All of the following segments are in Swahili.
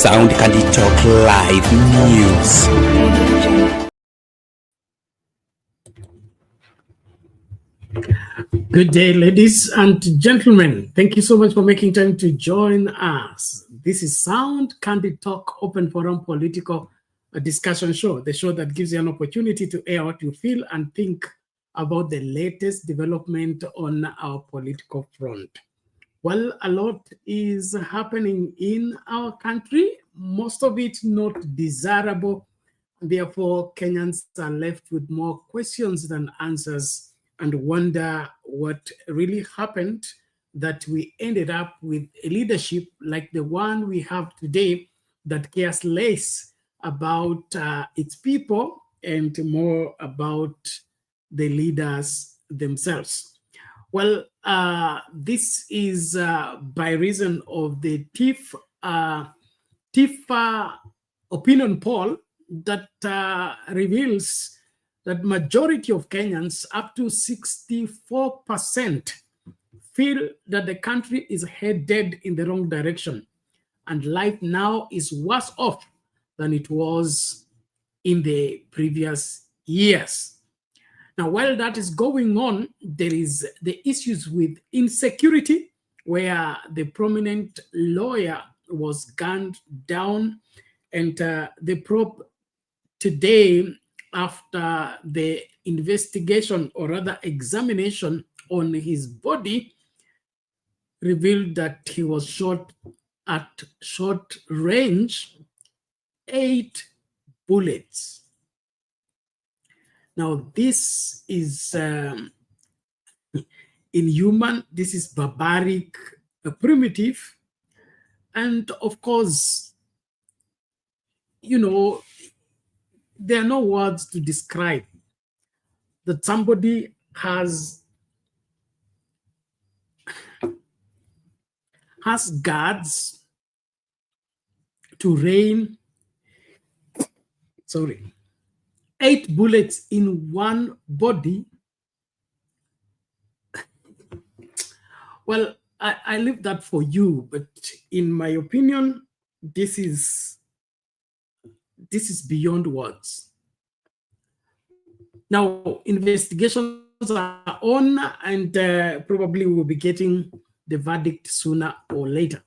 Sound Candy Talk Live News. Good day, ladies and gentlemen. Thank you so much for making time to join us. This is Sound Candy Talk, open forum political discussion show, the show that gives you an opportunity to air what you feel and think about the latest development on our political front. Well, a lot is happening in our country, most of it not desirable. Therefore, Kenyans are left with more questions than answers and wonder what really happened that we ended up with a leadership like the one we have today that cares less about its people and more about the leaders themselves. Well, this is by reason of the TIFF opinion poll that reveals that majority of Kenyans, up to 64%, feel that the country is headed in the wrong direction and life now is worse off than it was in the previous years. Now, while that is going on, there is the issues with insecurity, where the prominent lawyer was gunned down, and the probe today, after the investigation or rather examination on his body, revealed that he was shot at short range, 8 bullets. Now, this is inhuman, this is barbaric, primitive, and of course, you know, there are no words to describe that somebody has guards to rain, 8 bullets in one body. Well, I leave that for you, but in my opinion, this is beyond words. Now, investigations are on, and probably we'll be getting the verdict sooner or later.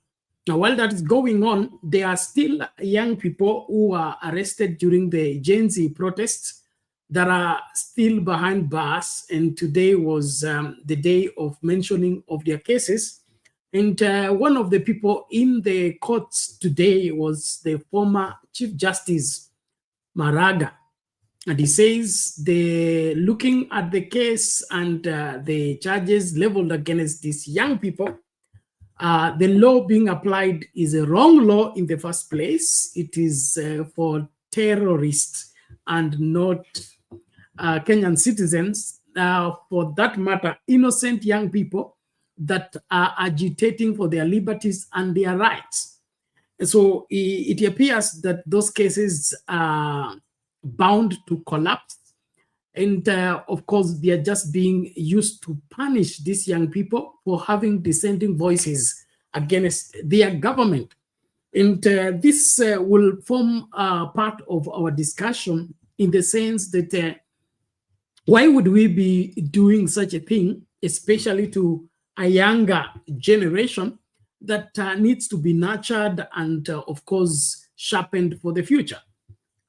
Now, while that is going on, there are still young people who are arrested during the Gen Z protests that are still behind bars, and today was the day of mentioning of their cases. And one of the people in the courts today was the former Chief Justice Maraga. And he says looking at the case and the charges leveled against these young people, the law being applied is a wrong law in the first place. It is for terrorists and not Kenyan citizens, for that matter, innocent young people that are agitating for their liberties and their rights. So it appears that those cases are bound to collapse. And of course, they are just being used to punish these young people for having dissenting voices against their government. And this will form part of our discussion in the sense that why would we be doing such a thing, especially to a younger generation that needs to be nurtured and, of course, sharpened for the future?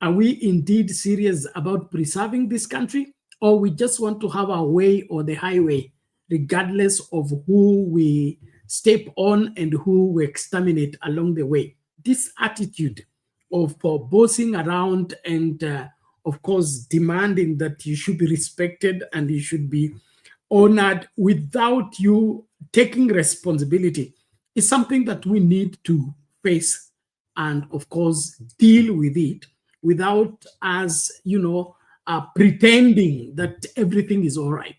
Are we indeed serious about preserving this country, or we just want to have our way or the highway, regardless of who we step on and who we exterminate along the way? This attitude of bossing around and, of course, demanding that you should be respected and you should be honored without you taking responsibility is something that we need to face and, of course, deal with it without us, pretending that everything is all right.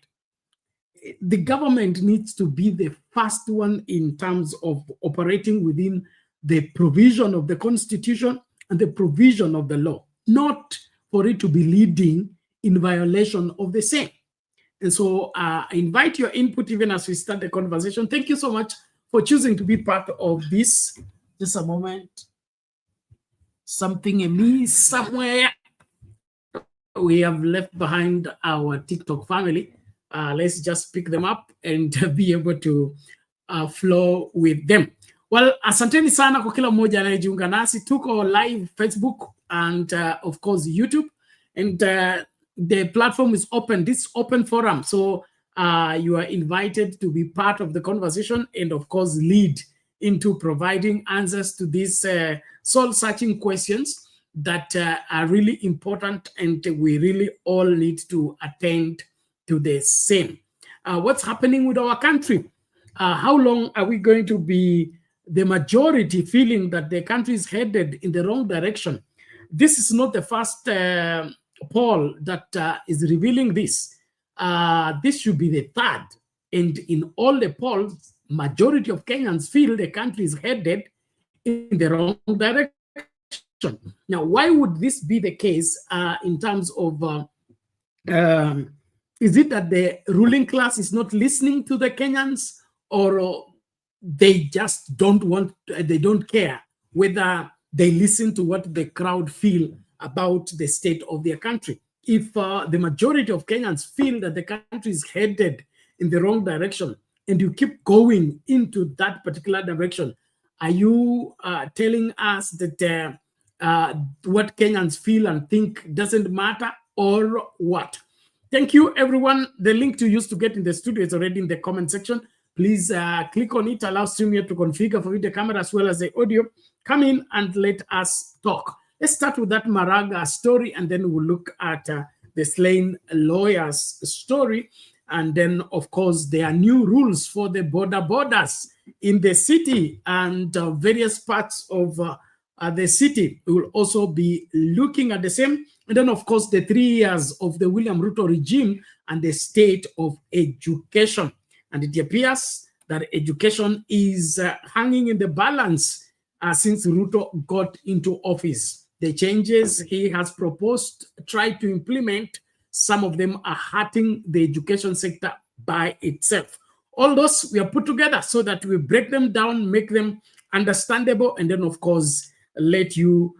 The government needs to be the first one in terms of operating within the provision of the Constitution and the provision of the law, not for it to be leading in violation of the same. And so I invite your input even as we start the conversation. Thank you so much for choosing to be part of this. Just a moment. something amiss somewhere. We have left behind our TikTok family. Let's just pick them up and be able to flow with them. Well, asanteni sana kwa kila mmoja anayejiunga nasi. Tuko live Facebook and of course YouTube, and the platform is open. This open forum, so you are invited to be part of the conversation and of course lead into providing answers to these soul-searching questions that are really important, and we really all need to attend to the same. What's happening with our country? How long are we going to be the majority feeling that the country is headed in the wrong direction? This is not the first poll that is revealing this. This should be the third. And in all the polls, majority of Kenyans feel the country is headed in the wrong direction. Now, why would this be the case in terms of, is it that the ruling class is not listening to the Kenyans, or they just don't want, they don't care whether they listen to what the crowd feel about the state of their country? If the majority of Kenyans feel that the country is headed in the wrong direction, and you keep going into that particular direction, are you telling us that what Kenyans feel and think doesn't matter, or what? Thank you, everyone. The link to use to get in the studio is already in the comment section. Please click on it, allow StreamYard to configure for video camera as well as the audio. Come in and let us talk. Let's start with that Maraga story, and then we'll look at the slain lawyer's story. And then, of course, there are new rules for the borders in the city and various parts of the city. We will also be looking at the same. And then, of course, the 3 years of the William Ruto regime and the state of education. And it appears that education is hanging in the balance since Ruto got into office. The changes he has proposed, tried to implement, some of them are hurting the education sector by itself. All those we are put together so that we break them down, make them understandable, and then, of course, let you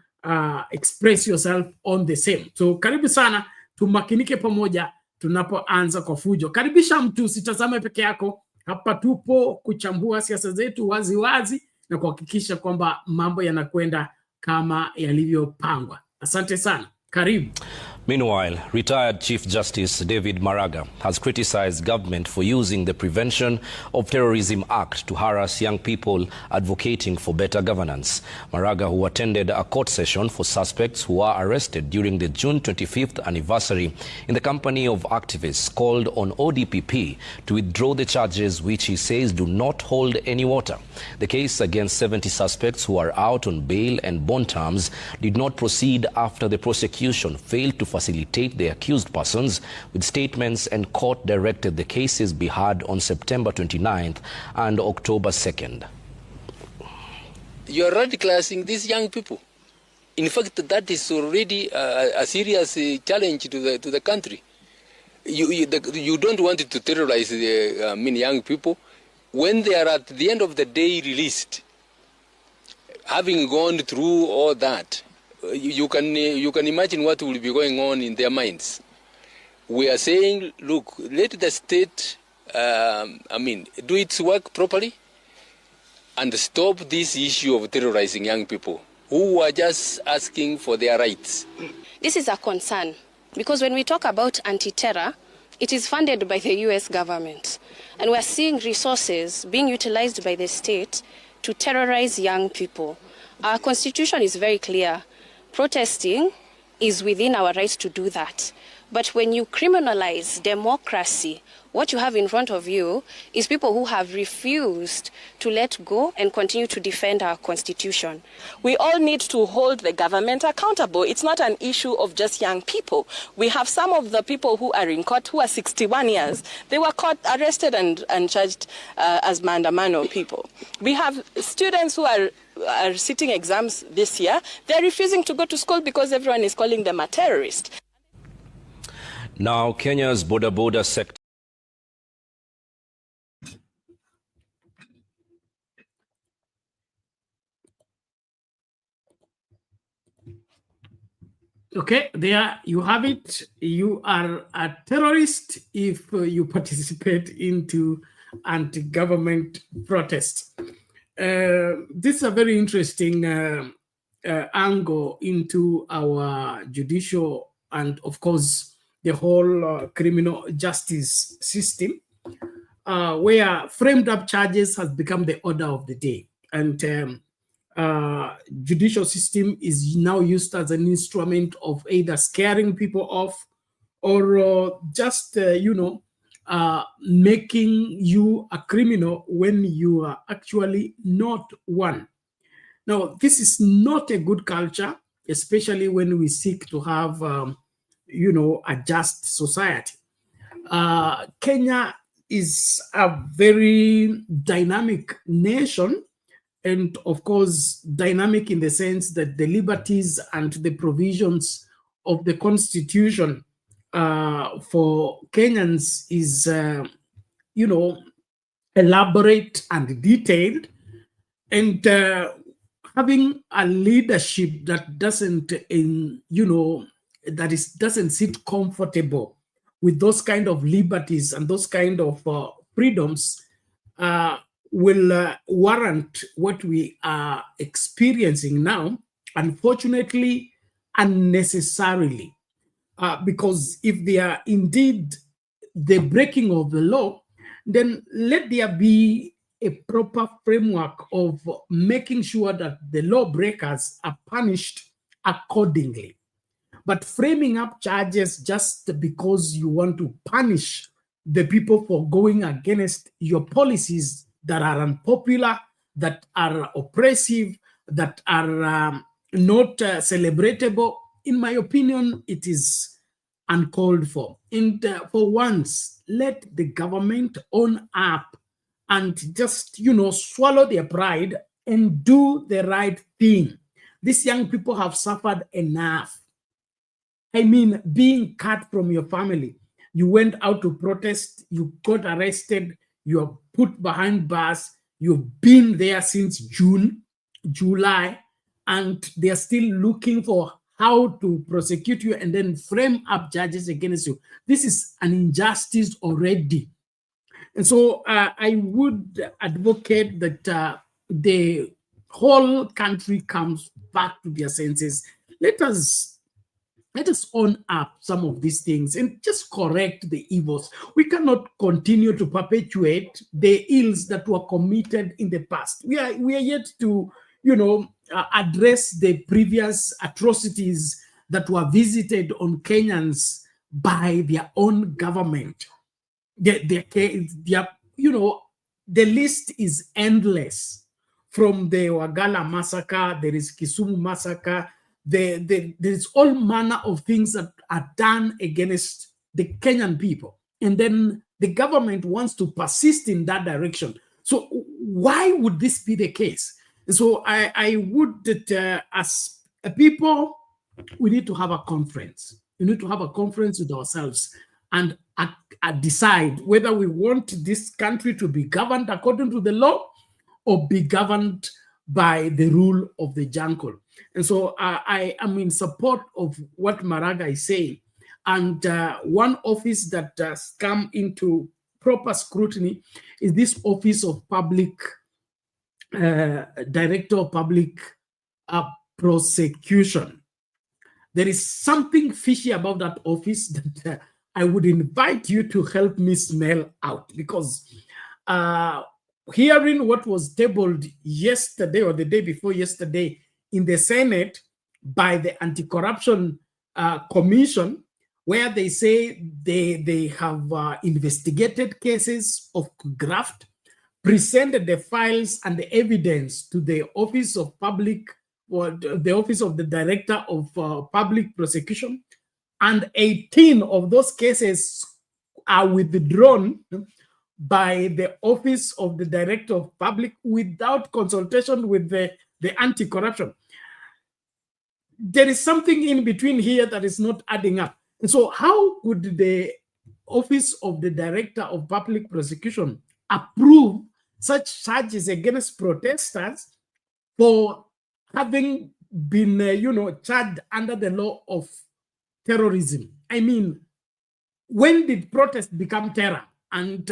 express yourself on the same. So karibu sana, tumakinike pamoja tunapoanza kwa fujo. Karibisha mtu, sitazame peke yako. Hapa tupo kuchambua siasa zetu wazi wazi na kuhakikisha kwamba mambo yanakwenda kama yalivyopangwa. Asante sana. Karibu. Meanwhile, retired Chief Justice David Maraga has criticized government for using the Prevention of Terrorism Act to harass young people advocating for better governance. Maraga, who attended a court session for suspects who were arrested during the June 25th anniversary in the company of activists, called on ODPP to withdraw the charges which he says do not hold any water. The case against 70 suspects who are out on bail and bond terms did not proceed after the prosecution failed to facilitate the accused persons with statements, and court directed the cases be heard on September 29th and October 2nd. You are radicalizing these young people. In fact, that is already a serious challenge to the country. You don't want to terrorize the young people when they are at the end of the day released, having gone through all that. You can imagine what will be going on in their minds. We are saying, look, let the state, do its work properly and stop this issue of terrorizing young people who are just asking for their rights. This is a concern because when we talk about anti-terror, it is funded by the US government, and we're seeing resources being utilized by the state to terrorize young people. Our constitution is very clear. Protesting is within our right to do that. But when you criminalize democracy, what you have in front of you is people who have refused to let go and continue to defend our constitution. We all need to hold the government accountable. It's not an issue of just young people. We have some of the people who are in court who are 61 years. They were caught, arrested and charged as maandamano people. We have students who are sitting exams this year. They're refusing to go to school because everyone is calling them a terrorist. Now, Kenya's border sector. Okay, there you have it. You are a terrorist if you participate into anti-government protest. This is a very interesting angle into our judicial and, of course, the whole criminal justice system, where framed up charges has become the order of the day. And judicial system is now used as an instrument of either scaring people off or just, making you a criminal when you are actually not one. Now, this is not a good culture, especially when we seek to have, a just society. Kenya is a very dynamic nation, and of course, dynamic in the sense that the liberties and the provisions of the Constitution for Kenyans is, elaborate and detailed, and having a leadership that doesn't, doesn't sit comfortable with those kind of liberties and those kind of freedoms will warrant what we are experiencing now, unfortunately, unnecessarily. Because if they are indeed the breaking of the law, then let there be a proper framework of making sure that the lawbreakers are punished accordingly. But framing up charges just because you want to punish the people for going against your policies that are unpopular, that are oppressive, that are not celebratable, in my opinion, it is uncalled for. And for once, let the government own up and just, swallow their pride and do the right thing. These young people have suffered enough. I mean, being cut from your family. You went out to protest, you got arrested, you are put behind bars, you've been there since June, July, and they're still looking for how to prosecute you and then frame up charges against you. This is an injustice already. And so I would advocate that the whole country comes back to their senses. Let us own up some of these things and just correct the evils. We cannot continue to perpetuate the ills that were committed in the past. We are yet to, address the previous atrocities that were visited on Kenyans by their own government. The list is endless. From the Wagala massacre, there is Kisumu massacre, there is all manner of things that are done against the Kenyan people. And then the government wants to persist in that direction. So why would this be the case? So I would that as a people, we need to have a conference. We need to have a conference with ourselves and decide whether we want this country to be governed according to the law or be governed by the rule of the jungle. And so I am in support of what Maraga is saying. And one office that has come into proper scrutiny is this Office of Public Director of Public Prosecution. There is something fishy about that office that I would invite you to help me smell out, because hearing what was tabled yesterday or the day before yesterday in the Senate by the Anti-Corruption Commission, where they say they have investigated cases of graft, presented the files and the evidence to the Office of Public, or the Office of the Director of Public Prosecution, and 18 of those cases are withdrawn by the Office of the Director of Public without consultation with the anti-corruption. There is something in between here that is not adding up. And so how could the Office of the Director of Public Prosecution approve such charges against protesters for having been, charged under the law of terrorism. I mean, when did protest become terror? And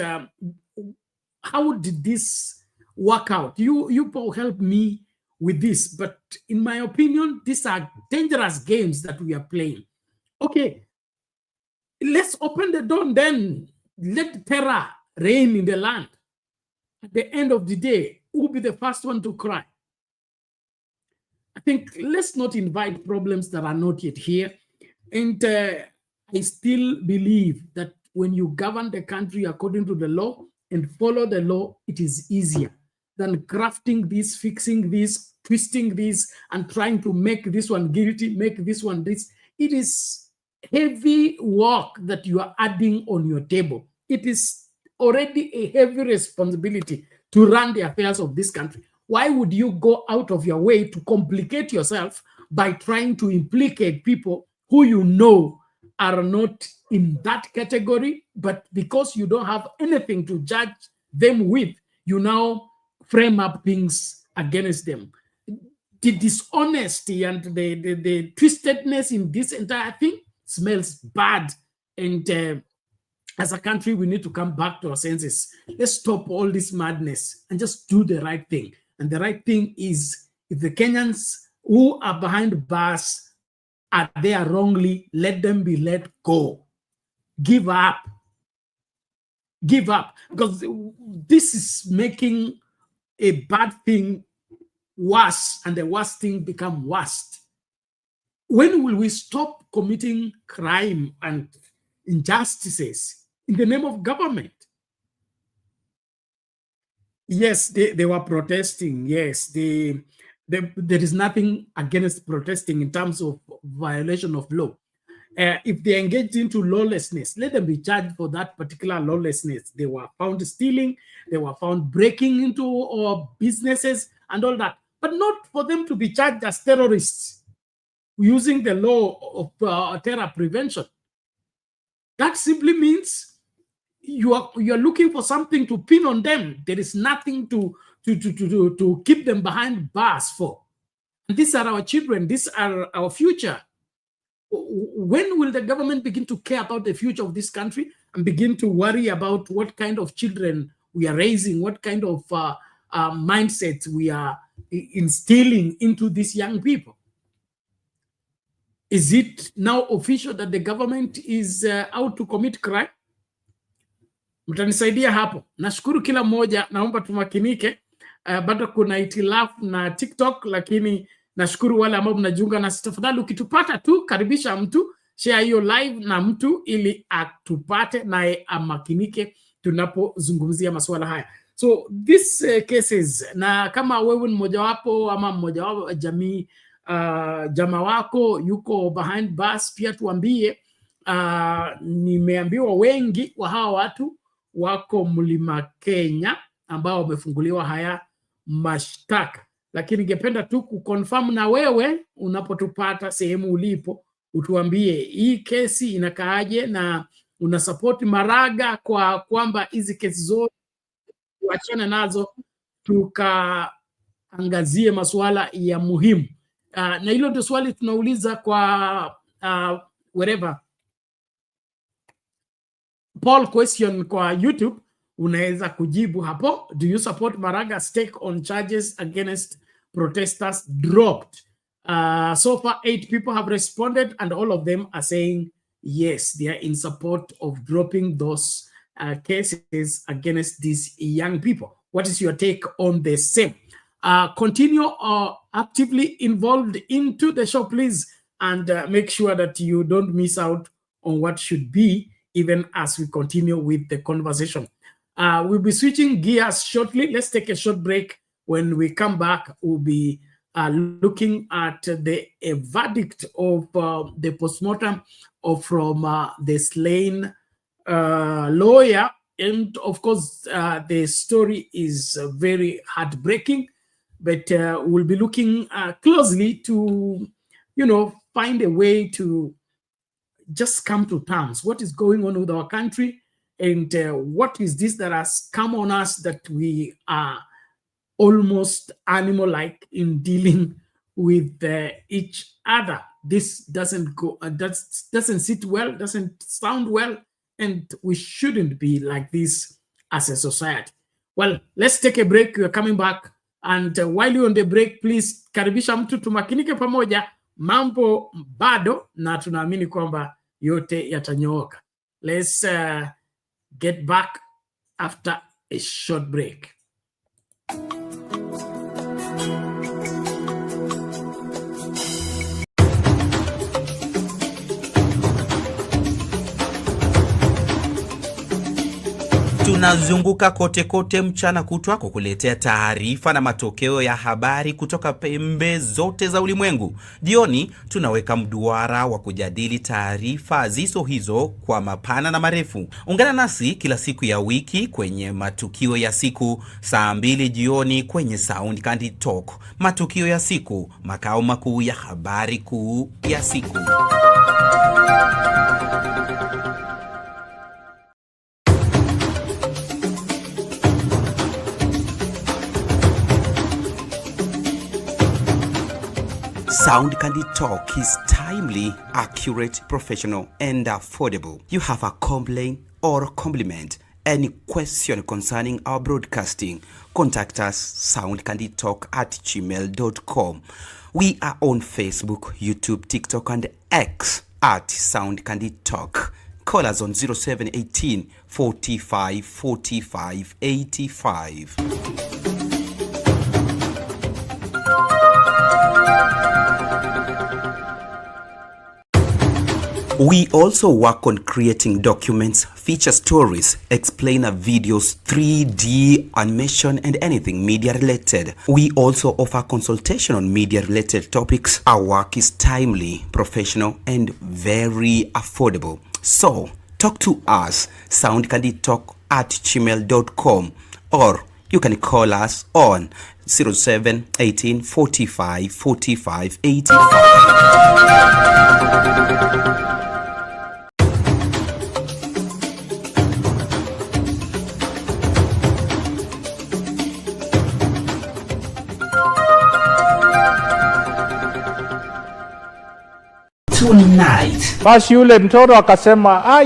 how did this work out? You help me with this, but in my opinion, these are dangerous games that we are playing. Okay, let's open the door and then let terror reign in the land. At the end of the day, who will be the first one to cry? I think let's not invite problems that are not yet here. And I still believe that when you govern the country according to the law and follow the law, it is easier than crafting this, fixing this, twisting this, and trying to make this one guilty, make this one this. It is heavy work that you are adding on your table. It is already a heavy responsibility to run the affairs of this country. Why would you go out of your way to complicate yourself by trying to implicate people who you know are not in that category, but because you don't have anything to judge them with, you now frame up things against them? The dishonesty and the twistedness in this entire thing smells bad. And as a country, we need to come back to our senses. Let's stop all this madness and just do the right thing. And the right thing is, if the Kenyans who are behind bars are there wrongly, let them be let go. Give up. Give up. Because this is making a bad thing worse, and the worst thing become worst. When will we stop committing crime and injustices in the name of government? Yes, they were protesting. Yes, there is nothing against protesting in terms of violation of law. If they engaged into lawlessness, let them be charged for that particular lawlessness. They were found stealing, they were found breaking into our businesses and all that, but not for them to be charged as terrorists using the law of terror prevention. That simply means you are looking for something to pin on them. There is nothing to keep them behind bars for. And these are our children. These are our future. When will the government begin to care about the future of this country and begin to worry about what kind of children we are raising, what kind of mindsets we are instilling into these young people? Is it now official that the government is out to commit crime? Mtanisaidia hapo. Nashukuru kila mmoja, naomba tumakinike. Bado kuna itilafu na TikTok, lakini nashukuru wale ambao mnajiunga nasi. Tafadhali ukitupata tu, karibisha mtu, share hiyo live na mtu ili atupate naye amakinike tunapozungumzia masuala haya. So these cases, na kama wewe ni mmoja wapo ama mmoja wapo jamii, jamaa wako yuko behind bars, pia tuambie. Nimeambiwa wengi wa hawa watu wako Mlima Kenya ambao wamefunguliwa haya mashtaka, lakini ningependa tu kuconfirm na wewe unapotupata sehemu ulipo, utuambie hii kesi inakaaje na una support Maraga kwa kwamba hizi kesi zote tuachane nazo tukaangazie masuala ya muhimu. Na hilo ndio swali tunauliza kwa wherever poll question kwa YouTube, unaweza kujibu hapo. Do you support Maraga's take on charges against protesters dropped? So far 8 people have responded and all of them are saying yes, they are in support of dropping those cases against these young people. What is your take on the same? Continue actively involved into the show, please, and make sure that you don't miss out on what should be, even as we continue with the conversation. We'll be switching gears shortly. Let's take a short break. When we come back, we'll be looking at the verdict of the postmortem from the slain lawyer. And of course, the story is very heartbreaking, but we'll be looking closely to, find a way to just come to terms. What is going on with our country, and what is this that has come on us that we are almost animal-like in dealing with each other. This doesn't go, doesn't sit well, doesn't sound well, and we shouldn't be like this as a society. Well, let's take a break. We're coming back. And while you're on the break, please karibisha mtu tumakinike pamoja. Mambo bado na tunaamini kwamba yote yatanyooka. Let's get back after a short break. Tunazunguka kote kote mchana kutwa kukuletea taarifa na matokeo ya habari kutoka pembe zote za ulimwengu. Jioni tunaweka mduara wa kujadili taarifa zizo hizo kwa mapana na marefu. Ungana nasi kila siku ya wiki kwenye matukio ya siku saa 2 jioni kwenye Sound Candy Talk. Matukio ya siku, makao makuu ya habari kuu ya siku. Sound Candy Talk is timely, accurate, professional, and affordable. You have a complaint or compliment, any question concerning our broadcasting, contact us soundcandytalk@gmail.com. We are on Facebook, YouTube, TikTok, and X at Sound Candy Talk. Call us on 0718 45 45 85. We also work on creating documents, feature stories, explainer videos, 3D animation, and anything media related. We also offer consultation on media related topics. Our work is timely, professional, and very affordable. So talk to us, soundcandytalk@gmail.com, or you can call us on 0718 45 45 85. Tonight. Basi yule mtoto akasema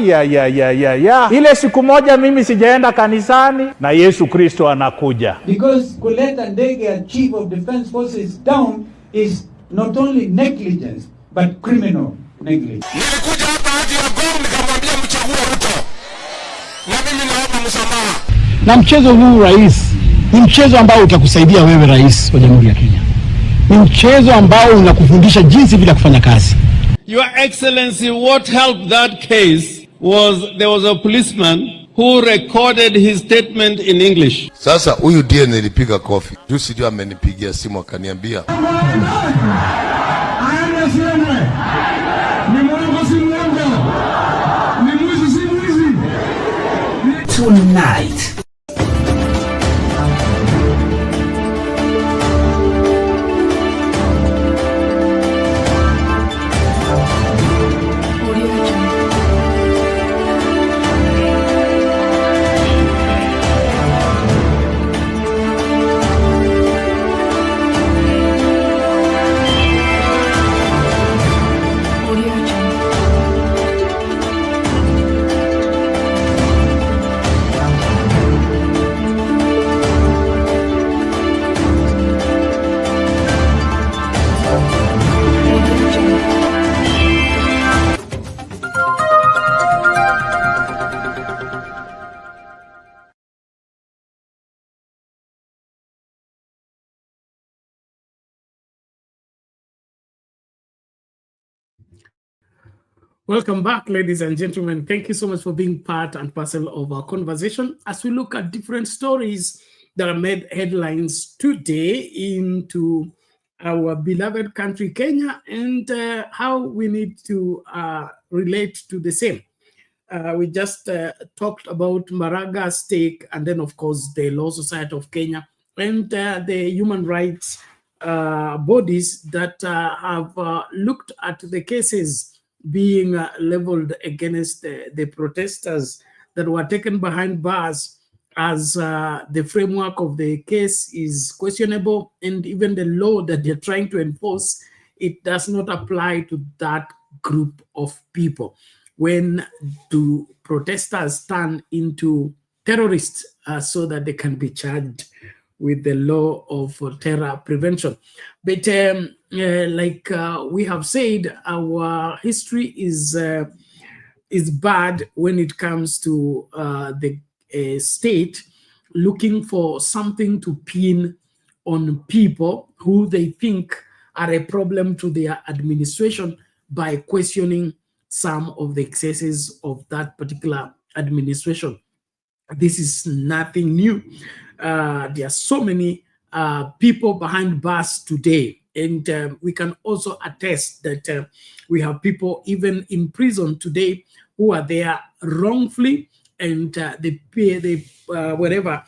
ile siku moja mimi sijaenda kanisani na Yesu Kristo anakuja. Because kuleta ndege ya Chief of Defense Forces down is not only negligence but criminal negligence. Nilikuja hapa hadi ya Govt nikamwambia mchague Ruto. Na mimi naomba msamaha. Na mchezo huu rais, ni mchezo ambao utakusaidia wewe rais wa Jamhuri ya Kenya. Ni mchezo ambao unakufundisha jinsi vile kufanya kazi. Your Excellency, what helped that case was there was a policeman who recorded his statement in English. Sasa huyu ndiye nilipiga kofi. Juzi ndio amenipigia simu akaniambia Tonight. Welcome back, ladies and gentlemen. Thank you so much for being part and parcel of our conversation as we look at different stories that have made headlines today into our beloved country, Kenya, and how we need to relate to the same. We just talked about Maraga's take, and then, of course, the Law Society of Kenya and the human rights bodies that have looked at the cases being leveled against the protesters that were taken behind bars as the framework of the case is questionable, and even the law that they're trying to enforce, it does not apply to that group of people. When do protesters turn into terrorists so that they can be charged with the law of terror prevention? But like we have said, our history is bad when it comes to the state looking for something to pin on people who they think are a problem to their administration by questioning some of the excesses of that particular administration. This is nothing new. There are so many people behind bars today, and we can also attest that we have people even in prison today who are there wrongfully, and whatever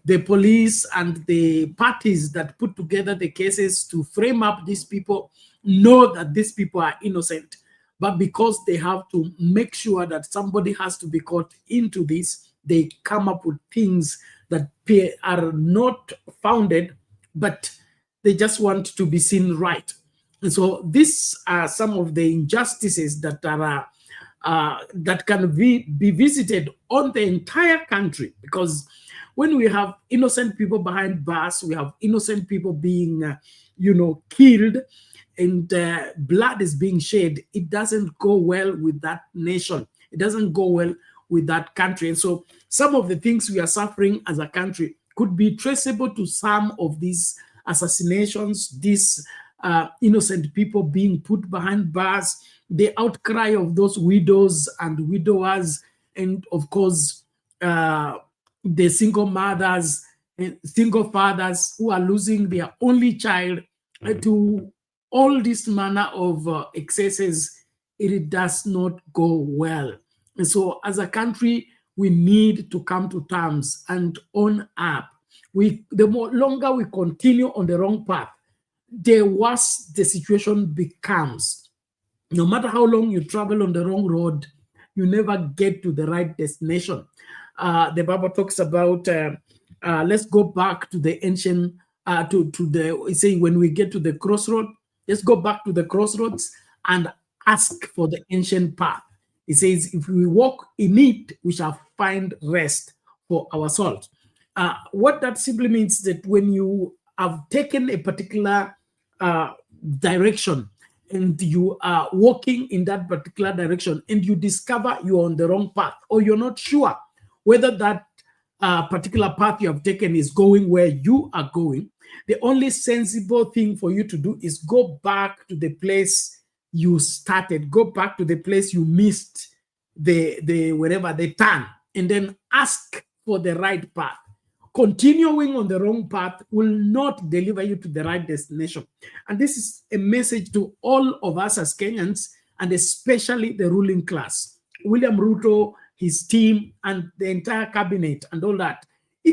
the police and the parties that put together the cases to frame up these people know that these people are innocent, but because they have to make sure that somebody has to be caught into this, they come up with things that are not founded, but they just want to be seen right. And so these are some of the injustices that are that can be visited on the entire country, because when we have innocent people behind bars, we have innocent people being, killed, and blood is being shed, it doesn't go well with that nation. It doesn't go well with that country. And so some of the things we are suffering as a country could be traceable to some of these assassinations, these innocent people being put behind bars, the outcry of those widows and widowers, and of course, the single mothers and single fathers who are losing their only child to all this manner of excesses. It does not go well. And so as a country, we need to come to terms and own up. The more longer we continue on the wrong path, the worse the situation becomes. No matter how long you travel on the wrong road, you never get to the right destination. The Bible talks about, let's go back to the ancient, say when we get to the crossroad, let's go back to the crossroads and ask for the ancient path. It says, if we walk in it, we shall find rest for our souls. What that simply means that when you have taken a particular direction and you are walking in that particular direction and you discover you're on the wrong path, or you're not sure whether that particular path you have taken is going where you are going, the only sensible thing for you to do is go back to the place you started, go back to the place you missed the turn, and then ask for the right path. Continuing on the wrong path will not deliver you to the right destination. And this is a message to all of us as Kenyans, and especially the ruling class. William Ruto, his team, and the entire cabinet and all that.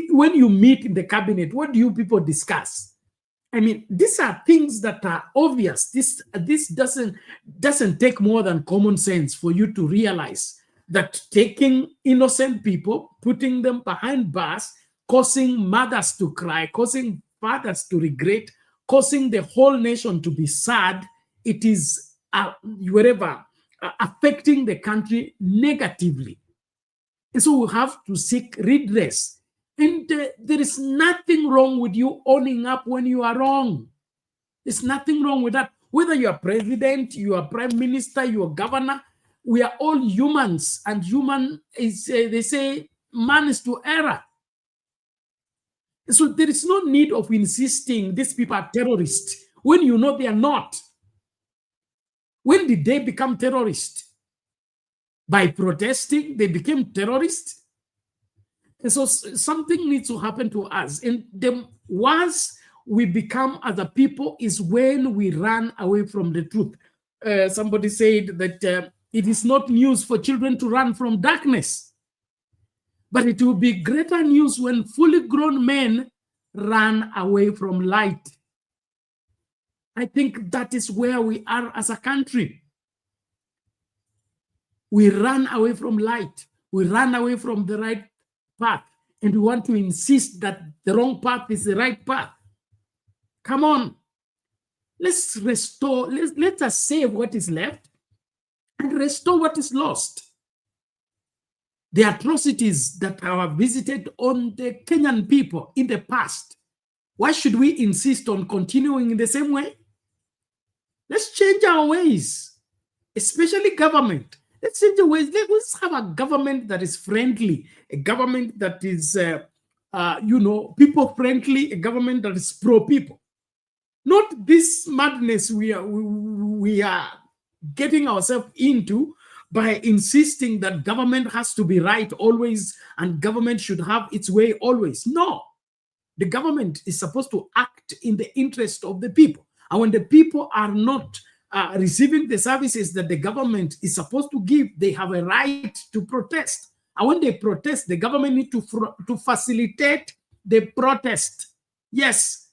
When you meet in the cabinet, what do you people discuss? I mean, these are things that are obvious. This doesn't take more than common sense for you to realize that taking innocent people, putting them behind bars, causing mothers to cry, causing fathers to regret, causing the whole nation to be sad, it is affecting the country negatively. And so we have to seek redress. And there is nothing wrong with you owning up when you are wrong. There's nothing wrong with that. Whether you are president, you are prime minister, you are governor, we are all humans. And human is, they say, man is to error. So there is no need of insisting these people are terrorists when you know they are not. When did they become terrorists? By protesting, they became terrorists. And so something needs to happen to us. And the worse we become as a people is when we run away from the truth. Somebody said that it is not news for children to run from darkness, but it will be greater news when fully grown men run away from light. I think that is where we are as a country. We run away from light. We run away from the right path. and we want to insist that the wrong path is the right path. Come on. Let's restore, let us save what is left and restore what is lost. The atrocities that are visited on the Kenyan people in the past, why should we insist on continuing in the same way? Let's change our ways, especially government. Let's change the ways. Let's have a government that is friendly, a government that is, people-friendly, a government that is pro-people. Not this madness we are getting ourselves into by insisting that government has to be right always and government should have its way always. No, the government is supposed to act in the interest of the people. And when the people are not receiving the services that the government is supposed to give, they have a right to protest. And when they protest, the government needs to facilitate the protest. Yes,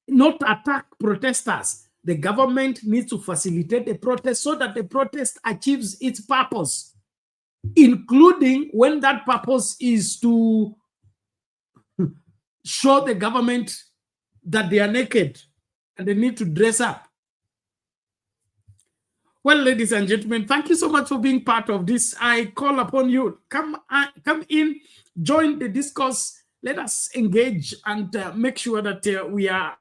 not attack protesters. The government needs to facilitate the protest so that the protest achieves its purpose, including when that purpose is to show the government that they are naked and they need to dress up. Well, ladies and gentlemen, thank you so much for being part of this. I call upon you, come in, join the discourse. Let us engage and make sure that we are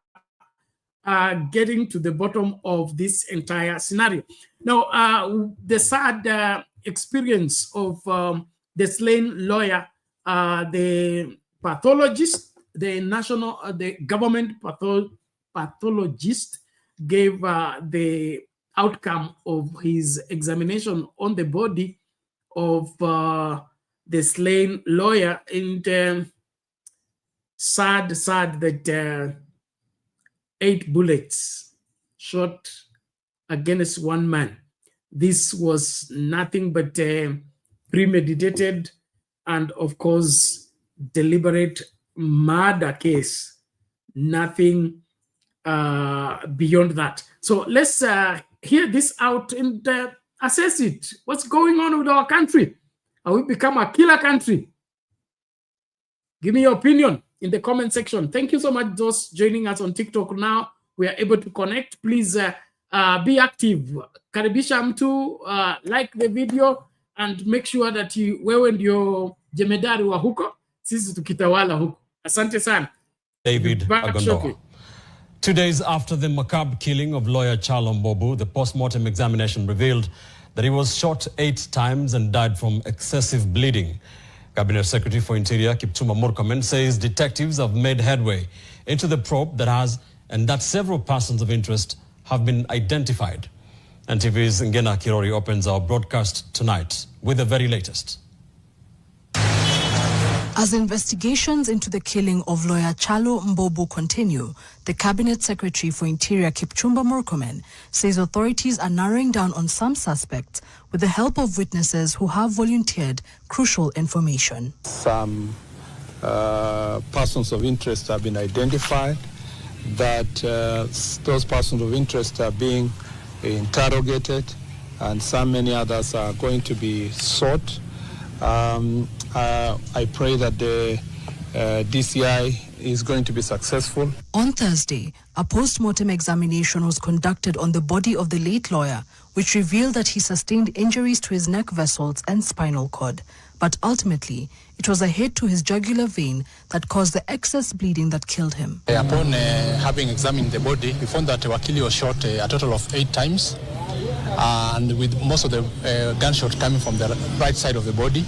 getting to the bottom of this entire scenario. Now, the sad experience of the slain lawyer, the pathologist, the government pathologist gave the outcome of his examination on the body of the slain lawyer, and sad that 8 bullets shot against one man. This was nothing but premeditated and, of course, deliberate murder case. Nothing beyond that. So let's hear this out and assess it. What's going on with our country? Have we become a killer country? Give me your opinion in the comment section. Thank you so much, those joining us on TikTok now. We are able to connect. Please be active. Karibisha mtu, like the video and make sure that wewe ndio jemedari wa huko, sisi tukitawala huko. Asante sana. David Agondoa. 2 days after the macabre killing of lawyer Kyalo Mbobu, the post-mortem examination revealed that he was shot 8 times and died from excessive bleeding. Cabinet Secretary for Interior Kipchumba Murkomen says detectives have made headway into the probe that several persons of interest have been identified. And TV's Ngena Kirori opens our broadcast tonight with the very latest. As investigations into the killing of lawyer Kyalo Mbobu continue, the Cabinet Secretary for Interior Kipchumba Murkomen says authorities are narrowing down on some suspects with the help of witnesses who have volunteered crucial information. Some persons of interest have been identified, that those persons of interest are being interrogated, and many others are going to be sought. I pray that the DCI is going to be successful. On Thursday, a post-mortem examination was conducted on the body of the late lawyer, which revealed that he sustained injuries to his neck vessels and spinal cord. But ultimately, it was a hit to his jugular vein that caused the excess bleeding that killed him. Upon having examined the body, we found that Wakili was shot a total of 8 times, and with most of the gunshot coming from the right side of the body.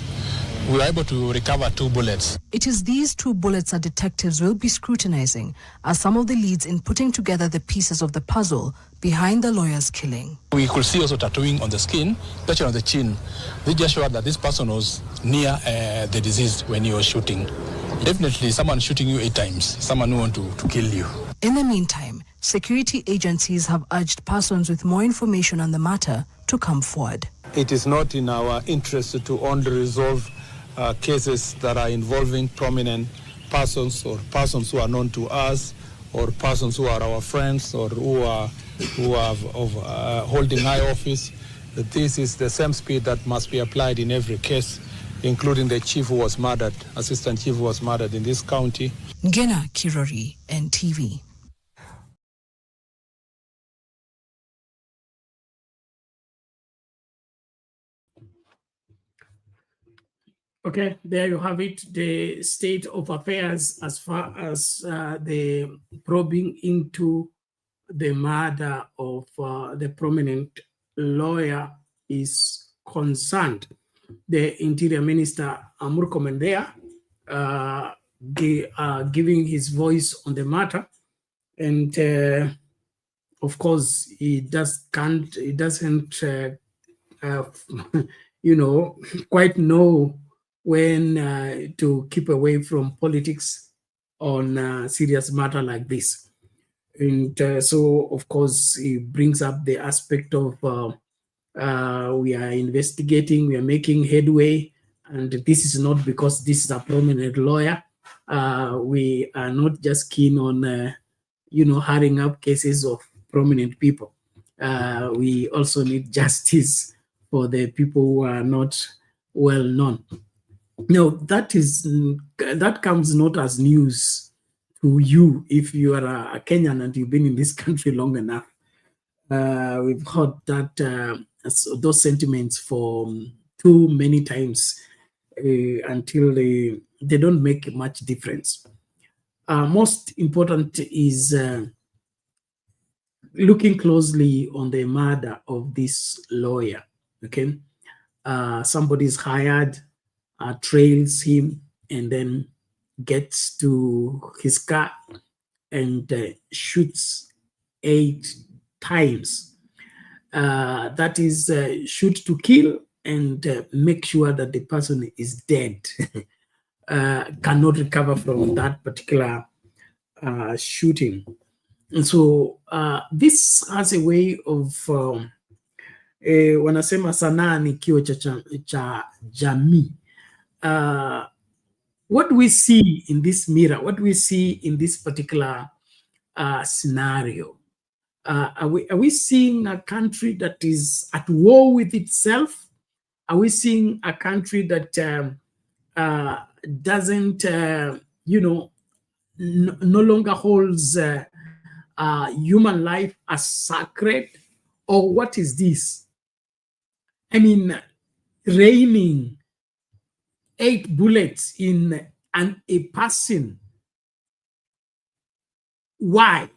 We were able to recover 2 bullets. It is these 2 bullets that detectives will be scrutinizing as some of the leads in putting together the pieces of the puzzle behind the lawyer's killing. We could see also tattooing on the skin, especially on the chin. They just showed that this person was near the deceased when he was shooting. Definitely someone shooting you 8 times, someone who wants to kill you. In the meantime, security agencies have urged persons with more information on the matter to come forward. It is not in our interest to only resolve cases that are involving prominent persons or persons who are known to us or persons who are our friends or who are holding high office. This is the same speed that must be applied in every case. including the chief who was murdered, assistant chief who was murdered in this county. Ngena Kirori, NTV. Okay, there you have it, the state of affairs as far as the probing into the murder of the prominent lawyer is concerned. The Interior Minister, Murkomen there, giving his voice on the matter. And of course, he doesn't, you know, quite know when to keep away from politics on a serious matter like this. And so, of course, it brings up the aspect of we are investigating, we are making headway, and this is not because this is a prominent lawyer. We are not just keen on, you know, hurrying up cases of prominent people. We also need justice for the people who are not well known. No, that comes not as news to you if you are a Kenyan and you've been in this country long enough. We've heard that those sentiments for too many times until they don't make much difference. Most important is looking closely on the murder of this lawyer. Okay, somebody's hired, trails him, and then gets to his car and shoots 8 times. That is shoot to kill and make sure that the person is dead. Cannot recover from that particular shooting. And so this has a way of wanasema sanaa ni kio cha jamii. What we see in this mirror, what we see in this particular scenario, are we seeing a country that is at war with itself? Are we seeing a country that doesn't, you know, no longer holds human life as sacred? Or what is this? I mean, raining 8 bullets in a person. Why?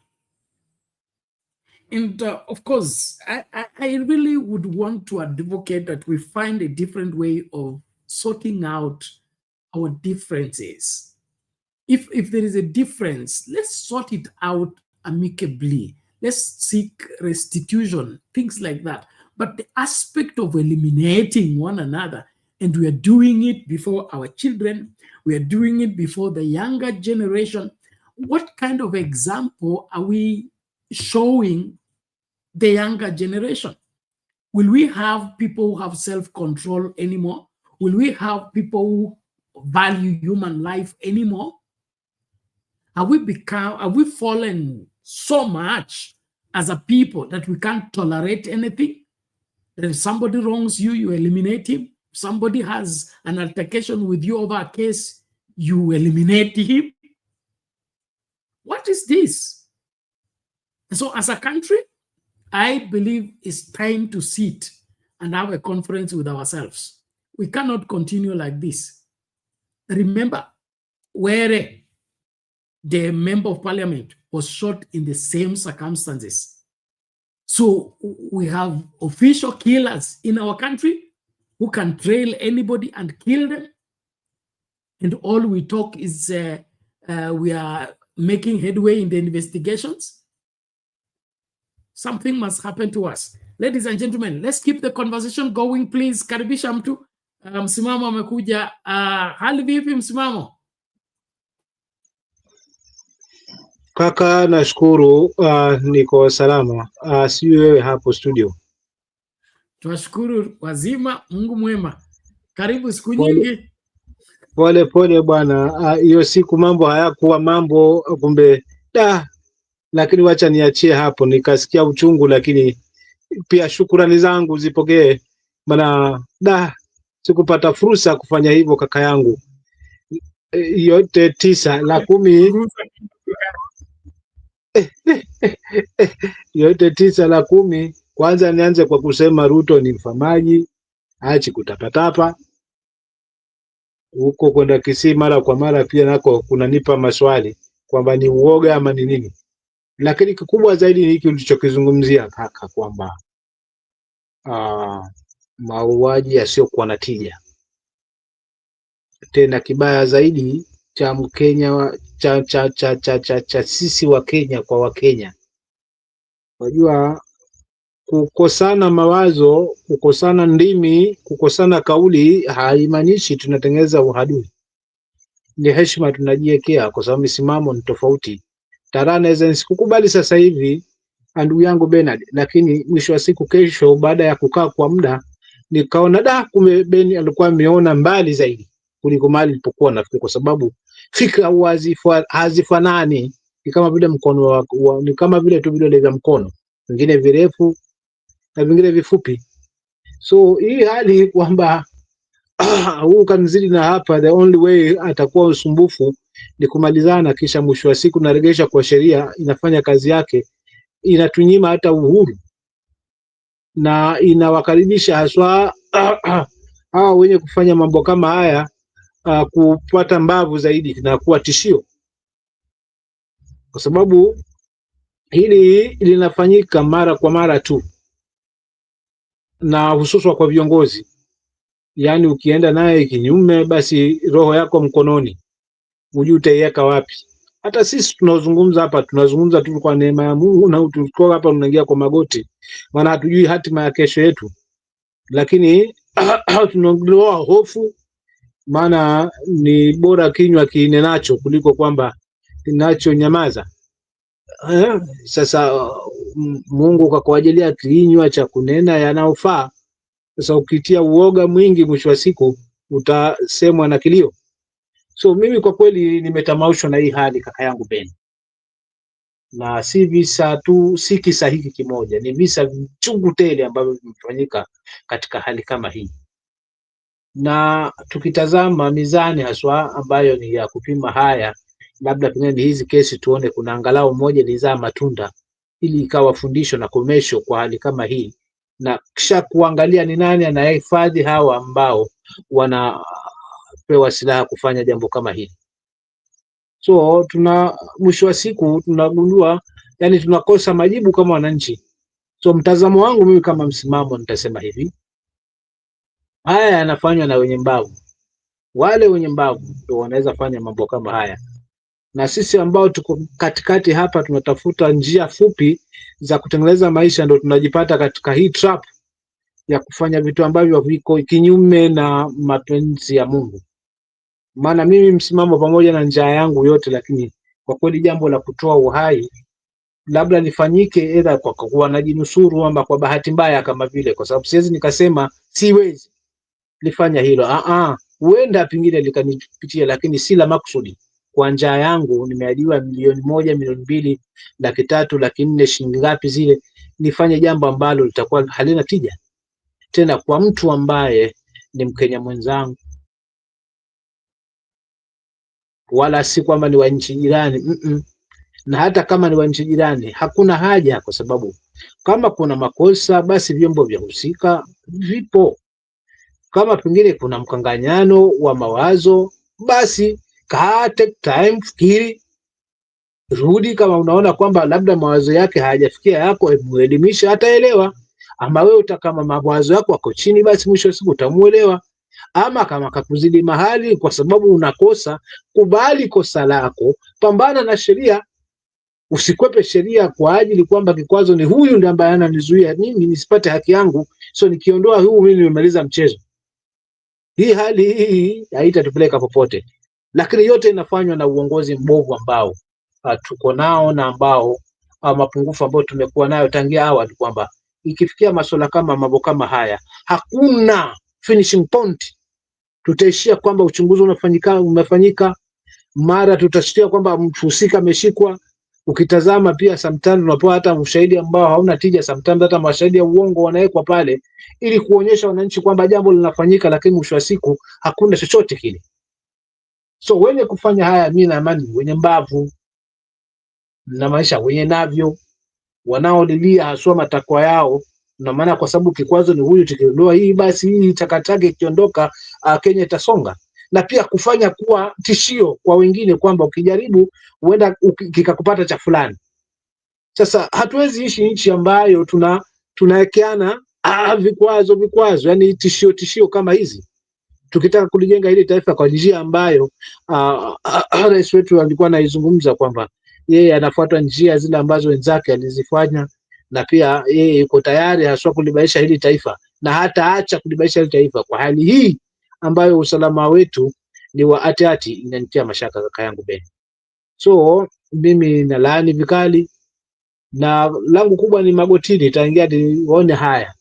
And of course, I really would want to advocate that we find a different way of sorting out our differences. If there is a difference, let's sort it out amicably. Let's seek restitution, things like that. But the aspect of eliminating one another, and we are doing it before our children, we are doing it before the younger generation. What kind of example are we showing the younger generation? Will we have people who have self-control anymore? Will we have people who value human life anymore? Have we fallen so much as a people that we can't tolerate anything? That if somebody wrongs you, you eliminate him. If somebody has an altercation with you over a case, you eliminate him. What is this? And so as a country, I believe it's time to sit and have a conference with ourselves. We cannot continue like this. Remember, where the member of parliament was shot in the same circumstances. So we have official killers in our country who can trail anybody and kill them. And all we talk is we are making headway in the investigations. Something must happen to us. Ladies and gentlemen, let's keep the conversation going, please. Karibisha mtu. Msimamo amekuja. Hali vipi msimamo? Kaka, nashukuru, niko salama. Sijui wewe hapo studio. Tunashukuru wazima, Mungu mwema. Karibu siku nyingi. Pole bwana. Hiyo siku mambo hayakuwa mambo, kumbe lakini wacha niachie hapo. Nikasikia uchungu, lakini pia shukrani zangu zipokee. Maana sikupata fursa kufanya hivyo kaka yangu. Yote 9 la 10 yote 9 la 10. Kwanza nianze kwa kusema Ruto ni mfamaji, aache kutapatapa huko kwenda Kisii mara kwa mara, pia nako kunanipa maswali kwamba ni uoga ama ni nini. Lakini kikubwa zaidi ni hiki ulichokizungumzia kaka, kwamba mauaji yasiokuwa na tija. Tena kibaya zaidi cha Mkenya cha sisi wa Kenya kwa Wakenya. Unajua, kukosana mawazo, kukosana ndimi, kukosana kauli haimaanishi tunatengeneza uhadui. Ni heshima tunajiwekea, kwa sababu misimamo ni tofauti. Tarehe naweza nisikukubali sasa hivi ndugu yangu Bernard, lakini mwisho wa siku kesho, baada ya kukaa kwa muda, nikaona kumbe Ben alikuwa ameona mbali zaidi kuliko mali nilipokuwa nafikiri, kwa sababu fikra hazifanani. Ni kama vile mkono ni kama vile tu vidole vya mkono, vingine virefu na vingine vifupi. So hii hali kwamba huu kanzidi na hapa, the only way atakuwa usumbufu ni kumalizana, kisha mwisho wa siku naregesha kwa sheria, inafanya kazi yake, inatunyima hata uhuru na inawakaribisha haswa hawa wenye kufanya mambo kama haya kupata mbavu zaidi na kuwa tishio, kwa sababu hili linafanyika mara kwa mara tu, na hususan kwa viongozi. Yani ukienda naye kinyume, basi roho yako mkononi, hujui utaiweka wapi. Hata sisi tunazungumza hapa, tunazungumza tu kwa neema ya Mungu, na tuko hapa tunaingia kwa magoti, maana hatujui hatima ya kesho yetu. Lakini tunaondoa hofu, maana ni bora kinywa kinenacho kuliko kwamba kinacho nyamaza. Sasa Mungu kakuajalia kinywa cha kunena yanaofaa. Sasa ukitia uoga mwingi, mwisho wa siku utasemwa na kilio. So mimi kwa kweli nimetamaushwa na hii hali kaka yangu Ben, na si visa tu, si kisa hiki kimoja, ni visa vichungu tele ambavyo vimefanyika katika hali kama hii. Na tukitazama mizani haswa ambayo ni ya kupima haya, labda pengine hizi kesi tuone kuna angalau moja lizaa matunda, ili ikawa fundisho na komesho kwa hali kama hii, na kisha kuangalia ni nani anayehifadhi hawa ambao wanapewa silaha kufanya jambo kama hili. So mwisho wa siku tunagundua, yani tunakosa majibu kama wananchi. So mtazamo wangu mimi kama msimamo nitasema hivi, haya yanafanywa na wenye mbavu. Wale wenye mbavu ndio wanaweza fanya mambo kama haya, na sisi ambao tuko katikati hapa tunatafuta njia fupi za kutengeneza maisha, ndio tunajipata katika hii trap ya kufanya vitu ambavyo viko kinyume na mapenzi ya Mungu. Maana mimi msimamo pamoja na njaa yangu yote, lakini kwa kweli jambo la kutoa uhai labda lifanyike either kwa kuwa najinusuru ama kwa bahati mbaya kama vile, kwa sababu siwezi nikasema siwezi lifanya hilo. Huenda pengine likanipitia, lakini si la makusudi. Kwa njaa yangu nimeahidiwa 1,000,000, 1,200,000, 300,000, 400,000, shilingi ngapi zile, nifanye jambo ambalo litakuwa halina tija tena kwa mtu ambaye ni Mkenya mwenzangu, wala si kwamba ni wa nchi jirani. Na hata kama ni wa nchi jirani hakuna haja, kwa sababu kama kuna makosa basi vyombo vya husika vipo. Kama pengine kuna mkanganyano wa mawazo, basi take time, fikiri, rudi. Kama unaona kwamba labda mawazo yake hayajafikia yako, muelimisha, ataelewa. Ama wewe kama mawazo yako yako chini, basi mwisho wa siku utamuelewa. Ama kama kakuzidi mahali kwa sababu unakosa, kubali kosa lako, pambana na sheria. Usikwepe sheria kwa ajili kwamba kikwazo ni huyu ndiye ambaye ananizuia mimi nisipate haki yangu, so nikiondoa huyu mimi nimemaliza mchezo. Hii hali hii haitatupeleka popote, lakini yote inafanywa na uongozi mbovu ambao tuko nao, na ambao mapungufu ambayo tumekuwa nayo tangia awali, kwamba ikifikia masuala kama mambo kama haya hakuna finishing point. Tutaishia kwamba uchunguzi umefanyika, mara tutashtia kwamba mhusika ameshikwa, Ukitazama pia sometimes unapewa hata ushahidi ambao hauna tija, sometimes hata mashahidi ya uongo wanawekwa pale ili kuonyesha wananchi kwamba jambo linafanyika, lakini mwisho wa siku hakuna chochote kile. So wenye kufanya haya, mimi naamini wenye mbavu na maisha wenye navyo, wanaolilia haswa matakwa yao, na maana kwa sababu kikwazo ni huyu, tukiondoa hii basi hii takataka ikiondoka, Kenya itasonga, na pia kufanya kuwa tishio kwa wengine kwamba ukijaribu huenda kikakupata cha fulani. Sasa hatuwezi ishi nchi ambayo tunawekeana vikwazo, yani tishio kama hizi. Tukitaka kulijenga hili taifa kwa njia ambayo rais wetu alikuwa anaizungumza kwamba yeye anafuata njia zile ambazo wenzake alizifanya, na pia yeye yuko tayari haswa kulibaisha hili taifa, na hata acha kulibaisha hili taifa kwa hali hii ambayo usalama wetu ni wa ati, inanitia mashaka kaka yangu Ben. So mimi nalaani vikali, na langu kubwa ni magotini, nitaingia nione haya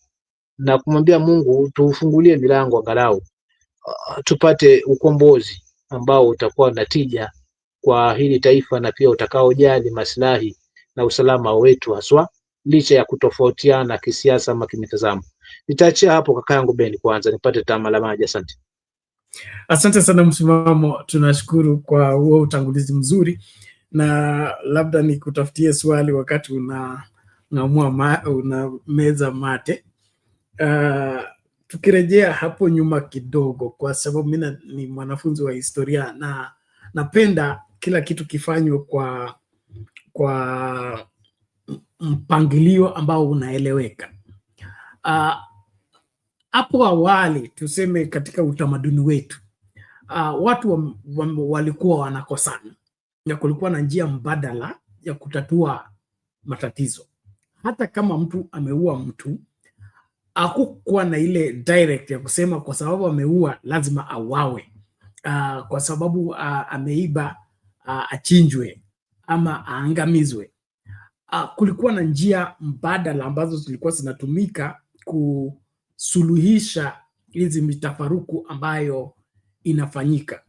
na kumwambia Mungu tufungulie milango angalau tupate ukombozi ambao utakuwa na tija kwa hili taifa, na pia utakaojali maslahi na usalama wetu haswa, licha ya kutofautiana kisiasa ama kimitazamo. Nitaachia hapo kaka yangu Ben, kwanza nipate tama la maji. Asante. Asante sana Msimamo, tunashukuru kwa huo utangulizi mzuri, na labda nikutafutie swali wakati una meza mate. Tukirejea hapo nyuma kidogo, kwa sababu mimi ni mwanafunzi wa historia na napenda kila kitu kifanywe kwa mpangilio ambao unaeleweka. Hapo awali tuseme katika utamaduni wetu, watu walikuwa wanakosana na kulikuwa na njia mbadala ya kutatua matatizo. Hata kama mtu ameua mtu, hakukuwa na ile direct ya kusema kwa sababu ameua lazima auawe, kwa sababu ameiba achinjwe ama aangamizwe. Kulikuwa na njia mbadala ambazo zilikuwa zinatumika kusuluhisha hizi mitafaruku ambayo inafanyika,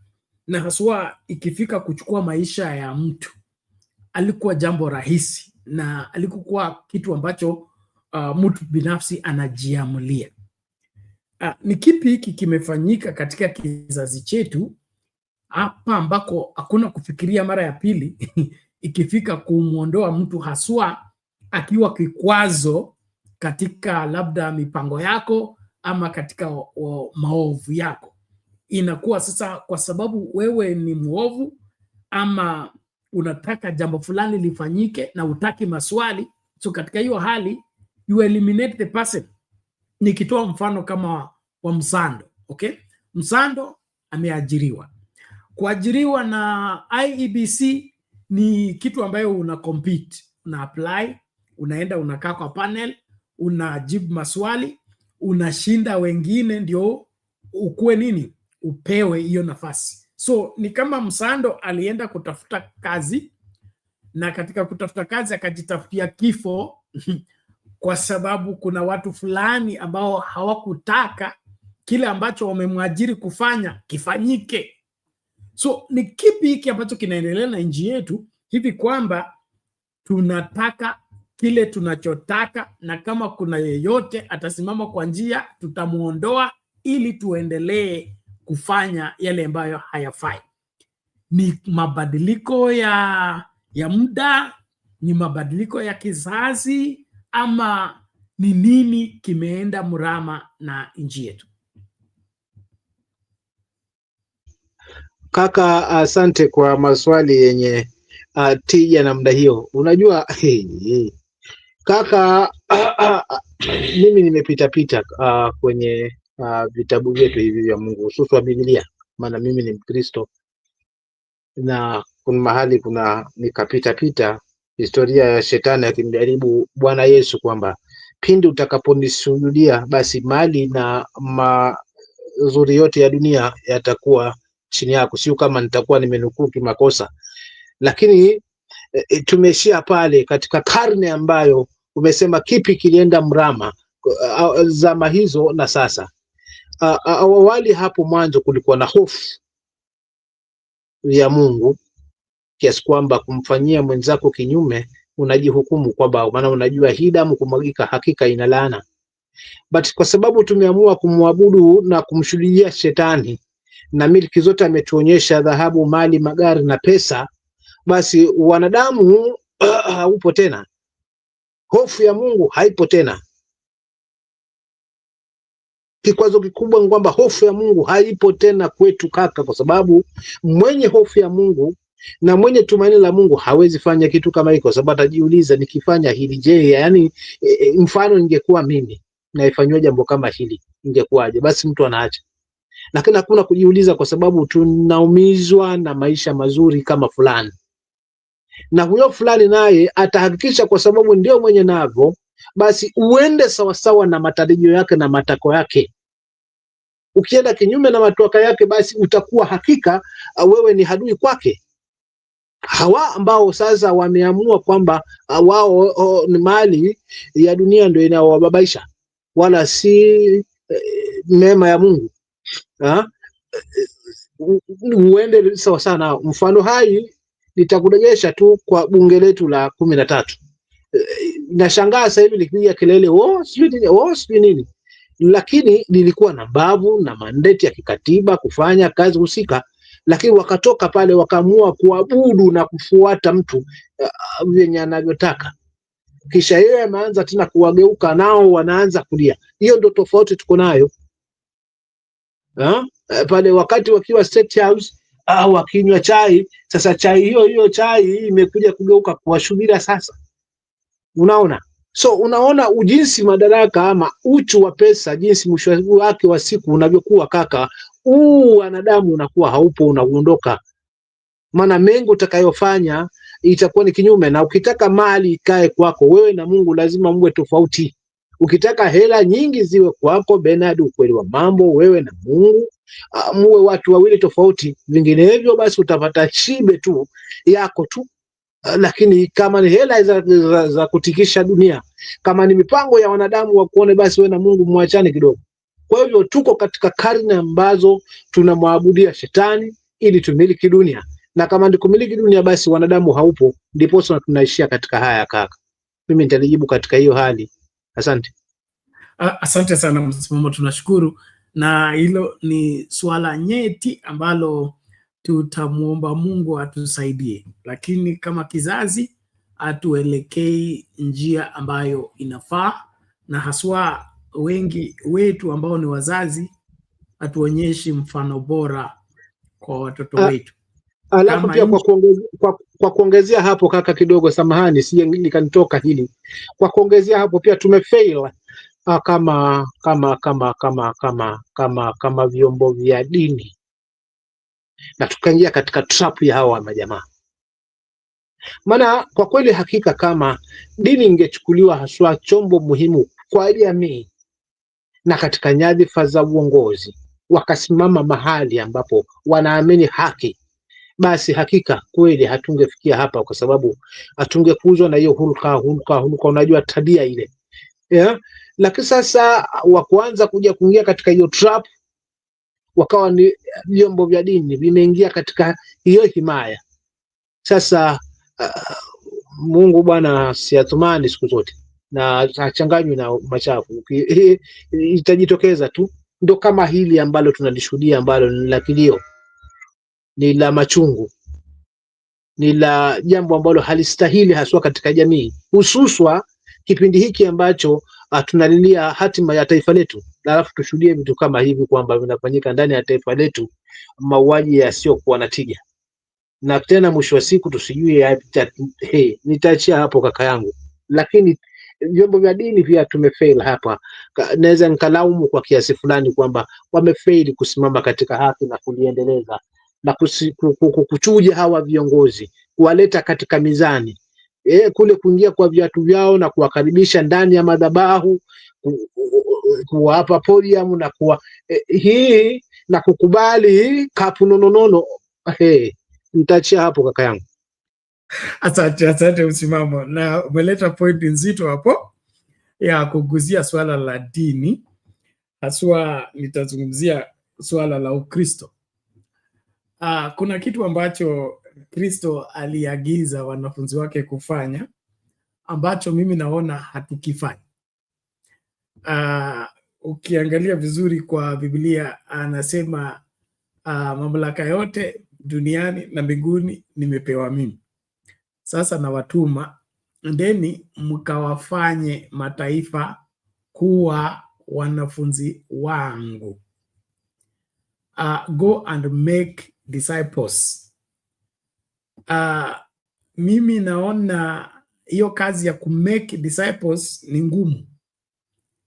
na haswa ikifika kuchukua maisha ya mtu, alikuwa jambo rahisi na alikuwa kitu ambacho mtu binafsi anajiamulia. Ni kipi hiki kimefanyika katika kizazi chetu hapa ambako hakuna kufikiria mara ya pili ikifika kumuondoa mtu, haswa akiwa kikwazo katika labda mipango yako ama katika maovu yako. Inakuwa sasa kwa sababu wewe ni muovu ama unataka jambo fulani lifanyike na utaki maswali, so katika hiyo hali you eliminate the person. Nikitoa mfano kama wa Msando, okay? Msando ameajiriwa. Kuajiriwa na IEBC ni kitu ambayo una compete, una apply, unaenda unakaa kwa panel, unajibu maswali, unashinda wengine ndio ukue nini, upewe hiyo nafasi. So ni kama Msando alienda kutafuta kazi, na katika kutafuta kazi akajitafutia kifo kwa sababu kuna watu fulani ambao hawakutaka kile ambacho wamemwajiri kufanya kifanyike. So ni kipi hiki ambacho kinaendelea na nchi yetu hivi kwamba tunataka kile tunachotaka, na kama kuna yeyote atasimama kwa njia tutamuondoa ili tuendelee kufanya yale ambayo hayafai? Ni mabadiliko ya muda, ni mabadiliko ya kizazi, ama ni nini kimeenda mrama na nchi yetu? Kaka, asante kwa maswali yenye tija namna hiyo. Unajua kaka, mimi nimepita kwenye vitabu vyetu hivi vya Mungu, hususan Biblia, maana mimi ni Mkristo, na kuna mahali nikapita historia ya shetani akimjaribu Bwana Yesu kwamba pindi utakaponisujudia basi mali na mazuri yote ya dunia yatakuwa chini yako. Sio kama nitakuwa nimenukuu kimakosa, lakini tumeshia pale katika karne ambayo umesema kipi kilienda mrama zama hizo na sasa. Awali hapo mwanzo kulikuwa na hofu ya Mungu, kiasi kwamba kumfanyia mwenzako kinyume unajihukumu kwamba maana unajua hii damu kumwagika hakika ina laana. But kwa sababu tumeamua kumwabudu na kumshuhudia shetani na miliki zote ametuonyesha, dhahabu, mali, magari na pesa, basi wanadamu haupo tena, hofu ya Mungu haipo tena. Kikwazo kikubwa ni kwamba hofu ya Mungu haipo tena kwetu kaka, kwa sababu mwenye hofu ya Mungu na mwenye tumaini la Mungu hawezi fanya kitu kama hiko, sababu atajiuliza nikifanya hili je, yani mfano ingekuwa mimi naifanywa jambo kama hili ingekuwaje? Basi mtu anaacha. Lakini hakuna kujiuliza, kwa sababu tunaumizwa na maisha mazuri kama fulani, na huyo fulani naye atahakikisha kwa sababu ndio mwenye navyo, basi uende sawasawa na matarajio yake na matako yake. Ukienda kinyume na mataka yake, basi utakuwa hakika wewe ni adui kwake. Hawa ambao sasa wameamua kwamba wao ni mali ya dunia ndio inaowababaisha, wala si neema ya Mungu. Uende sawa sana. Mfano hai nitakurejesha tu kwa bunge letu la 13. Nashangaa sasa hivi likipiga kelele sijui nini, lakini lilikuwa na mbavu na mandate ya kikatiba kufanya kazi husika, lakini wakatoka pale wakaamua kuabudu na kufuata mtu venye anavyotaka, kisha yeye ameanza tena kuwageuka, nao wanaanza kulia. Hiyo ndio tofauti tuko nayo pale wakati wakiwa State House wakinywa chai. Sasa chai hiyo chai imekuja kugeuka kuwashubira sasa, unaona. So unaona ujinsi madaraka ama uchu wa pesa jinsi mwisho wake wa siku unavyokuwa kaka. Wanadamu unakuwa haupo, unaondoka, maana mengi utakayofanya itakuwa ni kinyume. Na ukitaka mali ikae kwako wewe na Mungu lazima mwe tofauti. Ukitaka hela nyingi ziwe kwako Bernard, ukweli wa mambo wewe na Mungu muwe watu wawili tofauti, vinginevyo basi utapata shibe tu yako tu. Lakini kama ni hela za kutikisha dunia, kama ni mipango ya wanadamu wa kuone, basi wewe na Mungu muachane kidogo. Kwa hivyo tuko katika karne ambazo tunamwabudia shetani ili tumiliki dunia, na kama ndi kumiliki dunia basi wanadamu haupo, ndipo tunaishia katika haya kaka. Mimi nitalijibu katika hiyo hali. Asante. Asante sana msimamo, tunashukuru. Na hilo ni swala nyeti ambalo tutamuomba Mungu atusaidie, lakini kama kizazi atuelekei njia ambayo inafaa, na haswa wengi wetu ambao ni wazazi atuonyeshi mfano bora kwa watoto wetu. Alafu pia kwa kuongezea hapo kaka kidogo, samahani sije nikanitoka hili. Kwa kuongezea hapo pia tumefail kama vyombo vya dini, na tukaingia katika trap ya hawa majamaa. Maana kwa kweli hakika kama dini ingechukuliwa haswa chombo muhimu kwa jamii na katika nyadhifa za uongozi, wakasimama mahali ambapo wanaamini haki, basi hakika kweli hatungefikia hapa, kwa sababu hatungekuzwa na hiyo hulka, unajua tabia ile. Lakini sasa wa kwanza kuja kuingia katika hiyo trap wakawa ni vyombo vya dini vimeingia katika hiyo himaya. Sasa Mungu bwana siatumani siku zote na achanganywe na machafu, itajitokeza tu. Ndo kama hili ambalo tunalishuhudia, ambalo ni la kilio, ni la machungu, ni la jambo ambalo halistahili haswa katika jamii, hususwa kipindi hiki ambacho tunalilia hatima ya taifa letu. Alafu tushuhudie vitu kama hivi kwamba vinafanyika ndani ya taifa letu, mauaji yasiyokuwa na tija, na tena mwisho wa siku tusijue. Nitaachia hapo kaka yangu, lakini vyombo vya dini pia tumefail hapa. Naweza nikalaumu kwa kiasi fulani kwamba wamefail kusimama katika haki na kuliendeleza na kuchuja hawa viongozi, kuwaleta katika mizani, kule kuingia kwa viatu vyao na kuwakaribisha ndani ya madhabahu, kuwapa podium na kuwa hii na kukubali kapu nononono. Nitaachia hapo kaka yangu. Asante msimamo, na umeleta point nzito hapo ya kuguzia swala la dini, haswa nitazungumzia swala la Ukristo. Kuna kitu ambacho Kristo aliagiza wanafunzi wake kufanya, ambacho mimi naona hatukifanya. Ukiangalia vizuri kwa Biblia anasema mamlaka yote duniani na mbinguni nimepewa mimi. Sasa nawatuma, ndeni mkawafanye mataifa kuwa wanafunzi wangu. Go and make disciples. Mimi naona hiyo kazi ya kumake disciples ni ngumu,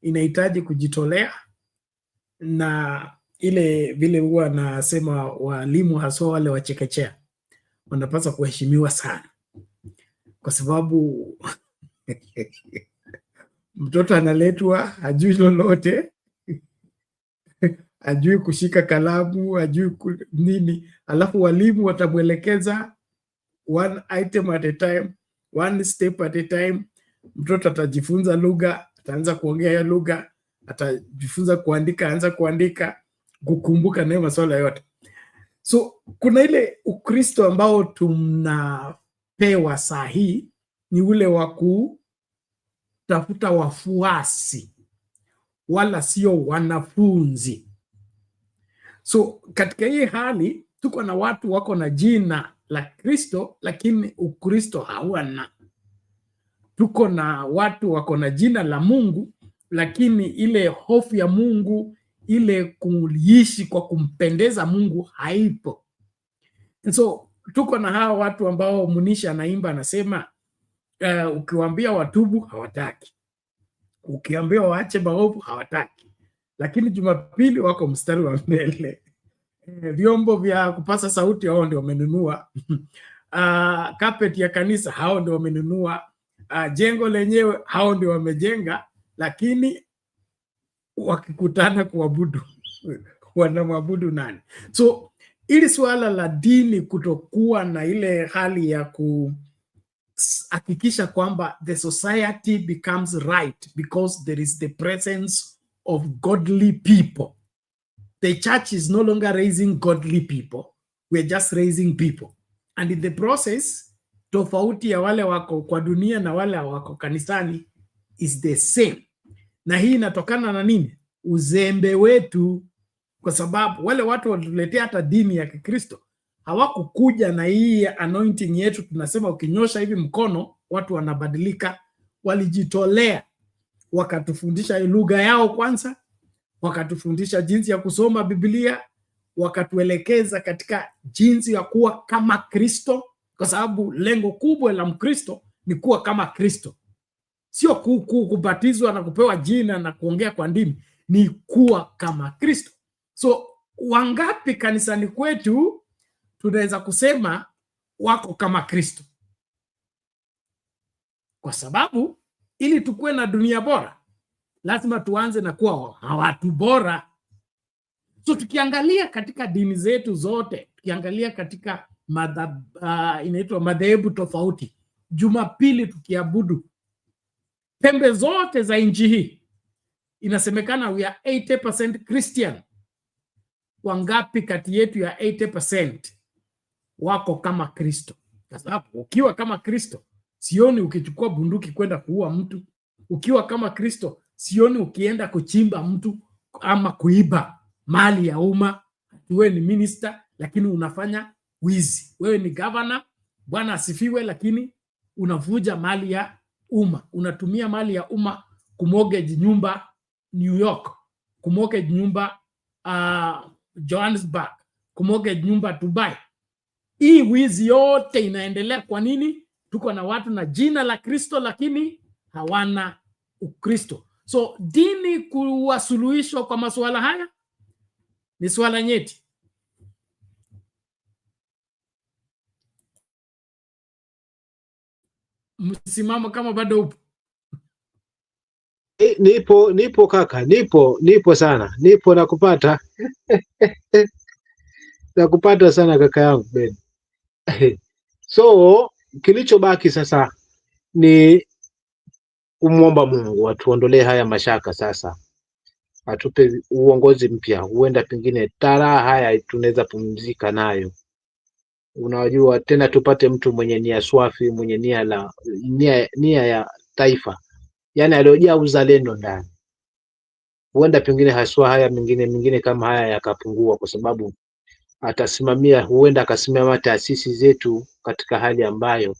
inahitaji kujitolea, na ile vile huwa nasema walimu haswa wale wa chekechea wanapaswa kuheshimiwa sana, kwa sababu mtoto analetwa hajui lolote, hajui kushika kalamu, hajui nini, alafu walimu watamwelekeza one item at a time, one step at a time. Mtoto atajifunza lugha, ataanza kuongea hiyo lugha, atajifunza kuandika, anza kuandika, kukumbuka nayo masuala yote. So kuna ile Ukristo ambao tunapewa saa hii ni ule wa kutafuta wafuasi, wala sio wanafunzi. So katika hii hali tuko na watu wako na jina la Kristo lakini Ukristo hawana. Tuko na watu wako na jina la Mungu lakini ile hofu ya Mungu, ile kuishi kwa kumpendeza Mungu haipo. So tuko na hawa watu ambao Munisha anaimba anasema ukiwaambia watubu hawataki, ukiambia waache maovu hawataki, lakini Jumapili wako mstari wa mbele. Vyombo vya kupasa sauti hao ndio wamenunua. Carpet ya kanisa hao ndio wamenunua. Jengo lenyewe hao ndio wamejenga, lakini wakikutana kuabudu wanamwabudu nani? So ili suala la dini kutokuwa na ile hali ya kuhakikisha kwamba the society becomes right because there is the presence of godly people. The church is no longer raising godly people. We're just raising people. And in the process, tofauti ya wale wako kwa dunia na wale wako kanisani is the same. Na hii inatokana na nini? Uzembe wetu, kwa sababu wale watu watuletea hata dini ya Kikristo hawakukuja na hii anointing yetu. Tunasema ukinyosha hivi mkono watu wanabadilika. Walijitolea, wakatufundisha lugha yao kwanza, wakatufundisha jinsi ya kusoma Biblia, wakatuelekeza katika jinsi ya kuwa kama Kristo, kwa sababu lengo kubwa la Mkristo ni kuwa kama Kristo. Sio kubatizwa na kupewa jina na kuongea kwa ndimi, ni kuwa kama Kristo. So wangapi kanisani kwetu tunaweza kusema wako kama Kristo? Kwa sababu ili tukue na dunia bora lazima tuanze na kuwa watu bora. So tukiangalia katika dini zetu zote, tukiangalia katika inaitwa madhehebu tofauti, Jumapili tukiabudu pembe zote za nchi hii, inasemekana we are 80% Christian. Wangapi kati yetu ya 80% wako kama Kristo? Kwa sababu ukiwa kama Kristo, sioni ukichukua bunduki kwenda kuua mtu. Ukiwa kama Kristo, sioni ukienda kuchimba mtu ama kuiba mali ya umma. Wewe ni minister lakini unafanya wizi. Wewe ni governor, Bwana asifiwe, lakini unavuja mali ya umma. Unatumia mali ya umma kumortgage nyumba New York, kumortgage nyumba Johannesburg, kumortgage nyumba Dubai. Hii wizi yote inaendelea kwa nini? Tuko na watu na jina la Kristo lakini hawana Ukristo. So dini kuwa suluhisho kwa masuala haya ni swala nyeti. Msimamo kama bado upo? Nipo kaka, nipo sana, nipo nakupata. Nakupata sana kaka yangu Ben. So kilichobaki sasa ni kumwomba Mungu atuondolee haya mashaka sasa, atupe uongozi mpya, huenda pengine taraa haya tunaweza pumzika nayo. unajua tena tupate mtu mwenye nia swafi, mwenye nia ya taifa, yani aliyojaa uzalendo ndani. Huenda pengine haswa haya mengine kama haya yakapungua, kwa sababu huenda akasimamia taasisi zetu katika hali ambayo,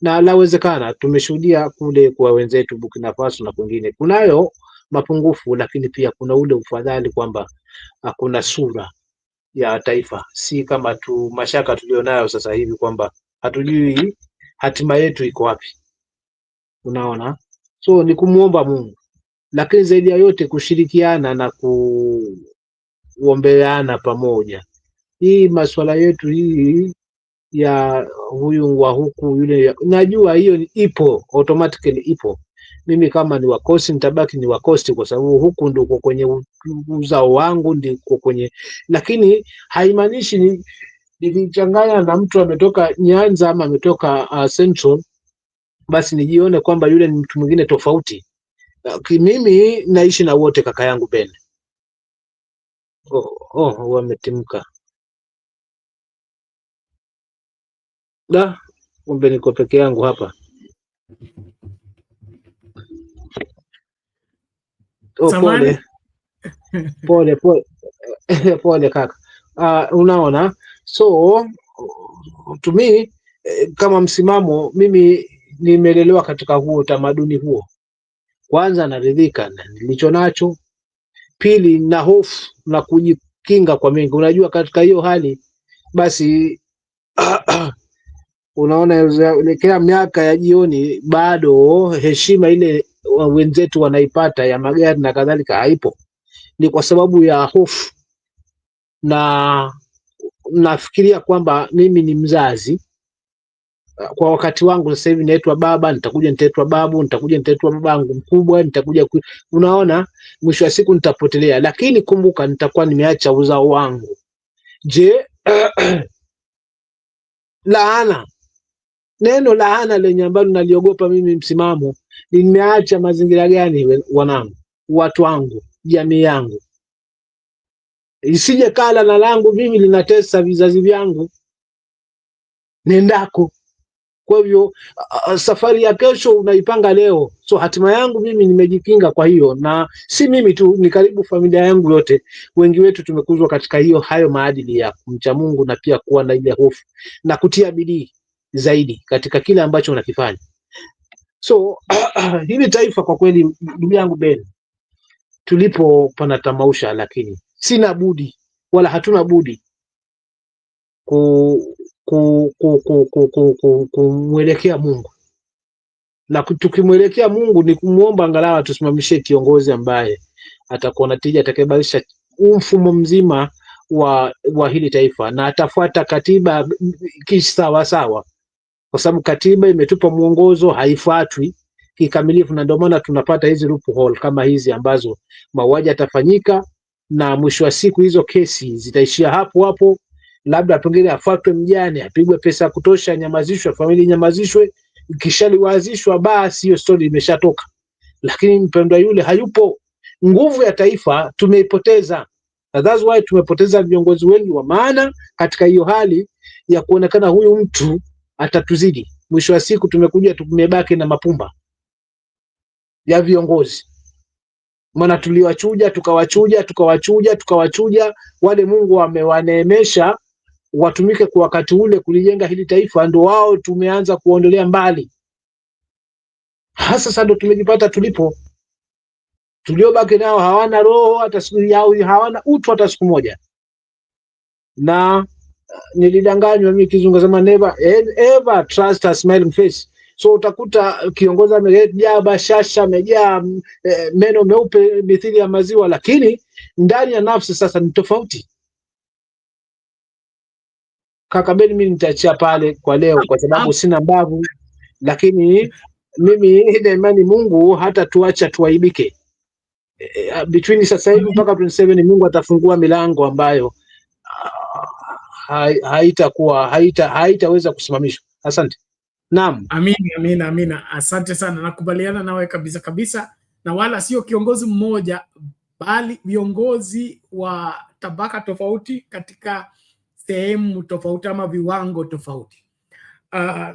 na lawezekana tumeshuhudia kule kwa wenzetu Burkina Faso na kwingine kunayo mapungufu, lakini pia kuna ule ufadhali kwamba kuna sura ya taifa, si kama mashaka tulionayo sasa hivi kwamba hatujui hatima yetu iko wapi. Unaona, so ni kumuomba Mungu, lakini zaidi ya yote kushirikiana na kuombeana pamoja. Hii masuala yetu hii ya huyu wa huku yule, najua hiyo ipo automatically ipo. Mimi kama ni wakosi nitabaki ni wakosi, kwa sababu huku ndiko kwenye uzao wangu, ndiko kwenye, lakini haimaanishi nikichanganya na mtu ametoka Nyanza ama ametoka Central basi nijione kwamba yule ni mtu mwingine tofauti. Mimi naishi na wote, kaka yangu Ben. Wametimka. Kumbe niko peke yangu hapa. Pole kaka. Unaona, so to me kama msimamo, mimi nimelelewa katika huo utamaduni huo. Kwanza naridhika na nilicho nacho, pili na hofu na kujikinga kwa mengi. Unajua katika hiyo hali basi unaona elekea miaka ya jioni, bado heshima ile wenzetu wanaipata ya magari na kadhalika haipo. Ni kwa sababu ya hofu, na nafikiria kwamba mimi ni mzazi kwa wakati wangu. Sasa hivi naitwa baba, nitaitwa babu, nitaitwa babangu mkubwa, unaona, mwisho wa siku nitapotelea, lakini kumbuka nitakuwa nimeacha uzao wangu. Je, laana, neno laana lenye ambalo naliogopa mimi msimamo, nimeacha mazingira gani wanangu, watu wangu, jamii yangu? Isije kala na langu mimi linatesa vizazi vyangu nendako. Kwa hivyo safari ya kesho unaipanga leo. So hatima yangu mimi nimejikinga kwa hiyo, na si mimi tu, ni karibu familia yangu yote. Wengi wetu tumekuzwa katika hayo maadili ya kumcha Mungu, na pia kuwa na ile hofu na kutia bidii zaidi katika kile ambacho unakifanya. So hili taifa kwa kweli, ndugu yangu Ben, tulipo pana tamausha, lakini sina budi wala hatuna budi kumwelekea Mungu, na tukimwelekea Mungu ni kumuomba angalau tusimamishe kiongozi ambaye atakuwa na tija, atakayebadilisha mfumo mzima wa hili taifa, na atafuata katiba kisawa sawa, kwa sababu katiba imetupa mwongozo, haifuatwi kikamilifu, na ndio maana tunapata hizi loophole kama hizi ambazo mauaji yatafanyika na mwisho wa siku hizo kesi zitaishia hapo hapo. Labda pengine afuatwe mjane, apigwe pesa ya kutosha, nyamazishwe, familia nyamazishwe, kishaliwazishwa basi hiyo story imeshatoka. Lakini mpendwa yule hayupo. Nguvu ya taifa tumeipoteza. That's why tumepoteza viongozi wengi wa maana katika hiyo hali ya kuonekana huyu mtu atatuzidi. Mwisho wa siku tumebaki na mapumba ya viongozi. Maana tuliwachuja, tukawachuja wale Mungu amewaneemesha watumike kwa wakati ule kulijenga hili taifa, ndio wao tumeanza kuondolea mbali. Sasa ndo tumejipata tulipo. Tuliobaki nao hawana roho hata siku yao, hawana utu hata siku moja. Na nilidanganywa mimi kizungu sema never ever trust a smiling face. So utakuta kiongozi amejaa bashasha, amejaa meno meupe mithili ya maziwa, lakini ndani ya nafsi sasa ni tofauti. Kaka Ben, mimi nitaachia pale kwa leo kwa sababu sina mbavu, lakini mimi ile imani Mungu hata tuacha tuaibike. Between sasa hivi mpaka 27 Mungu atafungua milango ambayo haitaweza kusimamishwa. Asante. Naam. Amina. Asante sana. Nakubaliana nawe kabisa, na wala sio kiongozi mmoja, bali viongozi wa tabaka tofauti katika sehemu tofauti ama viwango tofauti.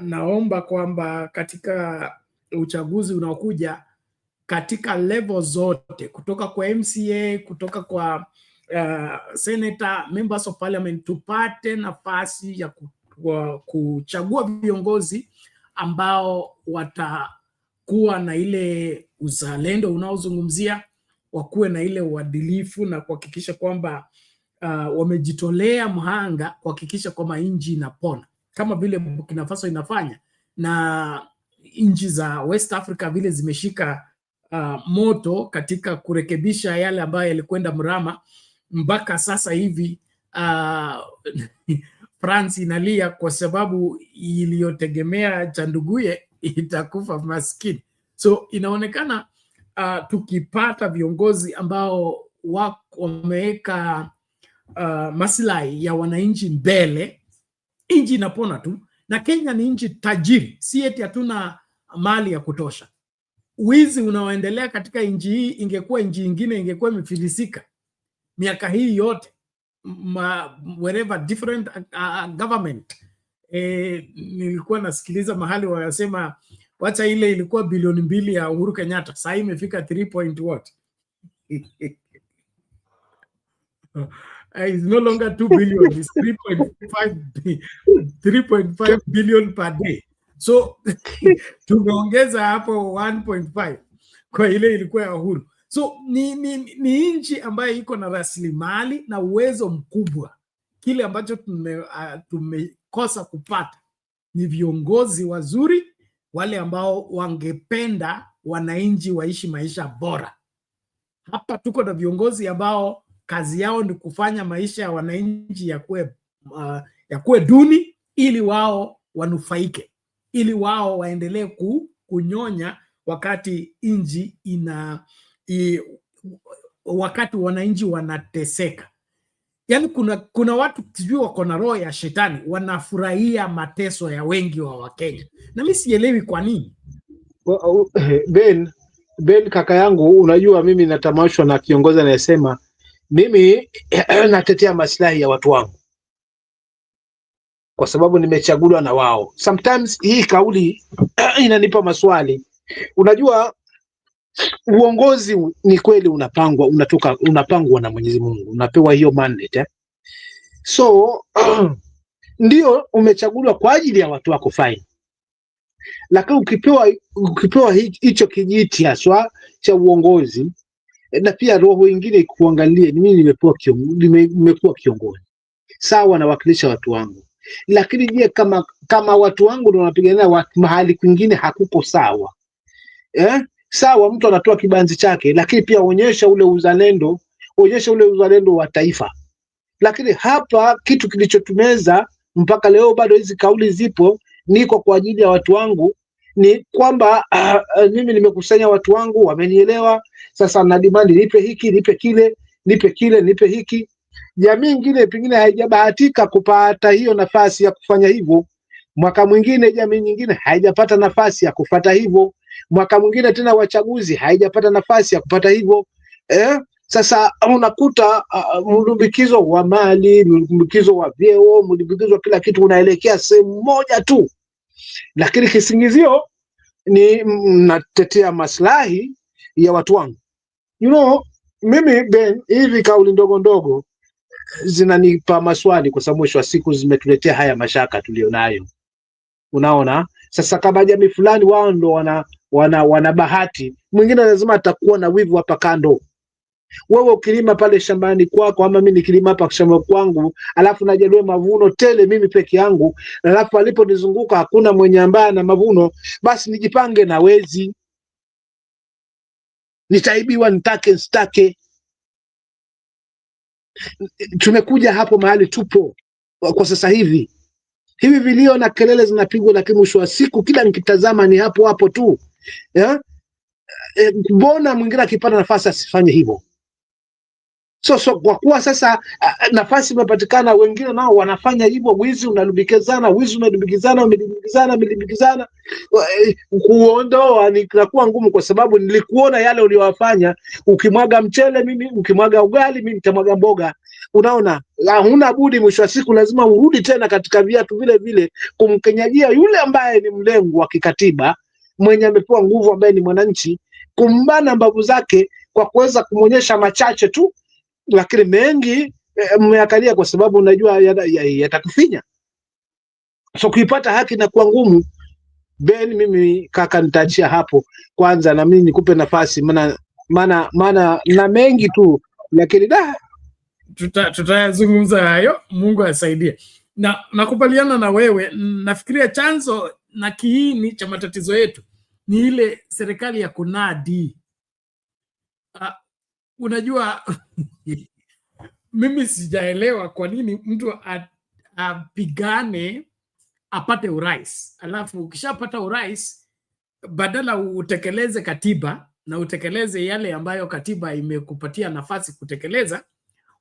Naomba kwamba katika uchaguzi unaokuja katika level zote, kutoka kwa MCA, kutoka kwa senator, members of parliament, tupate nafasi ya kuchagua viongozi ambao watakuwa na ile uzalendo unaozungumzia, wakuwe na ile uadilifu na kuhakikisha kwamba wamejitolea mhanga kuhakikisha kwamba nchi inapona, kama vile Burkina Faso inafanya na nchi za West Africa vile zimeshika moto katika kurekebisha yale ambayo yalikwenda mrama. Mpaka sasa hivi France inalia kwa sababu iliyotegemea chanduguye itakufa maskini. So inaonekana tukipata viongozi ambao wameweka maslahi ya wananchi mbele, nchi inapona tu. Na Kenya ni nchi tajiri, si eti hatuna mali ya kutosha. Wizi unaoendelea katika nchi hii, ingekuwa nchi nyingine ingekuwa imefilisika miaka hii yote, wherever different government. Nilikuwa nasikiliza mahali wanasema wacha ile ilikuwa bilioni 2 ya Uhuru Kenyatta, sasa imefika 3 point what it's no longer 2 billion, it's 3.5 billion per day. So tumeongeza hapo 1.5 kwa ile ilikuwa ya Uhuru. So ni nchi ambayo iko na rasilimali na uwezo mkubwa. Kile ambacho tumekosa kupata ni viongozi wazuri, wale ambao wangependa wananchi waishi maisha bora. Hapa tuko na viongozi ambao kazi yao ni kufanya maisha ya wananchi yakuwe duni, ili wao wanufaike, ili wao waendelee kunyonya wakati nchi wakati wananchi wanateseka. Yani kuna watu sijui wako na roho ya shetani, wanafurahia mateso ya wengi wa Wakenya, na mimi sielewi kwa nini. Ben kaka yangu, unajua mimi natamashwa na kiongozi anayesema mimi natetea maslahi ya watu wangu kwa sababu nimechaguliwa na wao. Sometimes hii kauli inanipa maswali. Unajua uongozi ni kweli unapangwa na Mwenyezi Mungu, unapewa hiyo mandate so ndio umechaguliwa kwa ajili ya watu wako, fine. Lakini ukipewa hicho kijiti haswa cha uongozi, na pia roho nyingine kuangalia, mimi nimekuwa kiongozi sawa, nawakilisha watu wangu, lakini je, kama watu wangu ndio wanapigania mahali kwingine hakuko sawa, sawa, mtu anatoa kibanzi chake, lakini pia onyesha ule uzalendo wa taifa. Lakini hapa kitu kilichotumeza mpaka leo bado hizi kauli zipo, niko kwa ajili ya watu wangu, ni kwamba mimi nimekusanya watu wangu, wamenielewa, sasa na demand nipe hiki, nipe kile, nipe hiki. Jamii nyingine pengine haijabahatika kupata hiyo nafasi ya kufanya hivyo. Mwaka mwingine jamii nyingine haijapata nafasi ya kufuata hivyo. Mwaka mwingine tena wachaguzi haijapata nafasi ya kupata hivyo. Sasa unakuta mlumbikizo wa mali, mlumbikizo wa vyeo, mlumbikizo wa kila kitu unaelekea sehemu moja tu. Lakini kisingizio ni natetea maslahi ya watu wangu. Mimi Ben, hivi kauli ndogo ndogo zinanipa maswali, kwa sababu mwisho wa siku zimetuletea haya mashaka tulionayo. Unaona? Sasa kama jamii fulani wao ndo wana bahati, mwingine lazima atakuwa na wivu hapa kando. Wewe ukilima pale shambani kwako, ama mimi nikilima hapa shambani kwangu, alafu najaliwa mavuno tele mimi peke yangu, alafu aliponizunguka hakuna mwenye ambaye ana mavuno, basi nijipange na wezi, nitaibiwa nitake stake. Tumekuja hapo mahali tupo kwa sasa hivi vilio na kelele zinapigwa, lakini mwisho wa siku kila nikitazama ni hapo tu. Mbona mwingine akipata nafasi asifanye hivyo? So kwa kuwa sasa nafasi imepatikana, wengine nao wanafanya hivyo. Wizi unalubikizana, kuondoa inakuwa ngumu, kwa sababu nilikuona yale uliyowafanya. Ukimwaga mchele mimi, ukimwaga ugali mimi, nitamwaga mboga. Unaona, huna budi, mwisho wa siku lazima urudi tena katika viatu vile vile kumkenyagia yule ambaye ni mlengo wa kikatiba, mwenye amepewa nguvu, ambaye ni mwananchi, kumbana mbavu zake kwa kuweza kumonyesha machache tu, lakini mengi mmeakalia, kwa sababu unajua yatakufinya. So kuipata haki na kuwa ngumu. Ben, mimi kaka nitaachia hapo kwanza, na mimi nikupe nafasi, maana na mengi tu, lakini tutayazungumza hayo, Mungu asaidie. Na nakubaliana na wewe, nafikiria chanzo na kiini cha matatizo yetu ni ile serikali ya kunadi. Unajua mimi sijaelewa kwa nini mtu apigane apate urais, alafu ukishapata urais badala utekeleze katiba na utekeleze yale ambayo katiba imekupatia nafasi kutekeleza,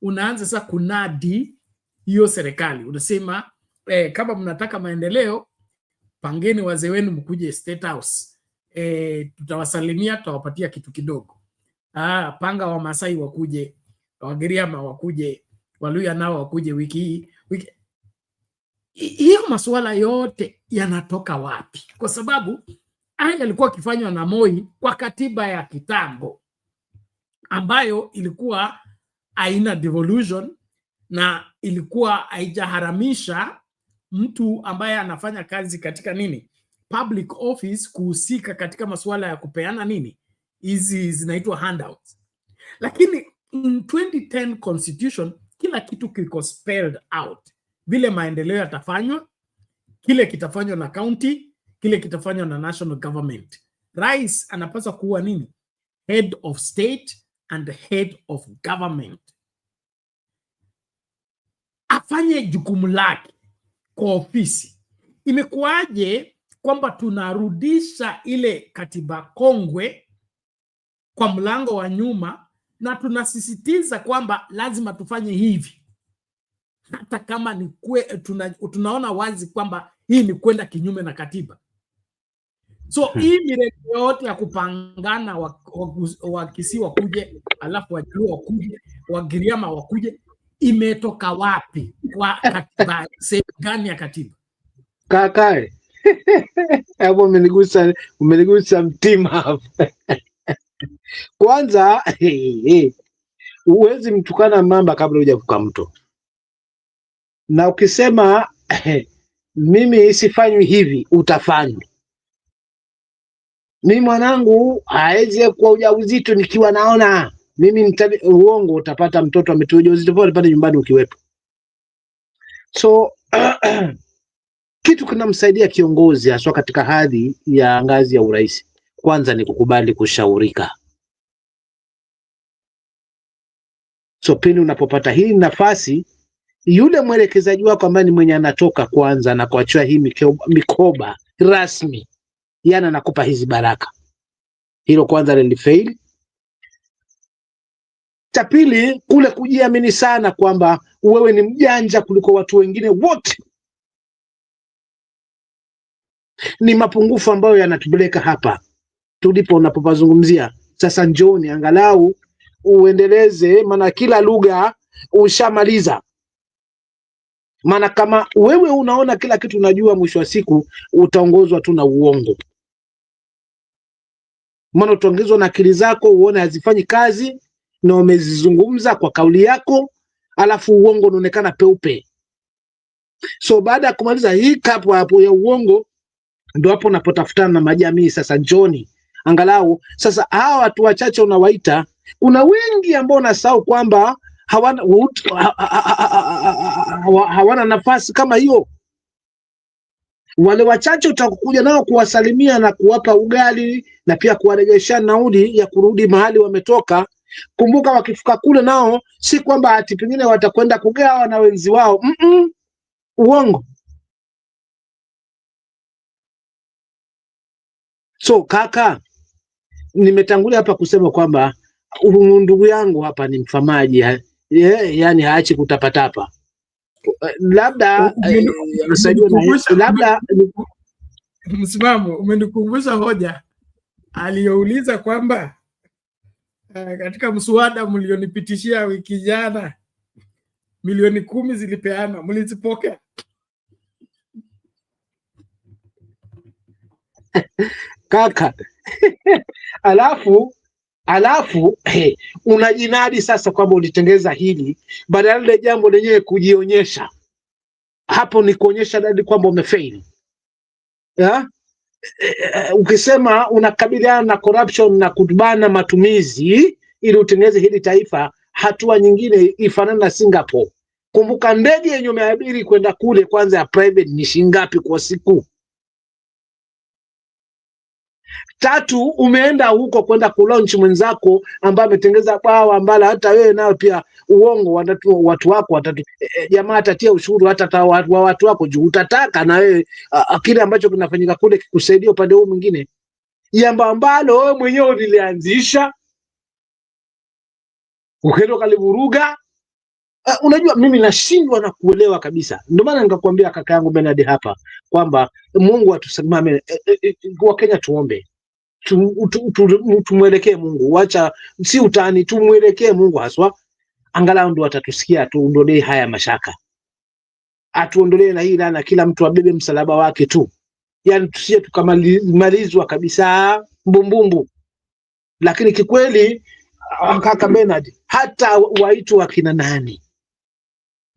unaanza sasa kunadi hiyo serikali. Unasema kama mnataka maendeleo, pangeni wazee wenu mkuje State House, tutawasalimia, tutawapatia kitu kidogo. Panga wa Masai wakuje, Wagiriama wakuje, Waluya nao wakuje wiki hii. Hiyo masuala yote yanatoka wapi? Kwa sababu haya yalikuwa kifanywa na Moi kwa katiba ya kitambo ambayo ilikuwa haina devolution na ilikuwa haijaharamisha mtu ambaye anafanya kazi katika public office kuhusika katika masuala ya kupeana hizi zinaitwa handouts. Lakini in 2010 constitution kila kitu kiko spelled out, vile maendeleo yatafanywa, kile kitafanywa na county, kile kitafanywa na national government. Rais anapaswa kuwa head of state and head of government, afanye jukumu lake kwa ofisi. Imekuwaje kwamba tunarudisha ile katiba kongwe kwa mlango wa nyuma na tunasisitiza kwamba lazima tufanye hivi, hata kama tunaona wazi kwamba hii ni kwenda kinyume na katiba? So hii mireko yote ya kupangana, Wakisii wakuje, alafu Wajaluo wakuje, Wagiriama wakuje, imetoka wapi? Kwa katiba sehemu gani ya katiba? Kakae hapo umenigusa mtima hapo. Kwanza huwezi mtukana mamba kabla hujavuka mto, na ukisema mimi sifanywi hivi, utafanywa. Mimi mwanangu haezi kwa ujauzito nikiwa naona mimi uongo, utapata mtoto ametoa ujauzito pale pale nyumbani ukiwepo. So kitu kinamsaidia kiongozi haswa katika hadhi ya ngazi ya urais, kwanza ni kukubali kushaurika. So pindi unapopata hii nafasi, yule mwelekezaji wako ambaye ni mwenye anatoka kwanza na kuachia hii mikoba rasmi, yana nakupa hizi baraka. Hilo kwanza lilifail. Cha pili, kule kujiamini sana kwamba wewe ni mjanja kuliko watu wengine wote, ni mapungufu ambayo yanatupeleka hapa tulipo unapopazungumzia. Sasa njoni angalau uendeleze, maana kila lugha ushamaliza. Maana kama wewe unaona kila kitu unajua, mwisho wa siku utaongozwa tu na uongo. Maana utaongezwa na akili zako uone hazifanyi kazi na umezizungumza kwa kauli yako, alafu uongo unaonekana peupe. So baada ya kumaliza hii kapu hapo ya uongo, ndio hapo unapotafutana na majamii. Sasa njoni angalau sasa hawa watu wachache unawaita, kuna wengi ambao unasahau kwamba hawana nafasi kama hiyo. Wale wachache utakuja nao kuwasalimia na kuwapa ugali na pia kuwarejesha nauli ya kurudi mahali wametoka. Kumbuka wakifika kule nao si kwamba ati pengine watakwenda kugawa na wenzi wao. Uongo. So kaka, nimetangulia hapa kusema kwamba ndugu yangu hapa ni mfamaji, yani haachi kutapatapa. Labda msimamo umenikumbusha hoja aliyouliza kwamba katika mswada mlionipitishia wiki jana milioni 10 zilipeana, mlizipokea? Kaka. Alafu unajinadi sasa kwamba ulitengeza hili, badala ya jambo lenyewe kujionyesha. Hapo ni kuonyesha dadi kwamba umefaili. Ukisema unakabiliana na corruption na kutubana matumizi ili utengeze hili taifa, hatua nyingine ifanana na Singapore. Kumbuka ndege yenye umeabiri kwenda kule kwanza ya private ni shingapi kwa siku? 3, umeenda huko kwenda kulaunch mwenzako ambaye ametengeza bwawa ambalo hata wewe nao pia uongo watu wako jamaa atatia ushuru hata watu wako juu, utataka na wewe kile ambacho kinafanyika kule kikusaidia upande huu mwingine, jambo ambalo wewe mwenyewe ulilianzisha ukaenda kalivuruga. Unajua mimi nashindwa na kuelewa kabisa. Ndio maana nikakwambia kaka yangu Bernard hapa kwamba Mungu atusimame, wa Kenya tuombe. Tumwelekee Mungu, wacha si utani, tumwelekee Mungu haswa, angalau ndo atatusikia, tuondolee haya mashaka, atuondolee na hii laana, kila mtu abebe msalaba wake tu, yani tusije tukamalizwa kabisa mbumbumbu. Lakini kikweli kaka Bernard, hata waitu wakina nani,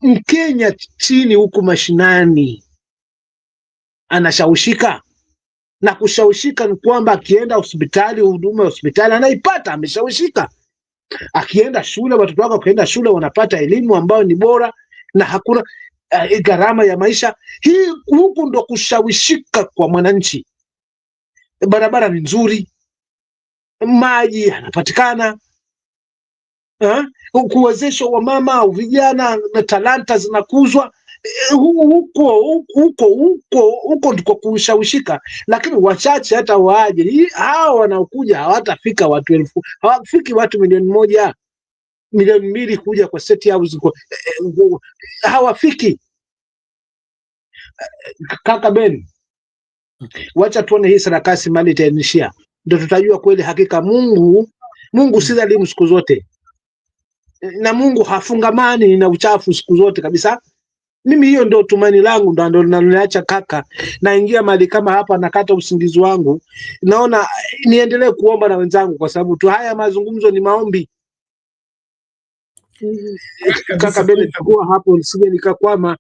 Mkenya chini huku mashinani anashawishika, na kushawishika ni kwamba akienda hospitali, huduma ya hospitali anaipata, ameshawishika. Akienda shule, watoto wake wakienda shule wanapata elimu ambayo ni bora na hakuna gharama ya maisha. Hii huku ndo kushawishika kwa mwananchi. Barabara ni nzuri, maji yanapatikana, kuwezesha wamama au vijana na talanta zinakuzwa. Huko ndiko kushawishika. Lakini wachache hata waje, hao wanaokuja hawatafika watu 1000, hawafiki watu milioni 1, milioni 2 kuja kwa State House, hawafiki. Kaka Ben, wacha tuone hii sarakasi mali itaishia, ndio tutajua kweli hakika Mungu si dhalimu siku zote, na Mungu hafungamani na uchafu siku zote kabisa. Mimi hiyo ndio tumaini langu, ndio ninaacha kaka, naingia mali kama hapa, nakata usingizi wangu, naona niendelee kuomba na wenzangu, kwa sababu tu haya mazungumzo ni maombi. Kaka Bene, chukua hapo nisije nikakwama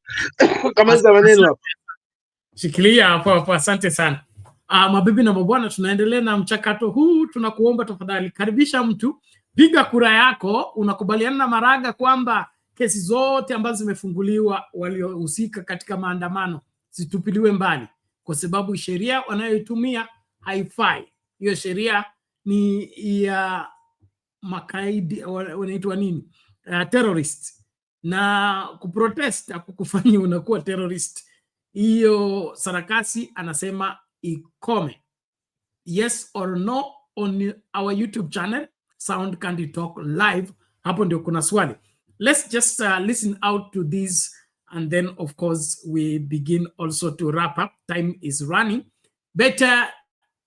kama za maneno hapo. Shikilia hapo, asante sana. Mabibi na mabwana, tunaendelea na mchakato huu. Tunakuomba tafadhali, karibisha mtu, piga kura yako. Unakubaliana na Maraga kwamba kesi zote ambazo zimefunguliwa waliohusika katika maandamano zitupiliwe mbali, kwa sababu sheria wanayoitumia haifai. Hiyo sheria ni ya makaidi, wanaitwa nini, terrorist, na kuprotest kukufanya unakuwa terrorist. Hiyo sarakasi anasema ikome. Yes or no on our YouTube channel Sound Candy Talk Live. Hapo ndio kuna swali. Let's just listen out to this, and then of course we begin also to wrap up. Time is running, but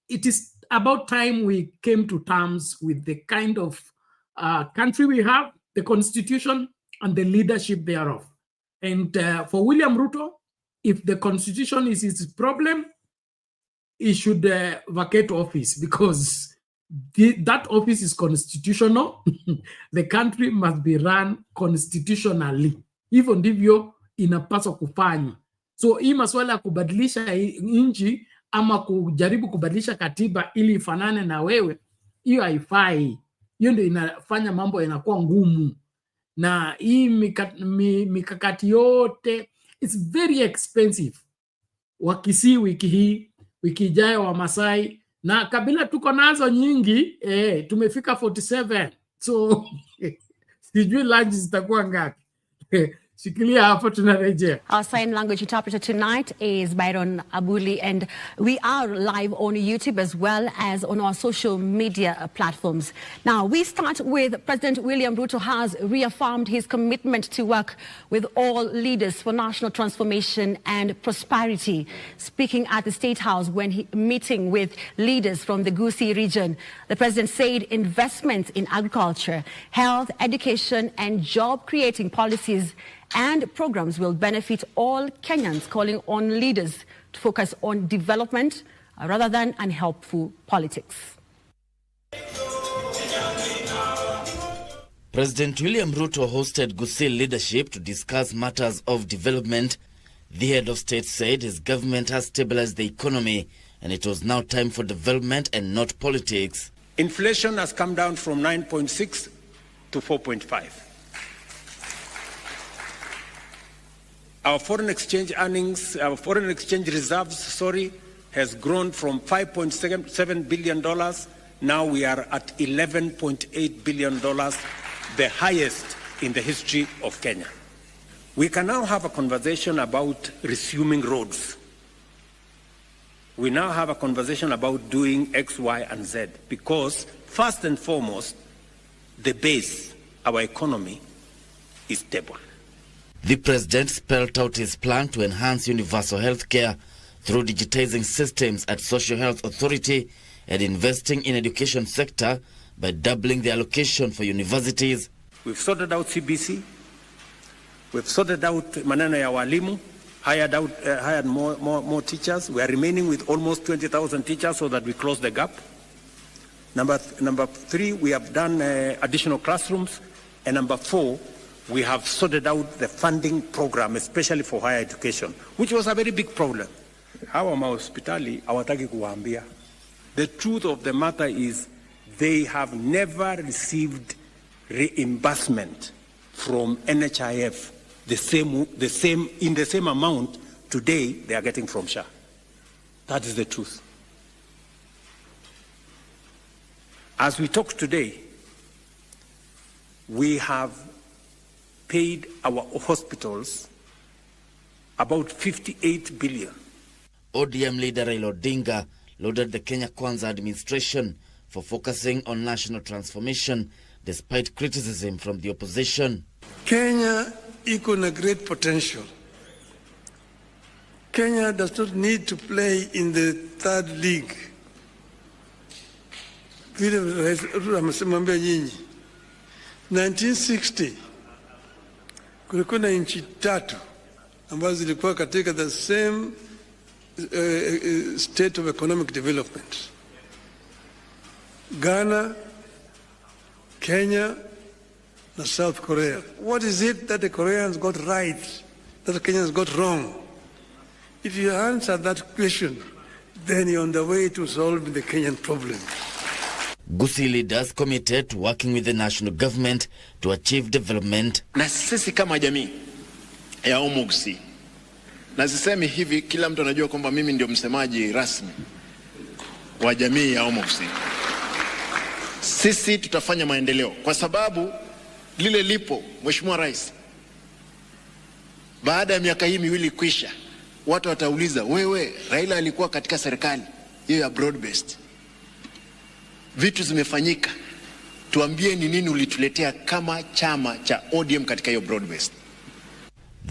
it is about time we came to terms with the kind of country we have, the constitution and the leadership thereof. And for William Ruto, if the constitution is his problem, he should vacate office, because that office is constitutional. The country must be run constitutionally. Hivyo ndivyo inapaswa kufanywa. So hii masuala ya kubadilisha nchi ama kujaribu kubadilisha katiba ili ifanane na wewe, hiyo haifai. Hiyo ndio inafanya mambo yanakuwa ngumu. Na hii mikakati yote it's very expensive. Wakisii wiki hii, wiki ijayo wa Masai, na kabila tuko nazo nyingi, tumefika 47. So sijui lunch zitakuwa ngapi. Shikilia hapo, tunarejea. Our sign language interpreter tonight is Byron Abuli, and we are live on YouTube as well as on our social media platforms. Now, we start with President William Ruto has reaffirmed his commitment to work with all leaders for national transformation and prosperity. Speaking at the State House when meeting with leaders from the Gusii region, the president said investments in agriculture, health, education, and job-creating policies and programs will benefit all Kenyans, calling on leaders to focus on development rather than unhelpful politics. President William Ruto hosted Gusii leadership to discuss matters of development. The head of state said his government has stabilized the economy and it was now time for development and not politics. Inflation has come down from 9.6 to 4.5. Our foreign exchange earnings, our foreign exchange reserves, has grown from $5.7 billion. Now we are at $11.8 billion, the highest in the history of Kenya. We can now have a conversation about resuming roads. We now have a conversation about doing X, Y, and Z, because first and foremost, the base, our economy, is stable. The president spelled out his plan to enhance universal health care through digitizing systems at Social Health Authority and investing in education sector by doubling the allocation for universities. We've sorted out CBC. We've sorted out maneno ya walimu, hired more teachers. We are remaining with almost 20,000 teachers so that we close the gap. Number 3, we have done additional classrooms. And number 4, we have sorted out the funding program, especially for higher education, which was a very big problem. Hawa mahospitali hawataki kuwaambia. The truth of the matter is they have never received reimbursement from NHIF in the same amount today they are getting from SHA. That is the truth. As we talk today, we have paid our hospitals about 58 billion. ODM leader Raila Odinga lauded the Kenya Kwanza administration for focusing on national transformation despite criticism from the opposition. Kenya iko na great potential. Kenya does not need to play in the third league. Vile amesemwambia nyinyi 1960 kulikuwa na nchi 3 ambazo zilikuwa katika the same state of economic development: Ghana, Kenya, and South Korea. What is it that the Koreans got right that the Kenyans got wrong? If you answer that question, then you're on the way to solving the Kenyan problem. Gusii leaders committed to working with the national government to achieve development. Na sisi kama jamii ya Gusii, na sisemi hivi kila mtu anajua kwamba mimi ndio msemaji rasmi wa jamii ya Gusii. Sisi tutafanya maendeleo kwa sababu lile lipo, Mheshimiwa Rais. Baada ya miaka hii miwili kuisha, watu watauliza, wewe Raila alikuwa katika serikali hiyo ya broad based. Vitu zimefanyika. Tuambie ni nini ulituletea kama chama cha ODM katika hiyo broad based.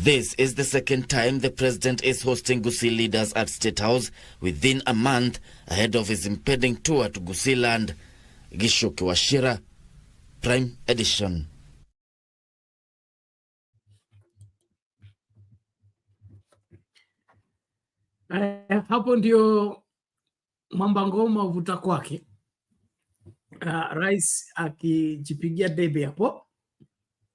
This is the second time the president is hosting Gusii leaders at State House within a month ahead of his impending tour to Gusii land. Gishoki Washira, Prime Edition. Hapo ndio mwamba ngoma uvuta kwake. Rais akijipigia debe hapo,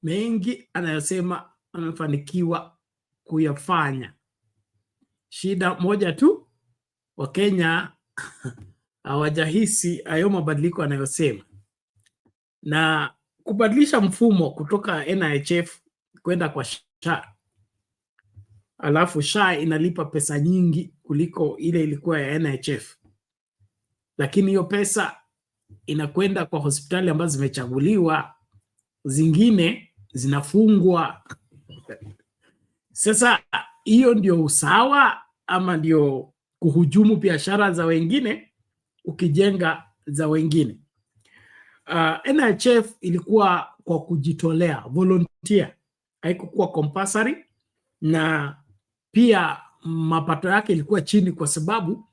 mengi anayosema amefanikiwa kuyafanya. Shida moja tu, Wakenya hawajahisi hayo mabadiliko anayosema, na kubadilisha mfumo kutoka NHIF kwenda kwa SHA. Alafu SHA inalipa pesa nyingi kuliko ile ilikuwa ya NHIF, lakini hiyo pesa inakwenda kwa hospitali ambazo zimechaguliwa, zingine zinafungwa. Sasa hiyo ndio usawa ama ndio kuhujumu biashara za wengine ukijenga za wengine? NHIF ilikuwa kwa kujitolea, volunteer, haikuwa compulsory, na pia mapato yake ilikuwa chini kwa sababu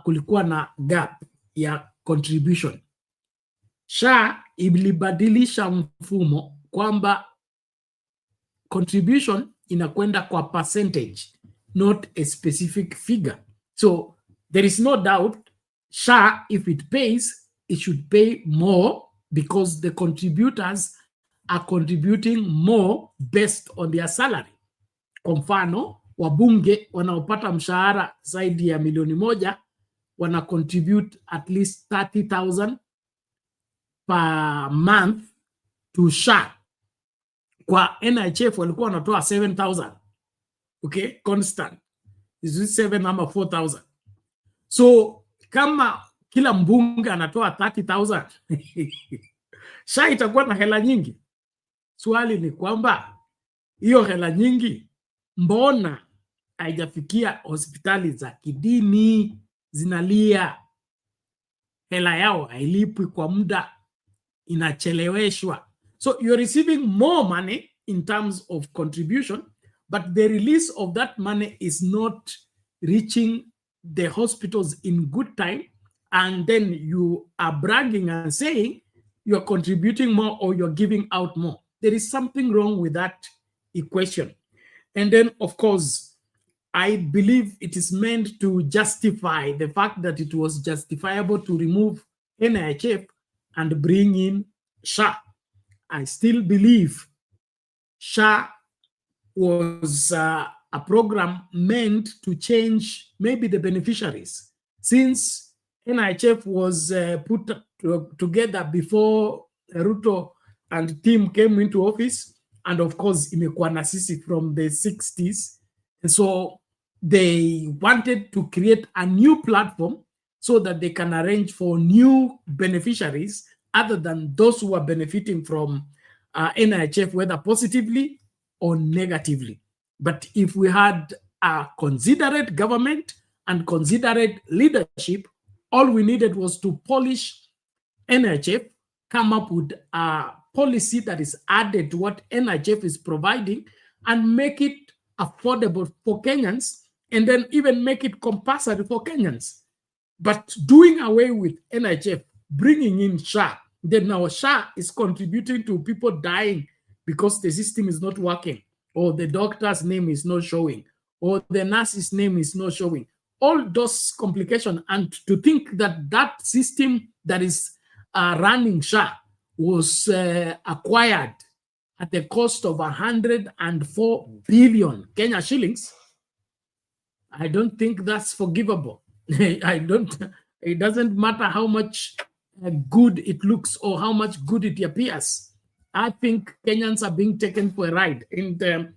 kulikuwa na gap ya contribution. SHA ilibadilisha mfumo kwamba contribution inakwenda kwa percentage, not a specific figure. So there is no doubt SHA, if it pays, it should pay more because the contributors are contributing more based on their salary. Kwa mfano, wabunge wanaopata mshahara zaidi ya milioni moja wana contribute at least 30,000 per month to SHA. Kwa NHF walikuwa wanatoa 7,000. Okay, constant. Is it 7 ama 4,000? So kama kila mbunge anatoa 30,000 SHA itakuwa na hela nyingi. Swali ni kwamba hiyo hela nyingi mbona haijafikia hospitali za kidini? Zinalia, hela yao hailipwi kwa muda, inacheleweshwa. So you're receiving more money in terms of contribution, but the release of that money is not reaching the hospitals in good time, and then you are bragging and saying you're contributing more or you're giving out more. There is something wrong with that equation. And then, of course, I believe it is meant to justify the fact that it was justifiable to remove NHF and bring in SHA. I still believe SHA was a program meant to change maybe the beneficiaries. Since NHF was put together before Ruto and team came into office, and of course imekuwa na sisi from the 60s, and so they wanted to create a new platform so that they can arrange for new beneficiaries other than those who are benefiting from NHF, whether positively or negatively. But if we had a considerate government and considerate leadership, all we needed was to polish NHF, come up with a policy that is added to what NHF is providing, and make it affordable for Kenyans, and then even make it compulsory for Kenyans. But doing away with NHF, bringing in SHA, then now SHA is contributing to people dying because the system is not working, or the doctor's name is not showing, or the nurse's name is not showing. All those complications, and to think that that system that is running SHA was acquired at the cost of 104 billion Kenya shillings, I don't think that's forgivable. It doesn't matter how much good it looks or how much good it appears. I think Kenyans are being taken for a ride. And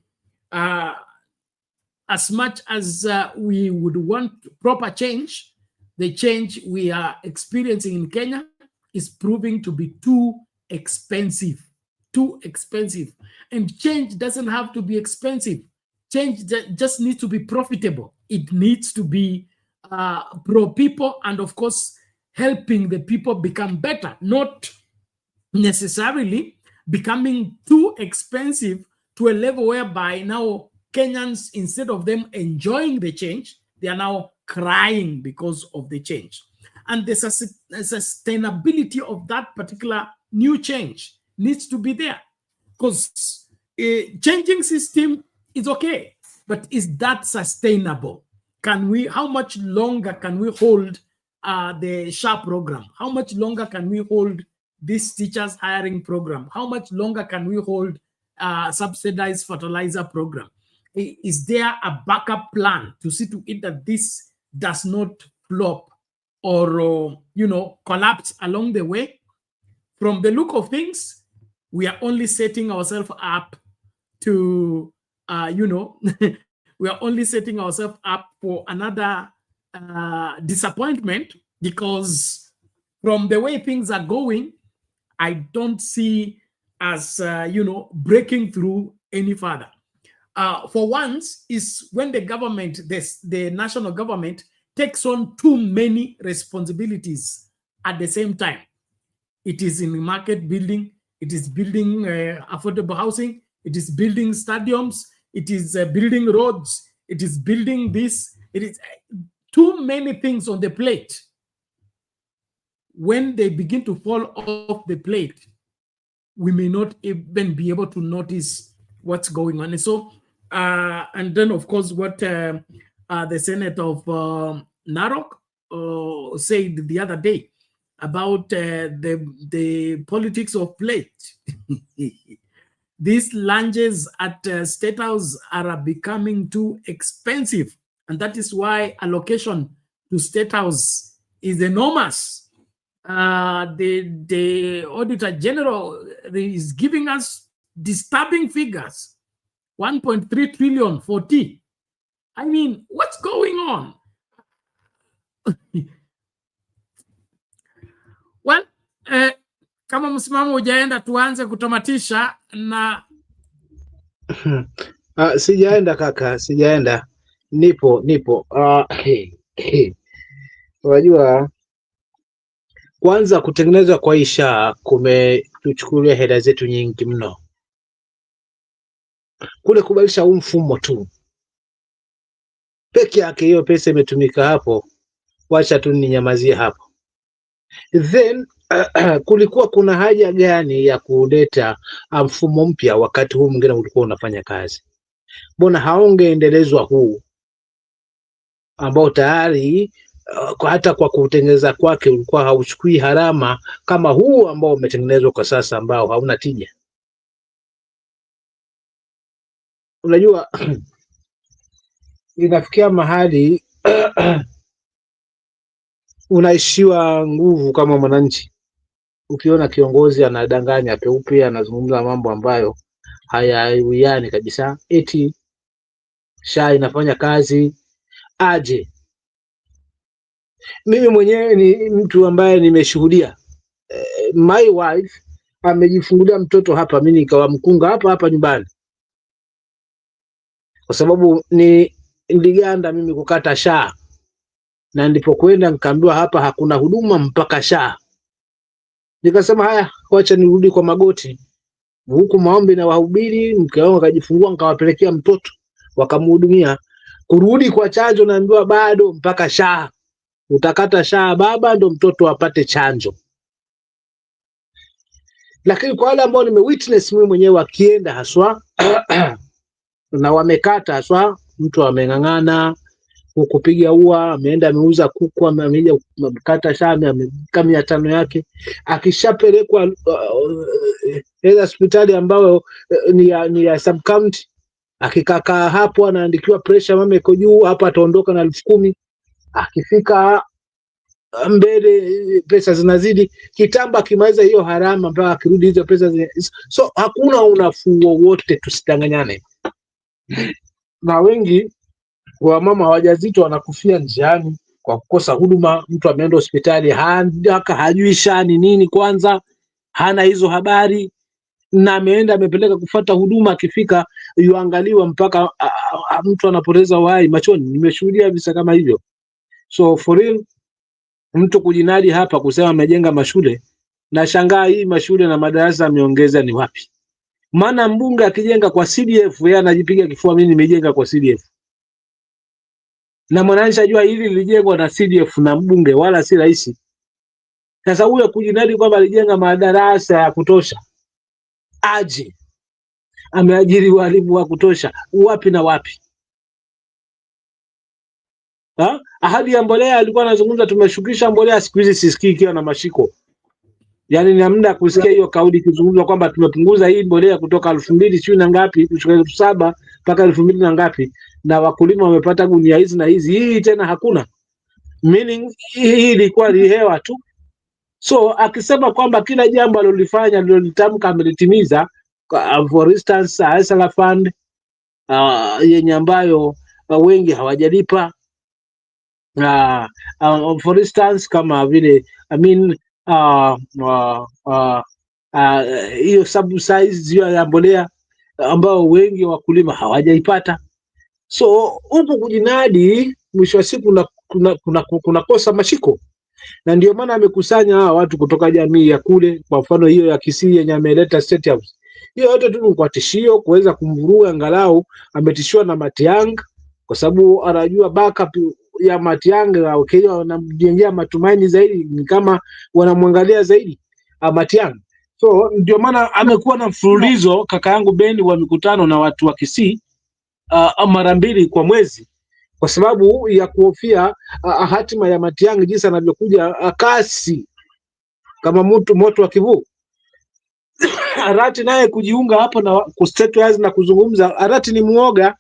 as much as we would want proper change, the change we are experiencing in Kenya is proving to be too expensive. Too expensive. And change doesn't have to be expensive. Change just needs to be profitable. It needs to be pro-people and, of course, helping the people become better, not necessarily becoming too expensive to a level whereby now Kenyans, instead of them enjoying the change, they are now crying because of the change. And the sustainability of that particular new change needs to be there, because a changing system is okay, but is that sustainable? Can we? How much longer can we hold the SHA program? How much longer can we hold this teachers hiring program? How much longer can we hold subsidized fertilizer program? Is there a backup plan to see to it that this does not flop or collapse along the way? From the look of things, we are only setting ourselves up to we are only setting ourselves up for another disappointment, because from the way things are going, I don't see us breaking through any further. For once, is when the government, the national government, takes on too many responsibilities at the same time. It is in market building, it is building affordable housing, it is building stadiums, it is building roads, it is building this. It is too many things on the plate. When they begin to fall off the plate, we may not even be able to notice what's going on. And so, and then of course, what the Senate of Narok said the other day about the politics of plate. These lunches at State House are becoming too expensive, and that is why allocation to State House is enormous. The Auditor General is giving us disturbing figures, 1.3 trillion for tea. I mean, what's going on? Well, kama msimamo hujaenda, tuanze kutamatisha na sijaenda kaka, sijaenda. Nipo. Unajua, kwanza kutengenezwa kwa isha kumetuchukulia hela zetu nyingi mno. Kule kubadilisha huu mfumo tu peke yake, hiyo pesa imetumika hapo, wacha tu ninyamazie hapo. Then kulikuwa kuna haja gani ya kuleta mfumo mpya wakati huu mwingine ulikuwa unafanya kazi? Mbona haungeendelezwa huu ambao tayari hata kwa kutengeneza kwake ulikuwa hauchukui harama kama huu ambao umetengenezwa kwa sasa, ambao hauna tija? Unajua, inafikia mahali unaishiwa nguvu kama mwananchi. Ukiona kiongozi anadanganya peupe, anazungumza mambo ambayo hayawiani kabisa, eti SHA inafanya kazi aje. Mimi mwenyewe ni mtu ambaye nimeshuhudia. My wife amejifungulia mtoto hapa, mimi nikawa mkunga hapa nyumbani, kwa sababu ni niliganda mimi kukata SHA, na nilipokwenda nikaambiwa hapa hakuna huduma mpaka SHA. Nikasema haya, wacha nirudi kwa magoti huku maombi na wahubiri. Mke wangu akajifungua, nikawapelekea mtoto wakamhudumia. Kurudi kwa chanjo naambiwa bado mpaka SHA, utakata SHA baba ndo mtoto apate chanjo. Lakini kwa wale ambao nimewitness mimi mwenyewe wakienda haswa na wamekata haswa, mtu ameng'ang'ana kupiga ua, ameenda ameuza kuku, ameja kata SHA, ameka 500 yake, akishapelekwa hospitali ambayo ni ya sub county, akikakaa hapo anaandikiwa pressure mama iko juu, hapa ataondoka na 10,000. Akifika mbele pesa zinazidi kitambo, akimaliza hiyo harama mpaka akirudi hizo pesa so hakuna unafuu wowote, tusidanganyane. Na wengi wa mama wajazito wanakufia njiani kwa kukosa huduma. Mtu ameenda hospitali hajui SHA ni nini, kwanza hana hizo habari, na ameenda amepeleka kufuata huduma, akifika yuangaliwa mpaka mtu anapoteza uhai machoni. Nimeshuhudia visa kama hivyo. So for real, mtu kujinadi hapa kusema amejenga mashule, na shangaa hii mashule na madarasa ameongeza ni wapi? Maana mbunge akijenga kwa CDF yeye anajipiga kifua, mimi nimejenga kwa CDF. Na mwananchi ajua hili lilijengwa na CDF na mbunge, wala si rais. Sasa huyo kujinadi kwamba alijenga madarasa ya kutosha, aje ameajiri walimu wa kutosha, wapi na wapi? Ahadi ya mbolea alikuwa anazungumza, tumeshukisha mbolea, siku hizi sisikii ikiwa na mashiko. Yaani ni muda kusikia hiyo kauli kizungumzwa kwamba tumepunguza hii mbolea kutoka 2,000 sio na ngapi, kutoka 7,000 mpaka 2,000 na ngapi, na wakulima wamepata gunia hizi na hizi. Hii tena hakuna. Meaning hii ilikuwa ni hewa tu. So akisema kwamba kila jambo alilofanya alilolitamka amelitimiza, for instance Asala Fund yenye ambayo wengi hawajalipa, for instance kama vile hiyo subsidies ya mbolea ambao wengi wakulima hawajaipata. So huko kujinadi, mwisho wa siku kuna kosa mashiko. Na ndio maana amekusanya watu kutoka jamii ya kule, kwa mfano hiyo ya Kisii yenye ameleta State House. Hiyo yote tu kwa tishio kuweza kumvuruga, angalau ametishiwa na Matiang'i, kwa sababu anajua backup ya Matiang'i au Kenya wanamjengea matumaini zaidi, ni kama wanamwangalia zaidi Matiang'i. So ndio maana amekuwa na mfululizo kaka yangu Beni wa mikutano na watu wa Kisii mara 2 kwa mwezi, kwa sababu ya kuhofia hatima ya Matiang'i jinsi anavyokuja kasi kama moto wa kivuu. Arati naye kujiunga hapa na kustate na kuzungumza. Arati ni muoga,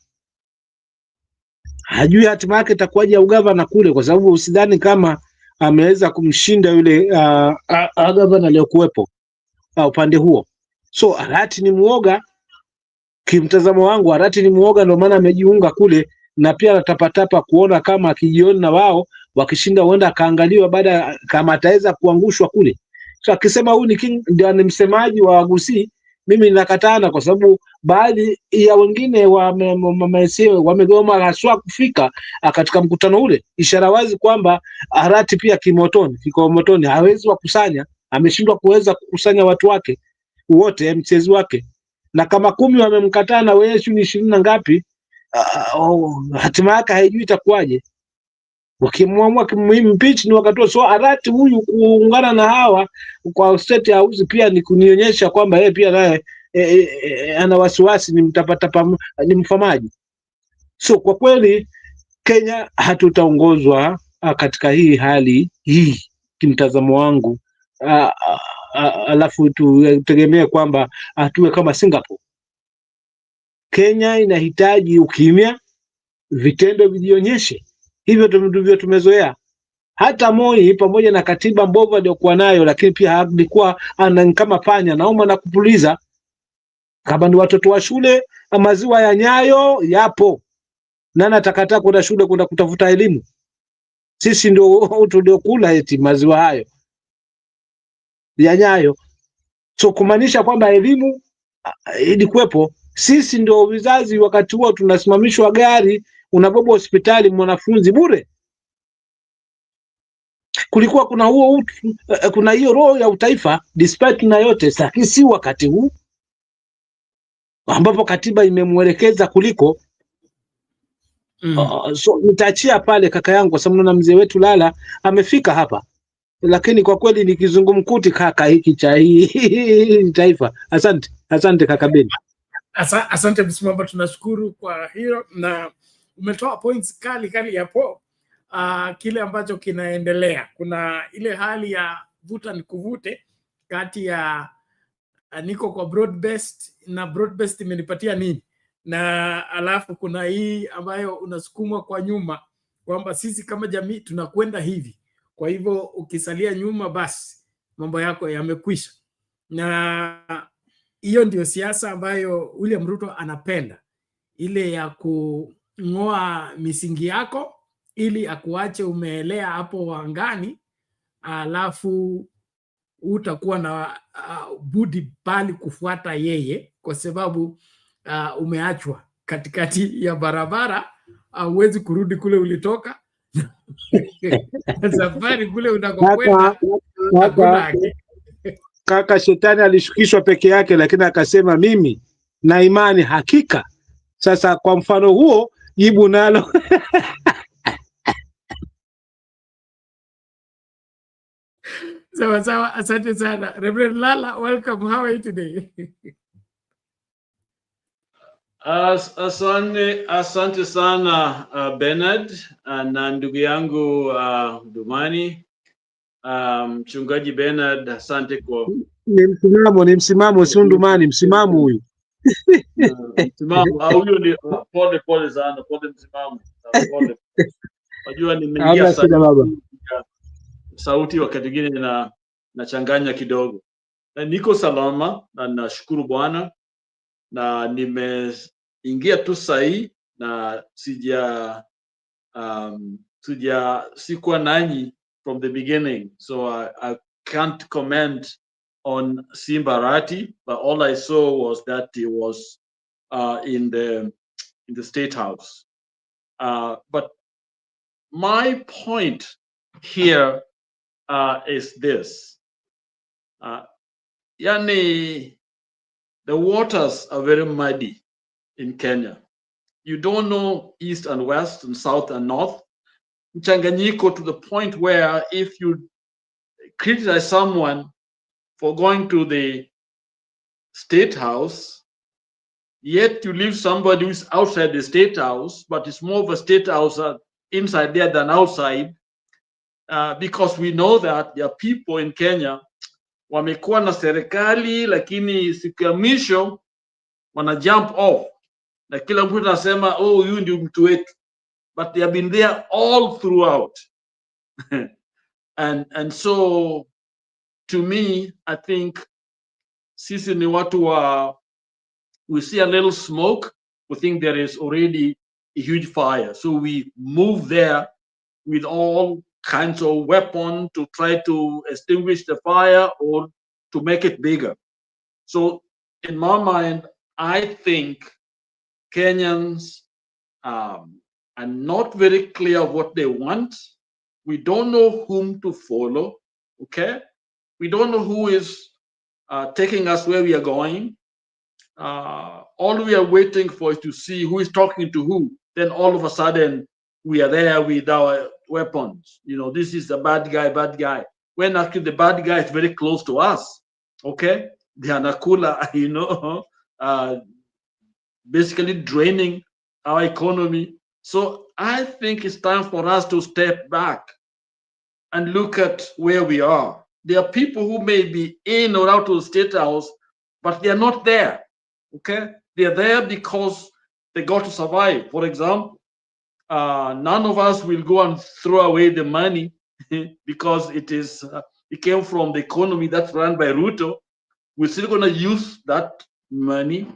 hajui hatima yake itakuwaje ya ugavana kule, kwa sababu usidhani kama ameweza kumshinda yule gavana aliyokuwepo upande huo. So Arati ni muoga, kimtazamo wangu Arati ni muoga, ndio maana amejiunga kule, na pia anatapatapa kuona kama akijiona na wao wakishinda huenda akaangaliwa baada kama ataweza kuangushwa kule. So akisema huyu ni king, ndio ni msemaji wa Gusii, mimi ninakatana, kwa sababu baadhi ya wengine wamegoma haswa kufika katika mkutano ule, ishara wazi kwamba Arati pia kiko motoni, hawezi kukusanya, ameshindwa kuweza kukusanya watu wake wote, mchezi wake, na kama 10 wamemkataa na wewe ni 20 na ngapi, hatima yake haijui itakuwaje. Wakimwamua kimimpeach ni wakatoa. So Arati huyu kuungana na hawa kwa State House pia ni kunionyesha kwamba yeye pia naye ana wasiwasi, ni mtapatapa, ni mfamaji. So kwa kweli Kenya hatutaongozwa katika hii hali hii, kimtazamo wangu, alafu tutegemee kwamba tuwe kama Singapore. Kenya inahitaji ukimya, vitendo vijionyeshe. Hivyo ndivyo tumezoea. Hata Moi pamoja na katiba mbovu aliyokuwa nayo, lakini pia alikuwa kama panya nauma na kupuliza. Kama ni watoto wa shule, maziwa ya Nyayo yapo. Nani atakataa kwenda shule kwenda kutafuta elimu? Sisi ndio tuliokula eti maziwa hayo ya Nyayo. So kumaanisha kwamba elimu ilikuwepo. Sisi ndio vizazi, wakati huo tunasimamishwa gari, unabeba hospitali mwanafunzi bure. Kulikuwa kuna hiyo roho ya utaifa despite na yote. Sasa si wakati huu ambapo katiba imemwelekeza kuliko so nitaachia pale kaka yangu, kwa sababu na mzee wetu Lala amefika hapa, lakini kwa kweli ni kizungumkuti kaka hiki cha hii taifa. Asante kaka Beni. Asante Msimamba, tunashukuru kwa hiyo, na umetoa points kali hapo. Kile ambacho kinaendelea, kuna ile hali ya vuta ni kuvute kati ya niko kwa broad based na broad based imenipatia nini, na alafu kuna hii ambayo unasukumwa kwa nyuma kwamba sisi kama jamii tunakwenda hivi, kwa hivyo ukisalia nyuma basi mambo yako yamekwisha. Na hiyo ndio siasa ambayo William Ruto anapenda, ile ya kung'oa misingi yako ili akuache umeelea hapo angani, alafu utakuwa na budi bali kufuata yeye, kwa sababu umeachwa katikati ya barabara, huwezi kurudi kule ulitoka. Safari kule unakokwenda kaka, shetani alishukishwa peke yake, lakini akasema mimi na imani hakika. Sasa kwa mfano huo jibu nalo Sawa, asante sana. Reverend Lala, welcome. How are you today? Asante sana Bernard na ndugu yangu Dumani, mchungaji Bernard, asante kwa ni msimamo si Dumani, msimamo huyu. Msimamo huyo ni pole sana, pole msimamo. Pole. Unajua nimeingia sauti wakati mwingine nachanganya kidogo. Na niko salama na nashukuru Bwana, na nimeingia tu sahi na sikuwa nanyi from the beginning, so I can't comment on Simba Arati, but all I saw was that he was in the State House. But my point here is this. Yani, the waters are very muddy in Kenya. You don't know east and west and south and north. Mchanganyiko, to the point where if you criticize someone for going to the State House, yet you leave somebody who's outside the State House, but it's more of a State House inside there than outside, because we know that there are people in Kenya wamekuwa na serikali, lakini siku ya mwisho wana jump off na kila mtu anasema oh, huyu ndio mtu wetu, but they have been there all throughout. and so to me, I think sisi ni watu wa, we see a little smoke, we think there is already a huge fire, so we move there with all kinds of weapons to try to extinguish the fire or to make it bigger. So in my mind, I think Kenyans are not very clear what they want. We don't know whom to follow, okay? We don't know who is taking us where we are going. All we are waiting for is to see who is talking to who. Then all of a sudden, we are there with our weapons. You know, this is the bad guy. When actually the bad guy is very close to us, okay? The Anakula, you know, basically draining our economy. So I think it's time for us to step back and look at where we are. There are people who may be in or out of the State House, but they are not there, okay? They are there because they got to survive. For example, none of us will go and throw away the money because it came from the economy that's run by Ruto. We're still going to use that money.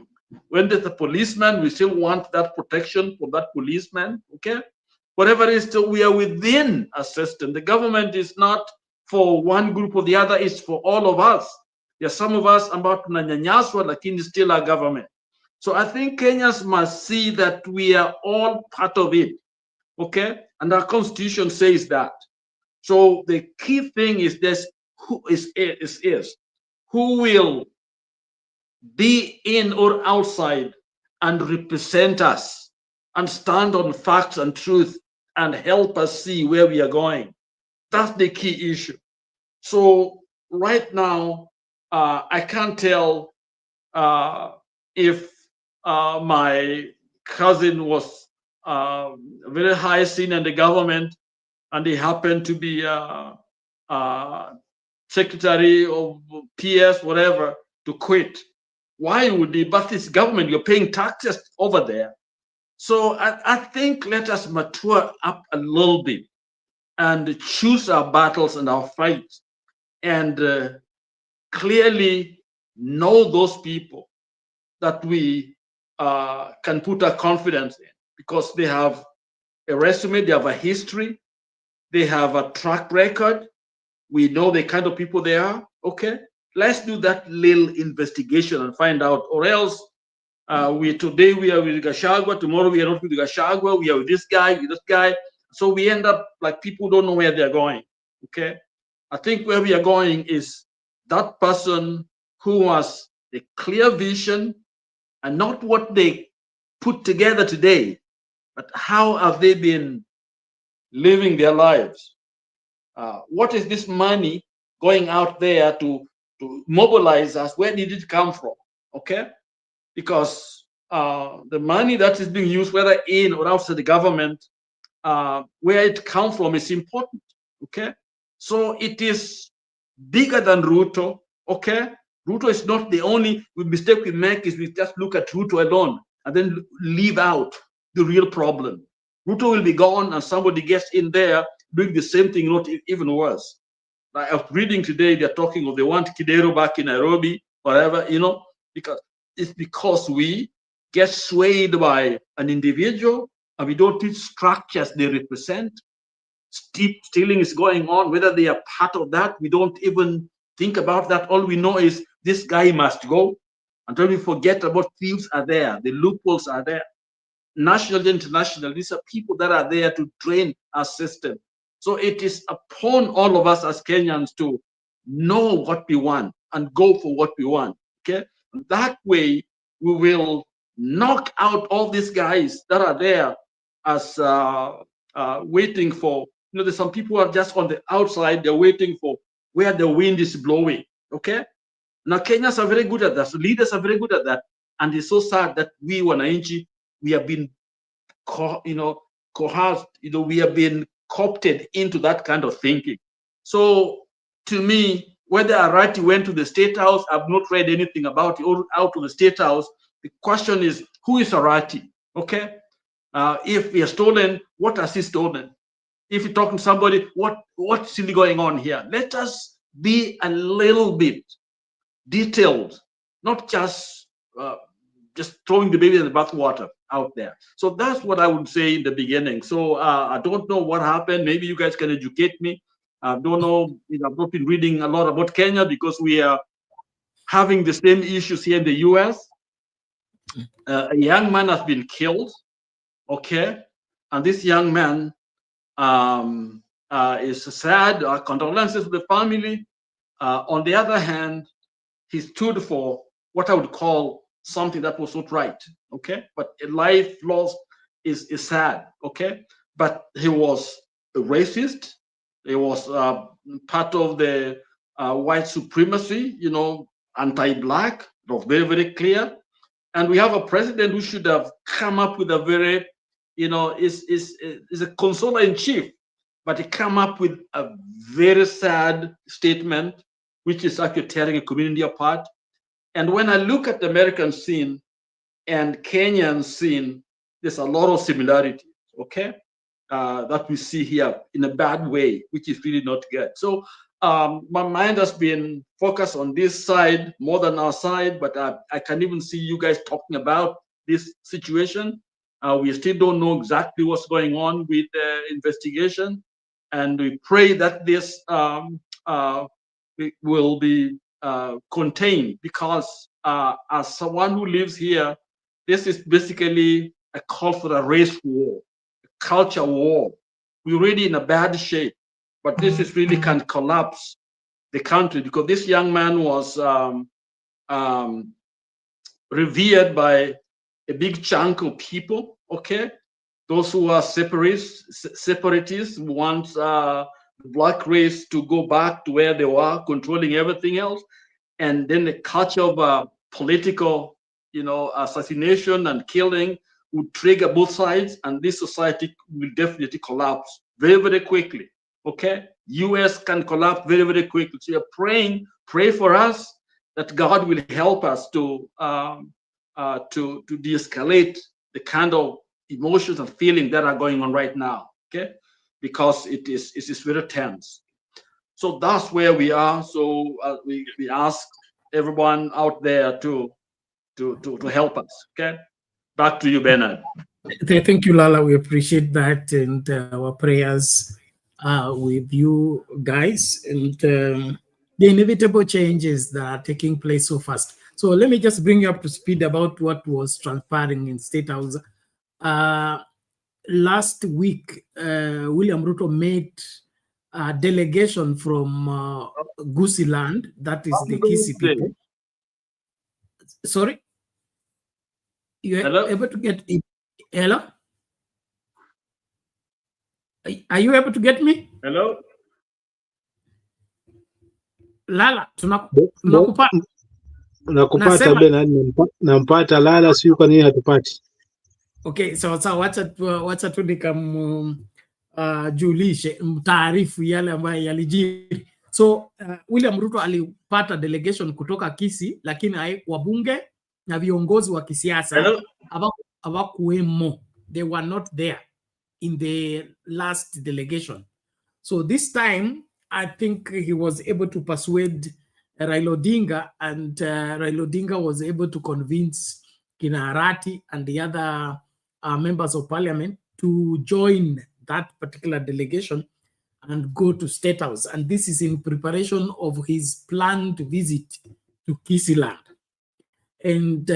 When there's a policeman, we still want that protection for that policeman, okay? Whatever it is, still we are within a system. The government is not for one group or the other, it's for all of us. There are some of us about tunanyanyaswa, lakini still our government. So I think Kenyans must see that we are all part of it, okay? And our constitution says that. So the key thing is this: who who will be in or outside and represent us and stand on facts and truth and help us see where we are going. That's the key issue. So right now, I can't tell if my cousin was very high senior in the government and he happened to be secretary of PS, whatever, to quit. Why would he? But this government, you're paying taxes over there. So I think let us mature up a little bit and choose our battles and our fights and clearly know those people that we can put our confidence in, because they have a resume, they have a history, they have a track record. We know the kind of people they are, okay? Let's do that little investigation and find out, or else today we are with Gachagua, tomorrow we are not with Gachagua, we are with this guy, So we end up like people don't know where they're going, okay? I think where we are going is that person who has a clear vision and not what they put together today, but how have they been living their lives? What is this money going out there to mobilize us? Where did it come from? Okay, because the money that is being used, whether in or outside the government, where it comes from is important. Okay, so it is bigger than Ruto. Okay, Ruto is not the only mistake we make is we just look at Ruto alone and then leave out the real problem. Ruto will be gone and somebody gets in there doing the same thing, not even worse. I was reading today, they're talking of they want Kidero back in Nairobi, whatever, you know, because we get swayed by an individual and we don't teach structures they represent. Stealing is going on, whether they are part of that, we don't even think about that. All we know is this guy must go. Until we forget about thieves are there, the loopholes are there. National and international, these are people that are there to drain our system. So it is upon all of us as Kenyans to know what we want and go for what we want, okay? And that way, we will knock out all these guys that are there as waiting for, you know, there's some people who are just on the outside, they're waiting for where the wind is blowing, okay? Now, Kenyans are very good at that. So leaders are very good at that. And it's so sad that we, wananchi, we have been, coerced, we have been co-opted into that kind of thinking. So to me, whether Arati went to the State House, I've not read anything about it, or out to the State House. The question is, who is Arati? Okay? If he has stolen, what has he stolen? If you're talking to somebody, what's really going on here? Let us be a little bit detailed, not just throwing the baby in the bathwater out there. So that's what I would say in the beginning. So I don't know what happened. Maybe you guys can educate me. I don't know. I've not been reading a lot about Kenya because we are having the same issues here in the US. A young man has been killed. Okay, and this young man is sad. Condolences to the family. On the other hand, he stood for what I would call something that was not right. Okay, but a life lost is sad. Okay, but he was a racist. He was part of the white supremacy. Anti-black. It was very, very clear. And we have a president who should have come up with a very, is a consoler in chief, but he came up with a very sad statement, which is actually tearing a community apart. And when I look at the American scene and Kenyan scene, there's a lot of similarities, okay, that we see here in a bad way, which is really not good. So my mind has been focused on this side more than our side, but I can even see you guys talking about this situation. We still don't know exactly what's going on with the investigation, and we pray that this will be contained, because as someone who lives here, this is basically a call for a race war, a culture war. We're really in a bad shape, but this is really can collapse the country, because this young man was revered by a big chunk of people, okay? Those who are separatists want the black race to go back to where they were, controlling everything else. And then the culture of political, assassination and killing would trigger both sides, and this society will definitely collapse very, very quickly, okay? US can collapse very, very quickly. So you're pray for us that God will help us to de-escalate the kind of emotions and feelings that are going on right now, okay? Because it is very tense. So that's where we are. So we ask everyone out there to help us, okay? Back to you, Bernard. Thank you, Lala. We appreciate that, and our prayers with you guys, and the inevitable changes that are taking place so fast. So let me just bring you up to speed about what was transpiring in State House. Last week, William Ruto made a delegation from Gusii land, that is the Kisii people. Sorry? You're able to get it? Hello? Are you able to get me? Hello? Lala, tunakupata. Nakupata Bernard, nampata Lala, sio kwa nini hatupati. Okay, so wacha tu julishe mtaarifu yale ambayo yalijiri. So William Ruto alipata delegation kutoka Kisii, lakini wabunge na viongozi wa kisiasa hawakuwemo. They were not there in the last delegation. So this time, I think he was able to persuade Raila Odinga, and Raila Odinga was able to convince Kina Arati and the other members of parliament to join that particular delegation and go to State House. And this is in preparation of his planned visit to Kisii land. And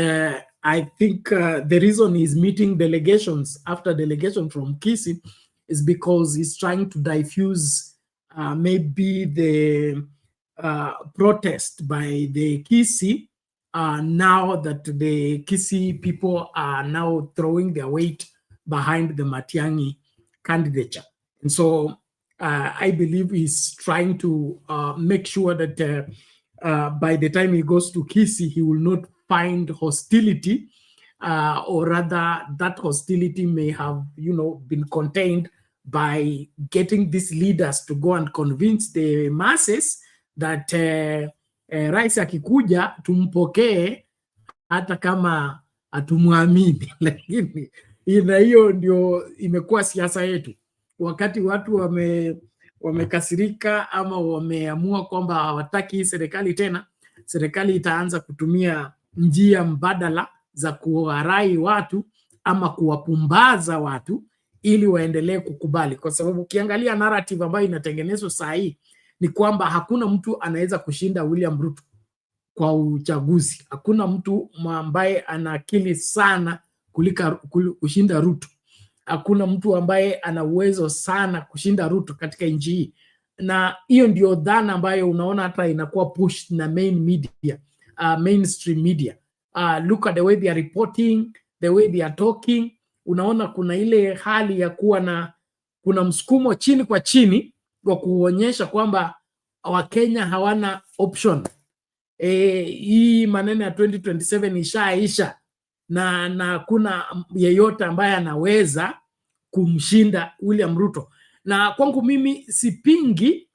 I think the reason he's meeting delegations after delegation from Kisii is because he's trying to diffuse maybe the protest by the Kisii now that the Kisii people are now throwing their weight behind the Matiang'i candidature. And so I believe he's trying to make sure that by the time he goes to Kisii, he will not find hostility, or rather that hostility may have, been contained by getting these leaders to go and convince the masses that rais akikuja tumpokee hata kama hatumwamini. Lakini hiyo ndio imekuwa siasa yetu. Wakati watu wamekasirika ama wameamua kwamba hawataki hii serikali tena, serikali itaanza kutumia njia mbadala za kuwarai watu ama kuwapumbaza watu ili waendelee kukubali, kwa sababu ukiangalia narrative ambayo inatengenezwa saa hii ni kwamba hakuna mtu anaweza kushinda William Ruto kwa uchaguzi. Hakuna mtu ambaye ana akili sana kushinda Ruto. Hakuna mtu ambaye ana uwezo sana kushinda Ruto katika nchi hii. Na hiyo ndio dhana ambayo unaona hata inakuwa pushed na mainstream media. Look at the way they are reporting, the way they are talking. Unaona kuna ile hali ya kuwa kuna msukumo chini kwa chini wa kuonyesha kwamba Wakenya hawana option. Hii maneno ya 2027 ishaisha na kuna yeyote ambaye anaweza kumshinda William Ruto. Na kwangu mimi sipingi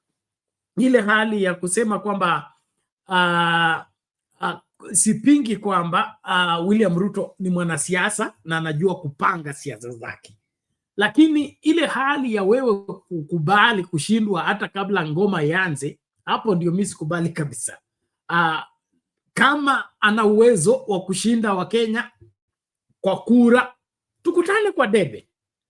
ile hali ya kusema kwamba sipingi kwamba William Ruto ni mwanasiasa na anajua kupanga siasa zake. Lakini ile hali ya wewe kukubali kushindwa hata kabla ngoma ianze, hapo ndio mimi sikubali kabisa. Kama ana uwezo wa kushinda Wakenya kwa kura, tukutane kwa debe.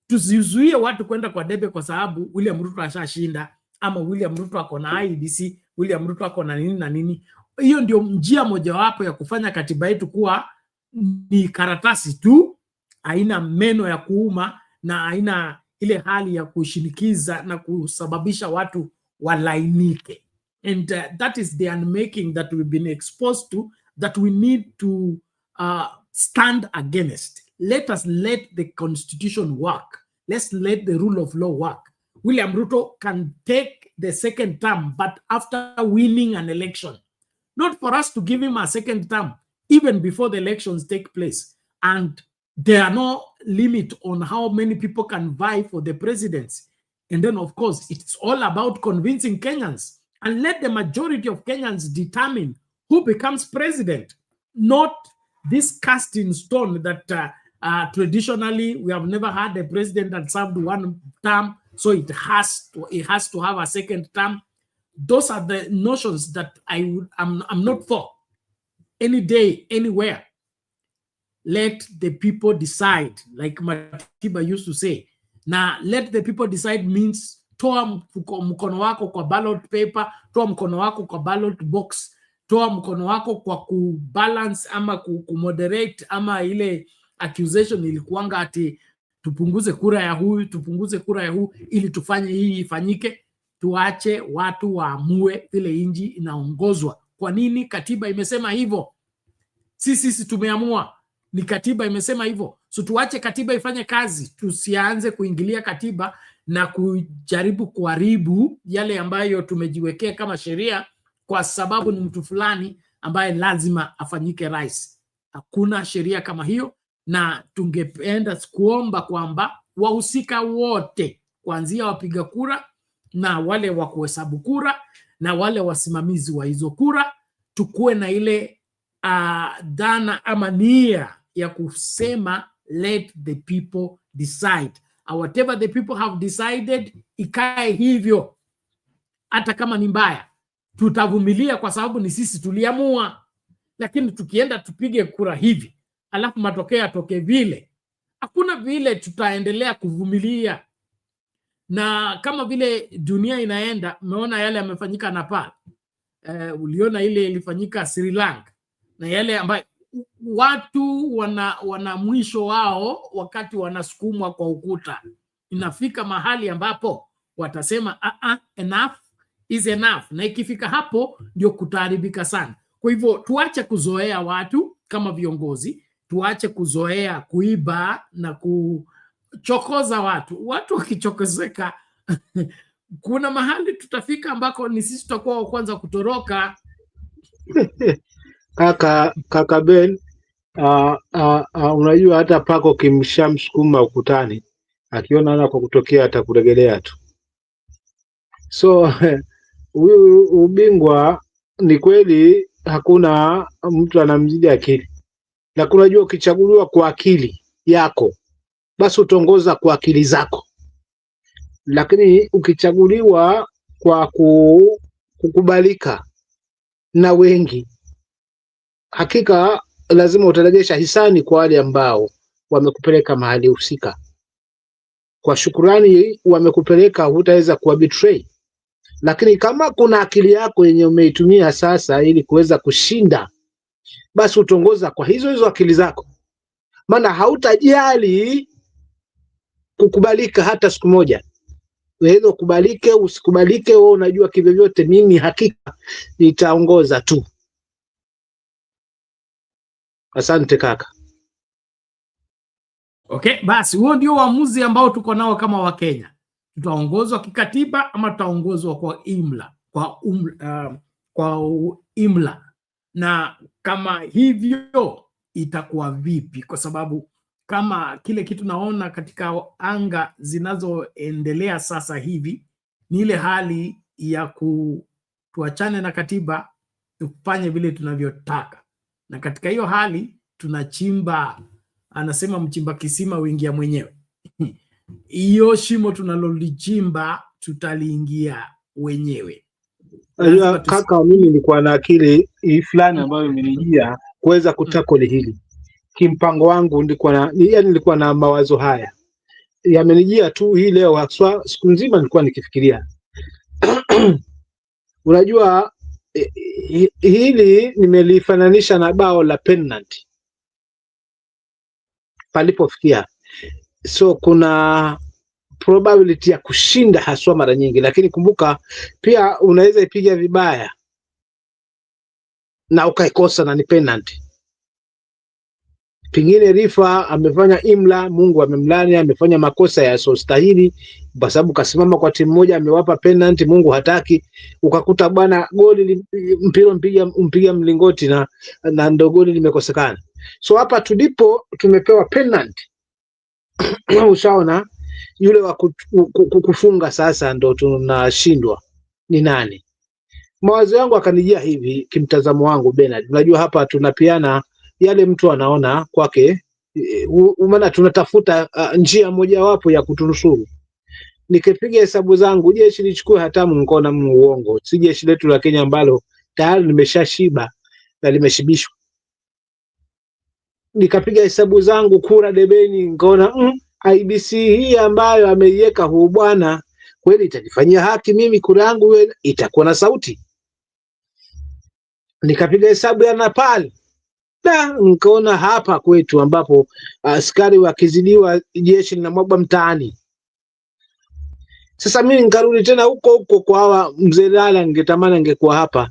Tusizuie watu kwenda kwa debe kwa sababu William Ruto ashashinda, ama William Ruto ako na IEBC, William Ruto ako na nini na nini. Hiyo ndio njia mojawapo ya kufanya katiba yetu kuwa ni karatasi tu, haina meno ya kuuma na haina ile hali ya kushinikiza na kusababisha watu walainike. And that is the unmaking that we've been exposed to, that we need to stand against. Let the constitution work. Let's let the rule of law work. William Ruto can take the second term, but after winning an election. Not for us to give him a second term, even before the elections take place. And there are no limit on how many people can vie for the presidency. And then, of course, it's all about convincing Kenyans. And let the majority of Kenyans determine who becomes president, not this cast in stone that traditionally we have never had a president that served one term, so it has to have a second term. Those are the notions that I'm not for. Any day, anywhere, let the people decide, like Matiba used to say. Now, let the people decide means toa mkono wako kwa ballot paper, toa mkono wako kwa ballot box, toa mkono wako kwa kubalance ama kumoderate, ama ile accusation ilikuanga ati tupunguze kura ya huyu, tupunguze kura ya huyu ili tufanye hii ifanyike. Tuache watu waamue vile inji inaongozwa. Kwa nini? Katiba imesema hivyo. Sisi tumeamua, ni katiba imesema hivyo. So tuache katiba ifanye kazi, tusianze kuingilia katiba na kujaribu kuharibu yale ambayo tumejiwekea kama sheria kwa sababu ni mtu fulani ambaye lazima afanyike rais. Hakuna sheria kama hiyo, na tungependa kuomba kwamba wahusika wote kuanzia wapiga kura na wale wa kuhesabu kura na wale wasimamizi wa hizo kura, tukuwe na ile dhana ama nia ya kusema let the people decide. Whatever the people have decided, ikae hivyo. Hata kama ni mbaya, tutavumilia kwa sababu ni sisi tuliamua. Lakini tukienda tupige kura hivi, alafu matokeo yatoke vile, hakuna vile tutaendelea kuvumilia. Na kama vile dunia inaenda, umeona yale yamefanyika Nepal. Uliona ile ilifanyika Sri Lanka, na yale ambayo watu wana mwisho wao wakati wanasukumwa kwa ukuta. Inafika mahali ambapo watasema enough is enough, na ikifika hapo ndio kutaharibika sana. Kwa hivyo tuache kuzoea watu kama viongozi, tuache kuzoea kuiba na kuchokoza watu. Watu wakichokozeka kuna mahali tutafika ambako ni sisi tutakuwa wa kwanza kutoroka. Kaka Ben, unajua hata pako kimshamsukuma ukutani, akiona ana kwa kutokea atakuregelea tu. So huyu ubingwa ni kweli, hakuna mtu anamzidi akili, na unajua ukichaguliwa kwa akili yako basi utongoza kwa akili zako, lakini ukichaguliwa kwa kukubalika na wengi, hakika lazima utarejesha hisani kwa wale ambao wamekupeleka mahali husika. Kwa shukurani wamekupeleka, hutaweza kuwa betray. Lakini kama kuna akili yako yenye umeitumia sasa ili kuweza kushinda, basi utongoza kwa hizo akili zako, maana hautajali kukubalika hata siku moja. Wewe ukubalike usikubalike, wewe unajua kivyovyote mimi hakika nitaongoza tu. Asante kaka. Okay, basi huo ndio uamuzi ambao tuko nao kama Wakenya. Tutaongozwa kikatiba ama tutaongozwa kwa imla, kwa imla, na kama hivyo itakuwa vipi? Kwa sababu kama kile kitu naona katika anga zinazoendelea sasa hivi ni ile hali ya tuachane na katiba, tufanye vile tunavyotaka, na katika hiyo hali tunachimba, anasema mchimba kisima uingia mwenyewe. Hiyo shimo tunalolichimba tutaliingia wenyewe. Kaka, mimi nilikuwa na akili fulani ambayo imenijia kuweza kutakoli hili. Kimpango wangu nilikuwa na mawazo haya yamenijia tu hii leo, haswa siku nzima nilikuwa nikifikiria. Unajua hili nimelifananisha na bao la penalty palipofikia. So kuna probability ya kushinda haswa mara nyingi, lakini kumbuka pia unaweza ipiga vibaya na ukaikosa na ni penalty. Pengine rifa amefanya imla, Mungu amemlani, amefanya makosa yasiyostahili kwa sababu kasimama kwa timu moja, amewapa penalty, Mungu hataki. Ukakuta bwana goli mpira mpiga mlingoti na ndo goli limekosekana. So hapa tulipo tumepewa penalty. Ushaona yule wa kufunga sasa ndo tunashindwa ni nani? Mawazo yangu akanijia hivi kimtazamo wangu Bernard. Unajua hapa tunapiana yale mtu anaona kwake, maana tunatafuta njia mojawapo ya kutunusuru. Nikipiga hesabu zangu, jeshi lichukue hatamu, nikaona uongo. Si jeshi letu la Kenya ambalo tayari limeshashiba na limeshibishwa. Nikapiga hesabu zangu kura debeni, nikaona IBC hii ambayo ameiweka huu bwana kweli itanifanyia haki mimi, kura yangu itakuwa na sauti. Nikapiga hesabu ya Nepal, nikaona hapa kwetu ambapo askari wakizidiwa jeshi linamwagwa mtaani. Sasa mimi nikarudi tena huko kwa hawa mzee Lala, ningetamani angekuwa hapa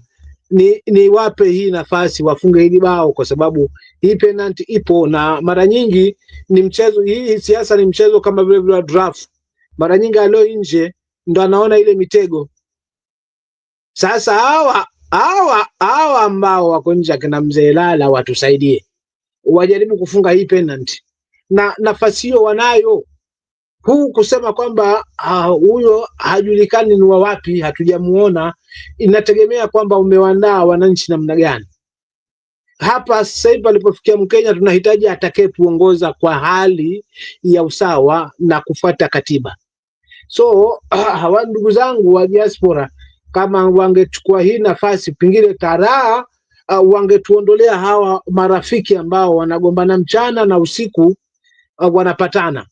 ni wape hii nafasi wafunge hili bao, kwa sababu hii penalty ipo, na mara nyingi ni mchezo, hii siasa ni mchezo kama vile vile draft. Mara nyingi alio nje ndo anaona ile mitego. Sasa hawa ambao wako nje akina mzee Lala watusaidie, wajaribu kufunga hii penalty, na nafasi hiyo wanayo. Huu kusema kwamba huyo hajulikani ni wa wapi, hatujamuona, inategemea kwamba umewandaa wananchi namna gani. Hapa sasa hivi alipofikia Mkenya, tunahitaji atakaye tuongoza kwa hali ya usawa na kufuata katiba. So hawa ndugu zangu wa diaspora, kama wangechukua hii nafasi, pengine taraa wangetuondolea hawa marafiki ambao wanagombana mchana na usiku wanapatana.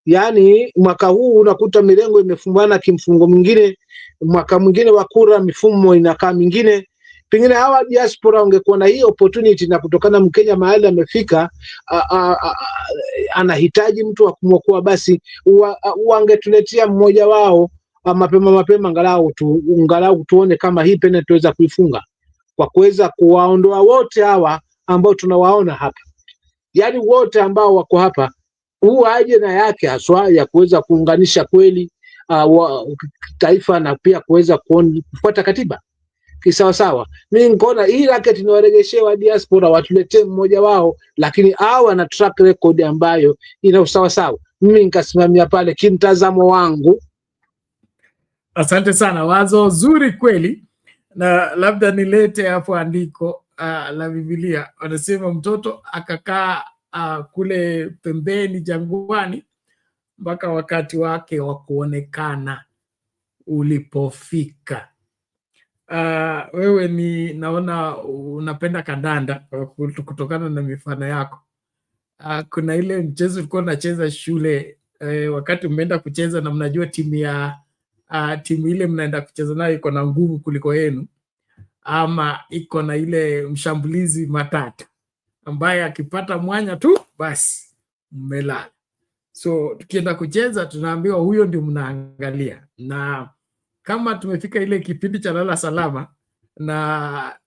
Yaani mwaka huu unakuta mirengo imefumbana kimfungo mwingine, mwaka mwingine wa kura mifumo inakaa mingine. Pengine hawa diaspora wangekuwa na hii opportunity, na kutokana Mkenya mahali amefika anahitaji mtu wa kumwokoa, basi wangetuletea mmoja wao mapema angalau tuone kama hii pena tuweza kuifunga, kwa kuweza kuwaondoa wote hawa ambao tunawaona hapa. Yaani wote ambao wako hapa, huu aje na yake haswa ya kuweza kuunganisha kweli taifa na pia kuweza kufuata katiba. kisawasawa. Mimi nikaona hii racket ni waregeshee wa diaspora, watuletee mmoja wao, lakini awe na track record ambayo ina usawasawa. Mimi nikasimamia pale kimtazamo wangu. Asante sana, wazo zuri kweli, na labda nilete hapo andiko la Biblia. Wanasema mtoto akakaa kule pembeni jangwani mpaka wakati wake wa kuonekana ulipofika. Wewe naona unapenda kandanda kutokana na mifano yako. Kuna ile mchezo ulikuwa unacheza shule wakati mmeenda kucheza na mnajua timu ile mnaenda kucheza nayo iko na nguvu kuliko yenu, ama iko na ile mshambulizi matata ambaye akipata mwanya tu basi mmelala. So tukienda kucheza tunaambiwa huyo ndio mnaangalia, na kama tumefika ile kipindi cha lala salama na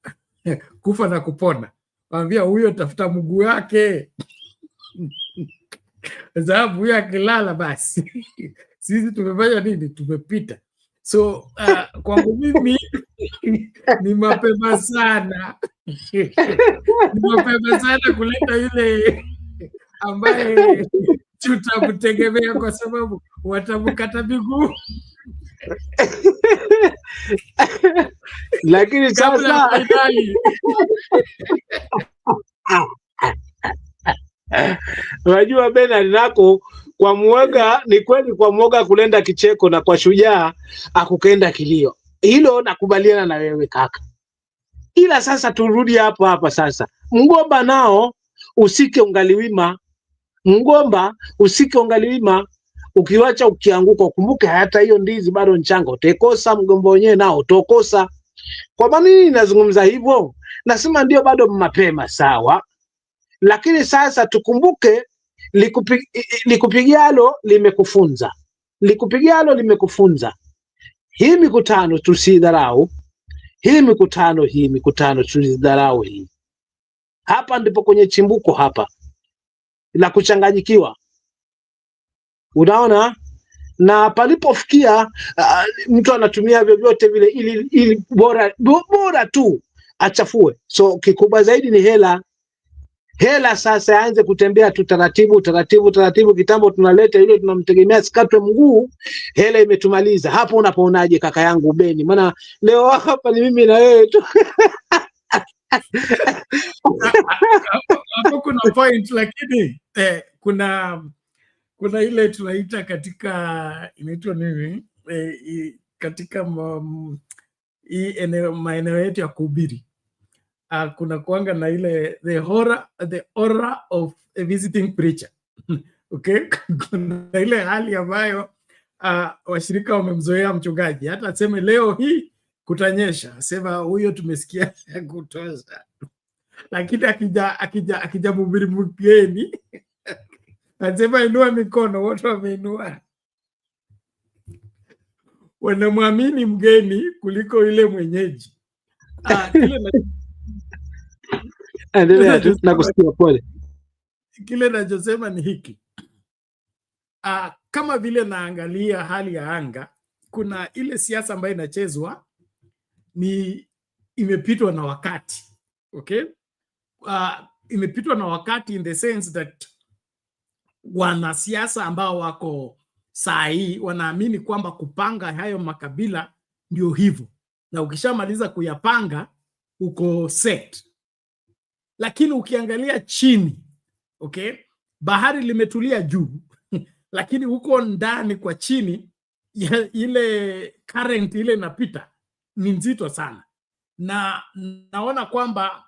kufa na kupona, waambia huyo tafuta mguu wake sababu huyo akilala basi sisi tumefanya nini? Tumepita. So kwangu mimi ni mapema sana ni mapema sana kuleta yule ambaye tutamtegemea kwa sababu watamkata miguu. Lakini sasa unajua Bernard nako kwa mwoga ni kweli, kwa mwoga kulenda kicheko na kwa shujaa akukenda kilio. Hilo nakubaliana na wewe kaka. Ila sasa turudi hapa sasa. Mgomba nao usike ungaliwima. Mgomba usike ungaliwima. Ukiwacha ukianguka, ukumbuke hata hiyo ndizi bado nchanga, utakosa. Mgomba wenyewe nao utakosa. Kwa maana nini nazungumza hivyo? Nasema ndio bado mapema, sawa. Lakini sasa tukumbuke likupigialo limekufunza. Likupigialo limekufunza. Hii mikutano tusidharau. Hii mikutano tusidharau hii. Hapa ndipo kwenye chimbuko hapa la kuchanganyikiwa. Unaona? Na palipofikia mtu anatumia vyovyote vile ili bora tu achafue. So kikubwa zaidi ni hela. Hela sasa aanze kutembea tu taratibu. Kitambo tunaleta ile tunamtegemea sikatwe mguu, hela imetumaliza. Hapo unapoonaje kaka yangu Beni? Maana leo hapa ni mimi na wewe tu. Hapo kuna point, lakini kuna ile tunaita katika inaitwa nini katika maeneo yetu ya kuhubiri. Kuna kuanga na ile the aura of a visiting preacher. Okay? Kuna ile hali ambayo washirika wamemzoea mchungaji, hata aseme leo hii kutanyesha, asema huyo tumesikia kutosha. Lakini akija mhubiri mgeni asema inua mikono, wote wameinua. Wanamwamini mgeni kuliko ile mwenyeji. Kile nachosema ni hiki. Kama vile naangalia hali ya anga, kuna ile siasa ambayo inachezwa ni imepitwa na wakati. Okay? Imepitwa na wakati in the sense that wanasiasa ambao wako saa hii wanaamini kwamba kupanga hayo makabila ndio hivyo, na ukishamaliza kuyapanga uko set. Lakini ukiangalia chini, okay, bahari limetulia juu lakini huko ndani kwa chini ile current ile inapita ni nzito sana, na naona kwamba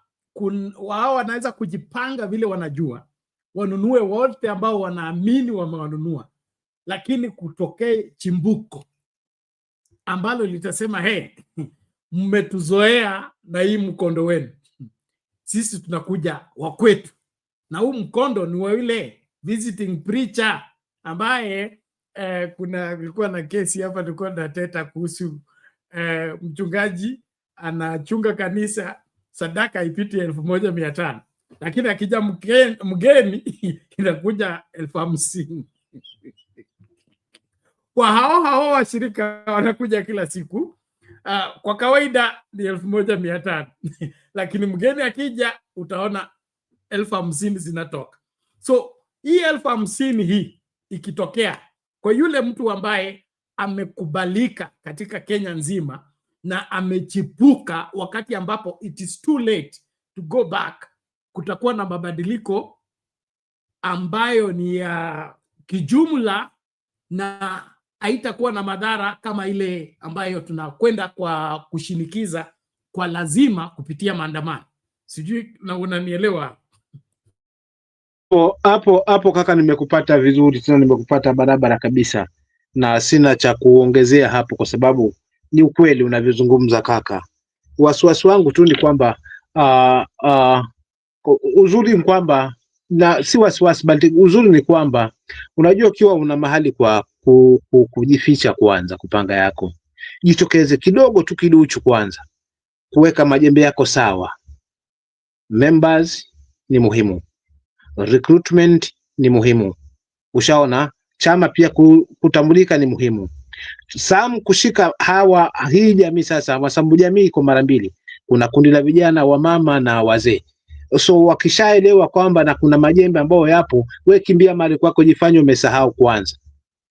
wao wanaweza kujipanga vile wanajua, wanunue wote ambao wanaamini wamewanunua, lakini kutokee chimbuko ambalo litasema mmetuzoea na hii mkondo wenu, sisi tunakuja wa kwetu. Na huu mkondo ni wa yule visiting preacher ambaye kulikuwa na kesi hapa, tulikuwa tunateta kuhusu mchungaji anachunga kanisa, sadaka ipiti 1,500, lakini akija mgeni inakuja 50,000. Kwa hao washirika wanakuja kila siku, Kwa kawaida ni 1,500 lakini mgeni akija utaona 50,000 zinatoka. So hii 50,000 hii ikitokea kwa yule mtu ambaye amekubalika katika Kenya nzima na amechipuka wakati ambapo it is too late to go back, kutakuwa na mabadiliko ambayo ni ya kijumla na haitakuwa na madhara kama ile ambayo tunakwenda kwa kushinikiza kwa lazima kupitia maandamano. Sijui na unanielewa hapo kaka? Nimekupata vizuri tena, nimekupata barabara kabisa, na sina cha kuongezea hapo, kwa sababu ni ukweli unavyozungumza kaka. Wasiwasi wangu tu ni kwamba uzuri ni kwamba, na si wasiwasi bali uzuri ni kwamba, unajua ukiwa una mahali kwa kujificha kwanza, kupanga yako, jitokeze kidogo tu kiduchu kwanza, kuweka majembe yako sawa. Members ni muhimu, recruitment ni muhimu, ushaona, chama pia kutambulika ni muhimu. Kushika hii jamii sasa, kwa sababu jamii iko mara mbili, kuna kundi la vijana, wa mama na wazee. So wakishaelewa kwamba na kuna majembe ambayo yapo, wewe kimbia mahali kwako, jifanye umesahau kwanza,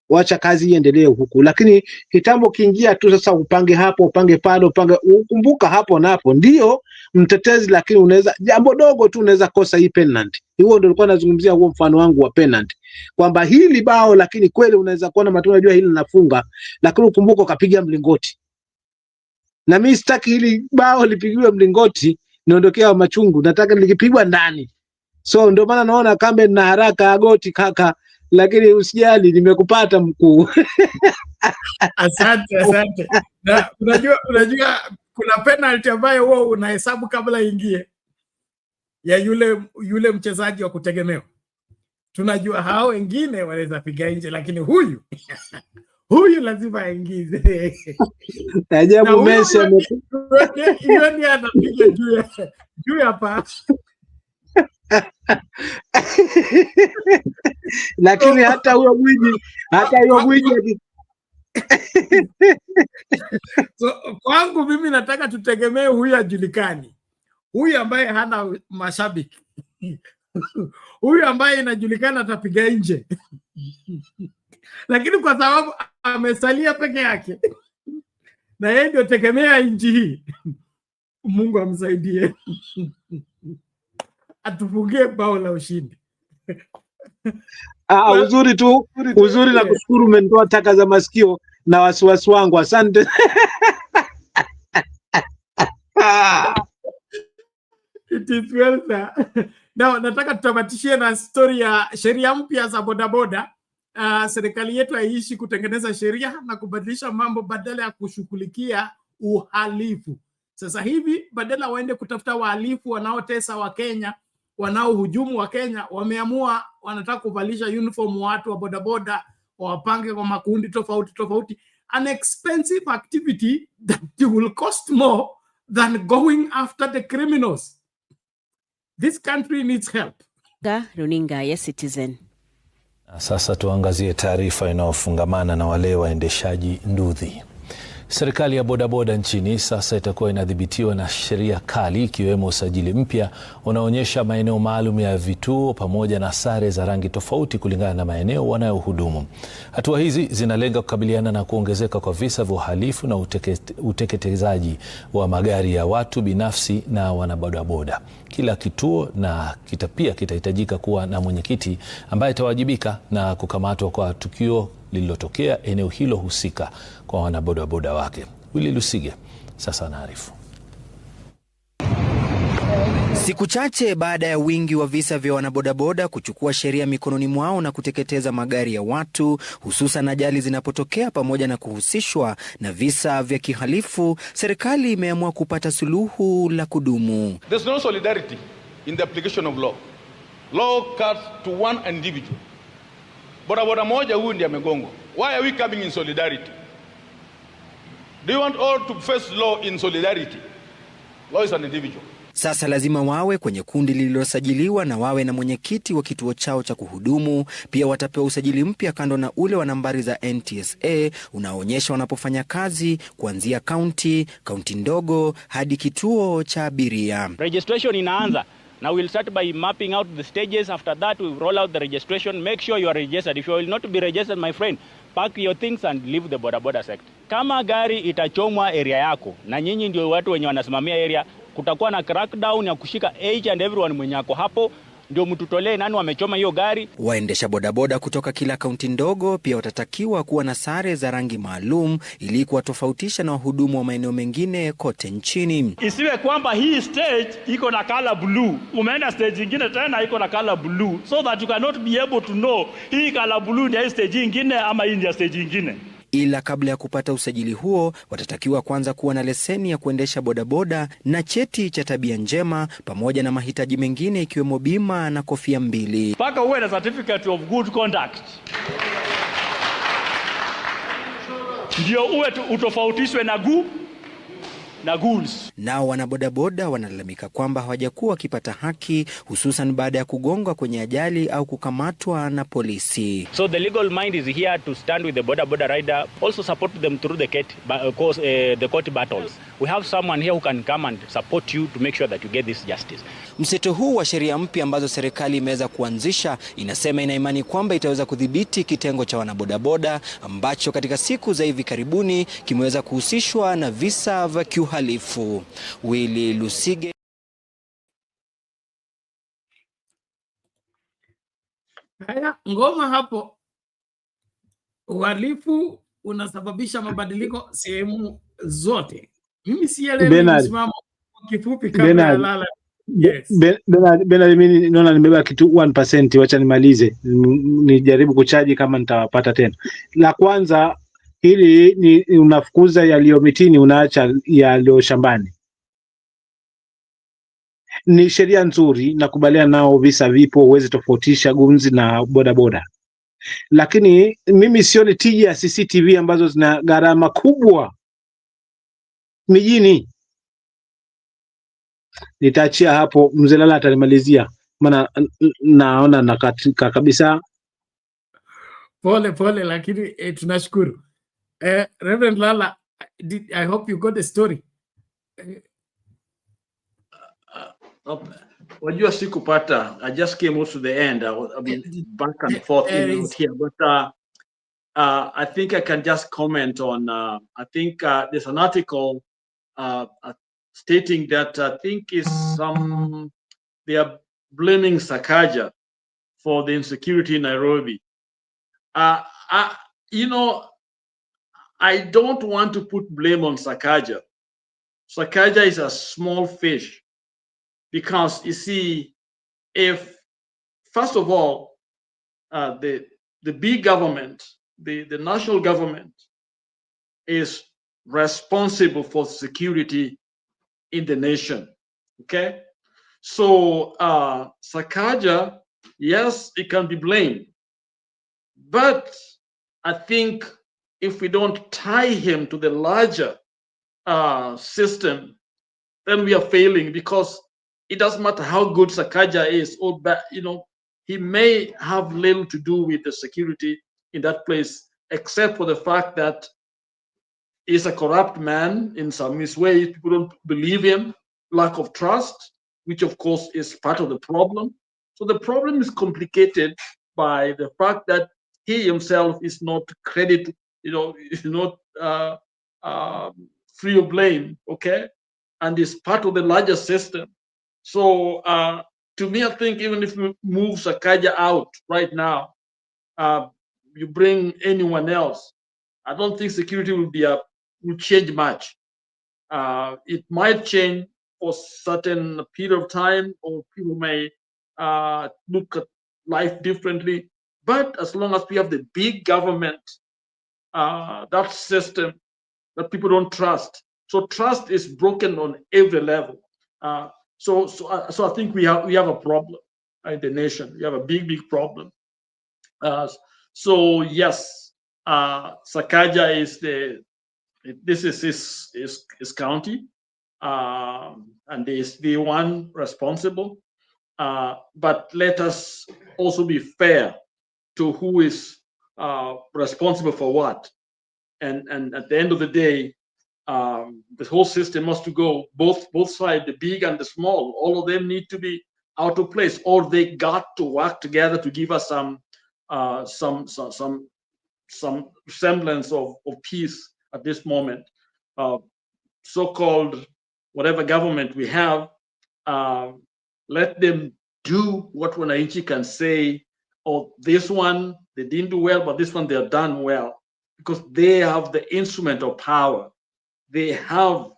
wacha kazi iendelee huku. Lakini kitambo kiingia tu sasa, upange hapo, upange pale, ukumbuka hapo na hapo ndio mtetezi, lakini unaweza jambo dogo tu unaweza kosa hii penalty. Hiyo ndio nilikuwa nazungumzia, huo mfano wangu wa penalty, kwamba hili bao lakini kweli unaweza kuona matunda, unajua hili linafunga, lakini ukumbuka ukapiga mlingoti. Na mimi sitaki hili bao lipigiwe mlingoti niondokea machungu, nataka likipigwa ndani. So ndio maana naona kambe na haraka goti kaka, lakini usijali, nimekupata mkuu. Asante. Na unajua kuna penalty ambayo wewe unahesabu kabla ingie, ya yule mchezaji wa kutegemewa. Tunajua hao wengine wanaweza piga nje, lakini huyu lazima aingize. Ajabu Messi hiyo ni anapiga juu ya pasi. Lakini hata huyo gwiji so kwangu mimi nataka tutegemee huyu ajulikani, huyu ambaye hana mashabiki huyu ambaye inajulikana atapiga nje lakini kwa sababu amesalia peke yake na yeye ndio tegemea nchi hii, Mungu amsaidie atufungie bao la ushindi. Uzuri na kushukuru, umenitoa taka za masikio na wasiwasi wangu, asante. It is well, sir. Now, nataka tutamatishie na story ya sheria mpya za bodaboda. Serikali yetu haiishi kutengeneza sheria na kubadilisha mambo badala ya kushughulikia uhalifu. Sasa hivi badala waende kutafuta wahalifu wanaotesa wa Kenya, wanaohujumu wa Kenya, wameamua wanataka kuvalisha uniform watu wa bodaboda, wapange kwa makundi tofauti. An expensive activity that will cost more than going after the criminals. This country needs help. Runinga ya Citizen. Sasa tuangazie taarifa inayofungamana na wale waendeshaji nduthi. Serikali ya bodaboda nchini sasa itakuwa inadhibitiwa na sheria kali, ikiwemo usajili mpya unaonyesha maeneo maalum ya vituo pamoja na sare za rangi tofauti kulingana na maeneo wanayohudumu. Hatua hizi zinalenga kukabiliana na kuongezeka kwa visa vya uhalifu na uteketezaji wa magari ya watu binafsi na wanabodaboda. Kila kituo na pia kitahitajika kuwa na mwenyekiti ambaye atawajibika na kukamatwa kwa tukio lililotokea eneo hilo husika kwa wanabodaboda wake. Willy Lusige sasa anaarifu. Siku chache baada ya wingi wa visa vya wanabodaboda kuchukua sheria mikononi mwao na kuteketeza magari ya watu, hususan ajali zinapotokea pamoja na kuhusishwa na visa vya kihalifu, serikali imeamua kupata suluhu la kudumu. There's no solidarity in the application of law. Law cuts to one individual. Bodaboda moja huyu ndiye amegongo. Why are we coming in solidarity? Do you want all to face law in solidarity? Law is an individual. Sasa lazima wawe kwenye kundi lililosajiliwa na wawe na mwenyekiti wa kituo chao cha kuhudumu. Pia watapewa usajili mpya kando na ule wa nambari za NTSA unaoonyesha wanapofanya kazi kuanzia kaunti ndogo hadi kituo cha abiria. Registration inaanza. Now we'll start by mapping out the stages. After that, we'll roll out the registration. Make sure you are registered. If you will not be registered, my friend, pack your things and leave the boda sector. Kama gari itachomwa area yako, na nyinyi ndio watu wenye wanasimamia area, kutakuwa na crackdown ya kushika each and everyone mwenye yako hapo, ndio mtutolee nani wamechoma hiyo gari. Waendesha bodaboda kutoka kila kaunti ndogo pia watatakiwa kuwa na sare za rangi maalum ili kuwatofautisha na wahudumu wa maeneo mengine kote nchini. Isiwe kwamba hii stage iko na color blue, umeenda stage nyingine tena iko na color blue, so that you cannot be able to know hii color blue ni stage nyingine ama hii ni stage nyingine. Ila kabla ya kupata usajili huo, watatakiwa kwanza kuwa na leseni ya kuendesha bodaboda na cheti cha tabia njema pamoja na mahitaji mengine ikiwemo bima na kofia 2. Paka uwe na certificate of good conduct. Ndio uwe utofautishwe na goods. Nao wanabodaboda wanalalamika kwamba hawajakuwa wakipata haki, hususan baada ya kugongwa kwenye ajali au kukamatwa na polisi. So the legal mind is here to stand with the boda rider, also support them through the court battles. We have someone here who can come and support you to make sure that you get this justice. Mseto huu wa sheria mpya ambazo serikali imeweza kuanzisha inasema ina imani kwamba itaweza kudhibiti kitengo cha wanabodaboda ambacho katika siku za hivi karibuni kimeweza kuhusishwa na visa vya kiuhalifu. Willy Lusige. Haya, ngoma hapo. Uhalifu unasababisha mabadiliko sehemu zote. Mimi sielewi msimamo kifupi kabla ya lala. Yes. Bernard, mimi naona nimebeba kitu 1%, wacha nimalize. Nijaribu kuchaji kama nitawapata tena. La kwanza, hili ni unafukuza yaliyo mitini, unaacha yaliyo shambani. Ni sheria nzuri, nakubaliana nao, visa vipo, uweze tofautisha gunzi na bodaboda. Lakini mimi sioni tija ya CCTV ambazo zina gharama kubwa mijini. Nitaachia hapo, mzee Lala atalimalizia, maana naona nakatika kabisa. Pole lakini tunashukuru. Reverend Lala, I hope you got the story. Wajua sikupata. I just came out to the end. I mean back and forth here, but I think I can just comment on. I think there's an article stating that I think is they are blaming Sakaja for the insecurity in Nairobi. You know, I don't want to put blame on Sakaja. Sakaja is a small fish, because you see, if first of all, the big government, the national government, is responsible for security in the nation. Okay, so Sakaja, yes, it can be blamed, but I think if we don't tie him to the larger system, then we are failing, because it doesn't matter how good Sakaja is or bad, you know, he may have little to do with the security in that place, except for the fact that he's a corrupt man in some ways. People don't believe him, lack of trust, which of course is part of the problem. So the problem is complicated by the fact that he himself is not credited, you know, is not free of blame, okay, and is part of the larger system. So to me, I think even if you move Sakaja out right now, you bring anyone else, I don't think security will change much. It might change for certain period of time, or people may look at life differently. But as long as we have the big government, that system that people don't trust, so trust is broken on every level. So I think we have a problem in the nation. We have a big problem. So yes, Sakaja is this is his county. and is the one responsible. But let us also be fair to who is responsible for what. And at the end of the day, the whole system must to go, both sides, the big and the small, all of them need to be out of place, or they got to work together to give us some semblance of peace at this moment. So-called whatever government we have, let them do what wananchi can say, oh, this one, they didn't do well, but this one, they're done well, because they have the instrument of power. They have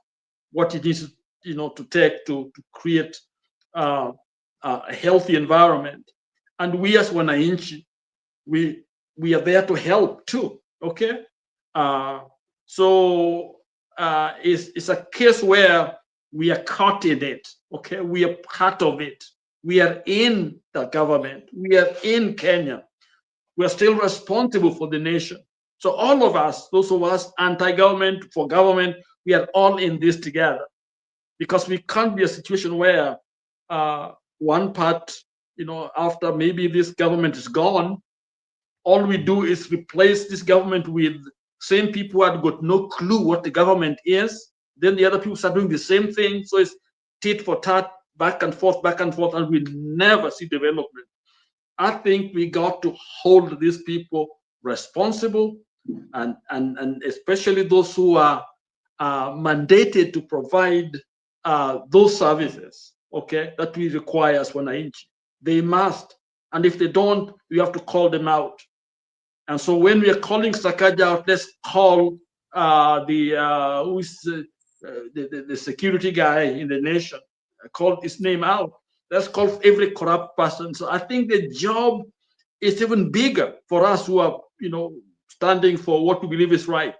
what it is, to take to create a healthy environment. And we as wananchi, we are there to help too, okay? So it's a case where we are caught in it, okay? We are part of it. We are in the government. We are in Kenya. We are still responsible for the nation. So all of us, those of us anti-government, for government, we are all in this together, because we can't be a situation where one part, after maybe this government is gone, all we do is replace this government with same people who had got no clue what the government is. Then the other people start doing the same thing. So it's tit for tat, back and forth, and we never see development. I think we got to hold these people responsible, and especially those who are mandated to provide those services, okay, that we require as wananchi. They must, and if they don't, we have to call them out. And so when we are calling Sakaja out, let's call who is the security guy in the nation, call his name out. Let's call every corrupt person. So I think the job is even bigger for us who are, standing for what we believe is right.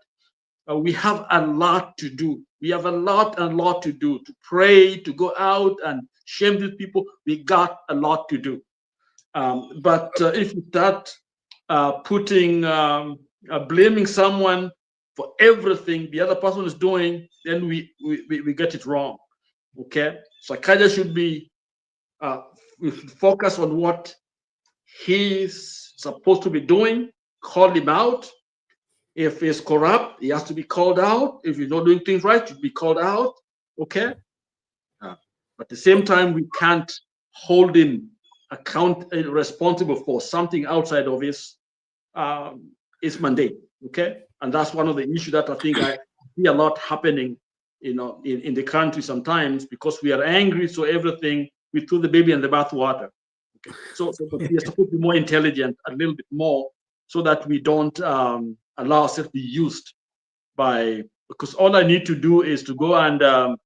We have a lot to do. We have a lot to do, to pray, to go out and shame these people. We got a lot to do. But if we start blaming someone for everything the other person is doing, then we get it wrong. Okay, so Sakaja should be focus on what he's supposed to be doing, call him out. If he's corrupt, he has to be called out. If he's not doing things right, he should be called out. Okay, but at the same time, we can't hold him responsible for something outside of his mandate. Okay, and that's one of the issues that I think I see a lot happening, in the country sometimes, because we are angry, so everything we threw the baby in the bathwater. Okay, so but we are supposed to be more intelligent, a little bit more, so that we don't allow ourselves to be used by. Because all I need to do is to go and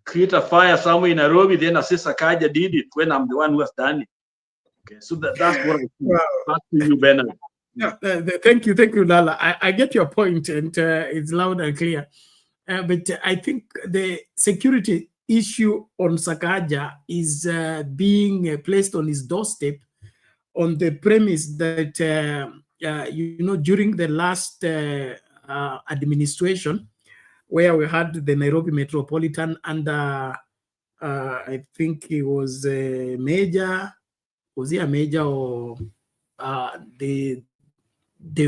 create a fire somewhere in Nairobi, then I say Sakaja did it when I'm the one who has done it. Okay, so that's what I think. Back to you, Bernard. Yeah, thank you, Lala. I get your point, and it's loud and clear. But I think the security issue on Sakaja is being placed on his doorstep on the premise that, during the last administration, where we had the Nairobi Metropolitan under, I think he was a major, was he a major, or the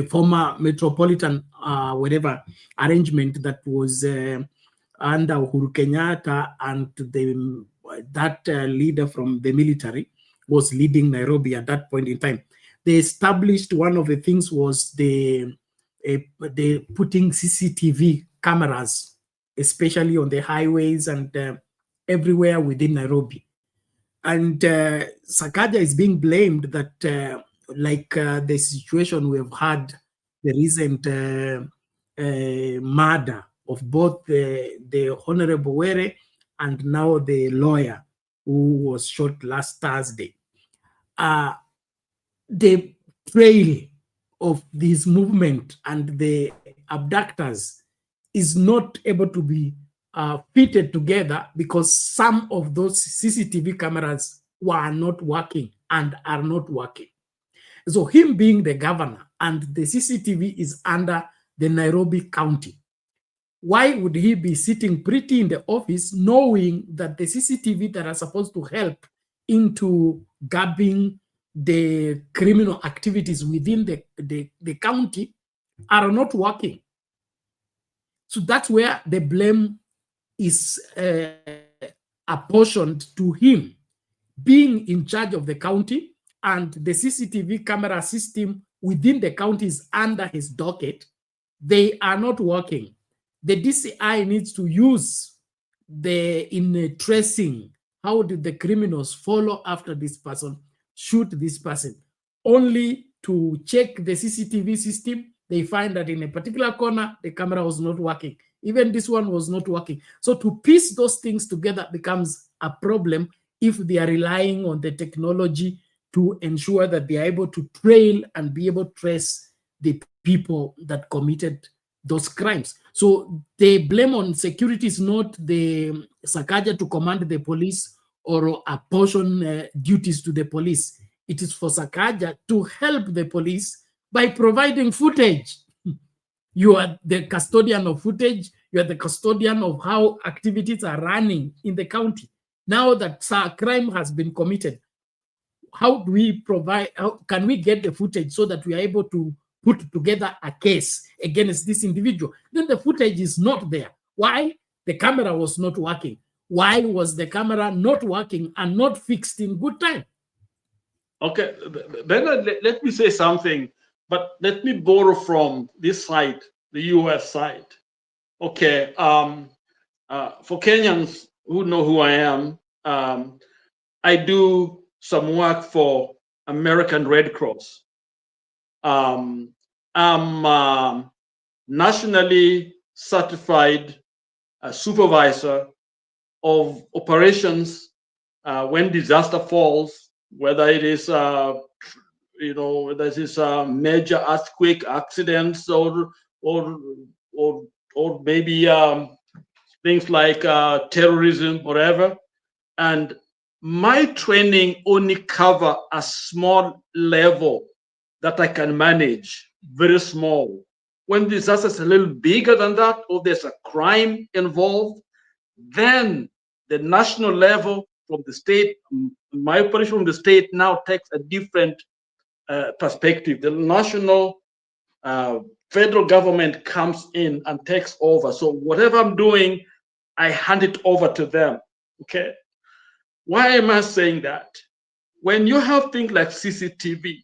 former Metropolitan, whatever arrangement that was under Uhuru Kenyatta, and that leader from the military was leading Nairobi at that point in time. They established, one of the things was the putting CCTV cameras, especially on the highways and everywhere within Nairobi. And Sakaja is being blamed that, the situation we have had, the recent murder of both the Honorable Were and now the lawyer who was shot last Thursday. The trail of this movement and the abductors is not able to be fitted together because some of those CCTV cameras were not working and are not working. So him being the governor and the CCTV is under the Nairobi County, Why would he be sitting pretty in the office knowing that the CCTV that are supposed to help into guarding the criminal activities within the county are not working? So that's where the blame is apportioned to him, being in charge of the county, and the CCTV camera system within the county is under his docket. They are not working. The DCI needs to use in tracing, how did the criminals follow after this person, shoot this person, only to check the CCTV system. They find that in a particular corner, the camera was not working. Even this one was not working. So to piece those things together becomes a problem if they are relying on the technology to ensure that they are able to trail and be able to trace the people that committed those crimes. So the blame on security is not the Sakaja to command the police or apportion duties to the police. It is for Sakaja to help the police by providing footage. You are the custodian of footage. You are the custodian of how activities are running in the county. Now that a crime has been committed, how do we provide, how can we get the footage so that we are able to put together a case against this individual? Then the footage is not there. Why? The camera was not working. Why was the camera not working and not fixed in good time? Okay, then let me say something, but let me borrow from this side, the US side. Okay, for Kenyans who know who I am, I do some work for American Red Cross. I'm nationally certified supervisor of operations when disaster falls, whether it is whether it is major earthquake accidents or maybe things like terrorism, whatever. And my training only cover a small level that I can manage, very small. When disaster is a little bigger than that, or there's a crime involved, then the national level from the state, my operation from the state now takes a different perspective. The national federal government comes in and takes over. So whatever I'm doing, I hand it over to them. Okay. Why am I saying that? When you have things like CCTV,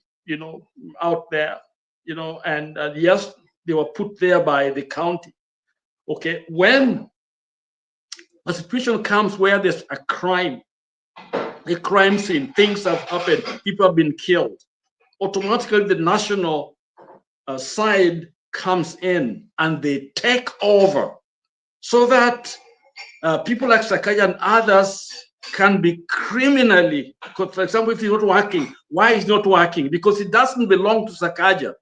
out there, and yes, they were put there by the county. Okay. When a situation comes where there's a crime scene, things have happened, people have been killed, automatically the national side comes in and they take over so that people like Sakaja and others can be criminally, for example, if it's not working, why is it not working? Because it doesn't belong to Sakaja.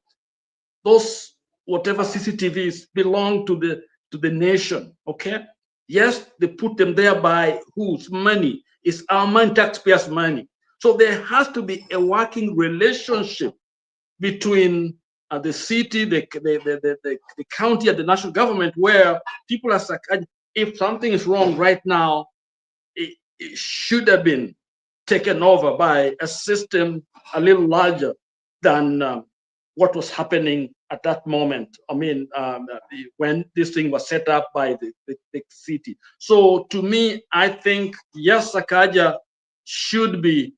Those whatever CCTVs belong to the nation. Okay. Yes, they put them there by whose money? It's our money, taxpayers' money. So there has to be a working relationship between the city, the county, and the national government, where people are Sakaja. If something is wrong right now, it should have been taken over by a system a little larger than what was happening at that moment. I mean, when this thing was set up by the city. So to me, I think, yes, Sakaja should be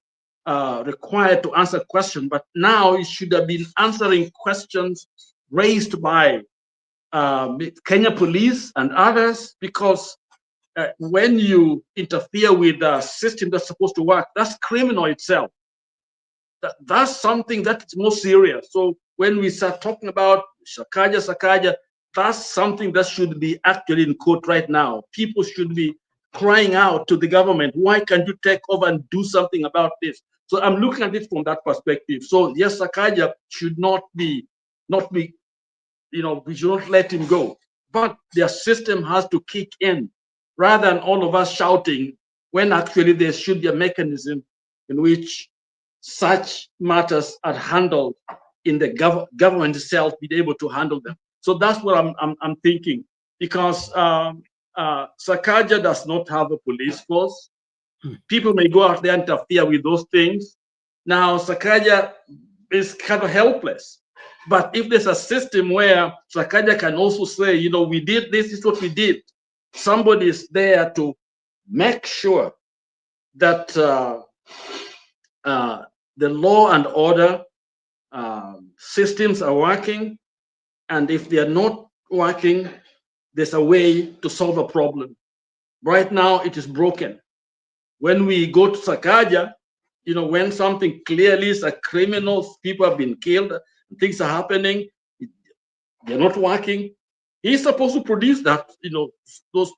required to answer questions, but now it should have been answering questions raised by Kenya police and others, because when you interfere with a system that's supposed to work, that's criminal itself. That's something that's more serious. So when we start talking about Sakaja, that's something that should be actually in court right now. People should be crying out to the government, why can't you take over and do something about this? So I'm looking at it from that perspective. So yes, Sakaja should not be, we should not let him go. But their system has to kick in rather than all of us shouting, when actually there should be a mechanism in which such matters are handled in the government itself, be able to handle them. So that's what I'm thinking. because Sakaja does not have a police force. People may go out there and interfere with those things. Now, Sakaja is kind of helpless. But if there's a system where Sakaja can also say, you know, we did this, is what we did. Somebody is there to make sure that the law and order systems are working. And if they are not working, there's a way to solve a problem. Right now, it is broken. When we go to Sakaja, you know, when something clearly is a criminal, people have been killed, things are happening, they're not working. He's supposed to produce that, you know, those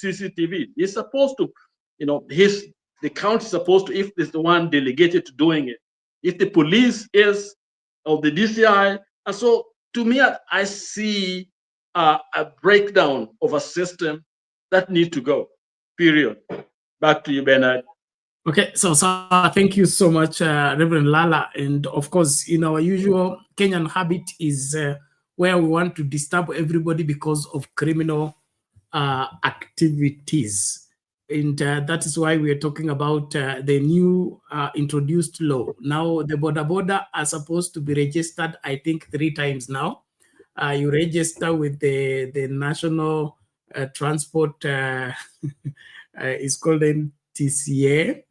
CCTV. He's supposed to, you know, the county is supposed to, if there's the one delegated to doing it, if the police is, or the DCI. And so to me, I see a breakdown of a system that needs to go, period. Back to you, Bernard. Okay, so thank you so much, Reverend Lala. And of course, in our usual Kenyan habit is where we want to disturb everybody because of criminal activities. And that is why we are talking about the new introduced law. Now, the border are supposed to be registered, I think, 3 times now. You register with the National Transport, it's called NTCA.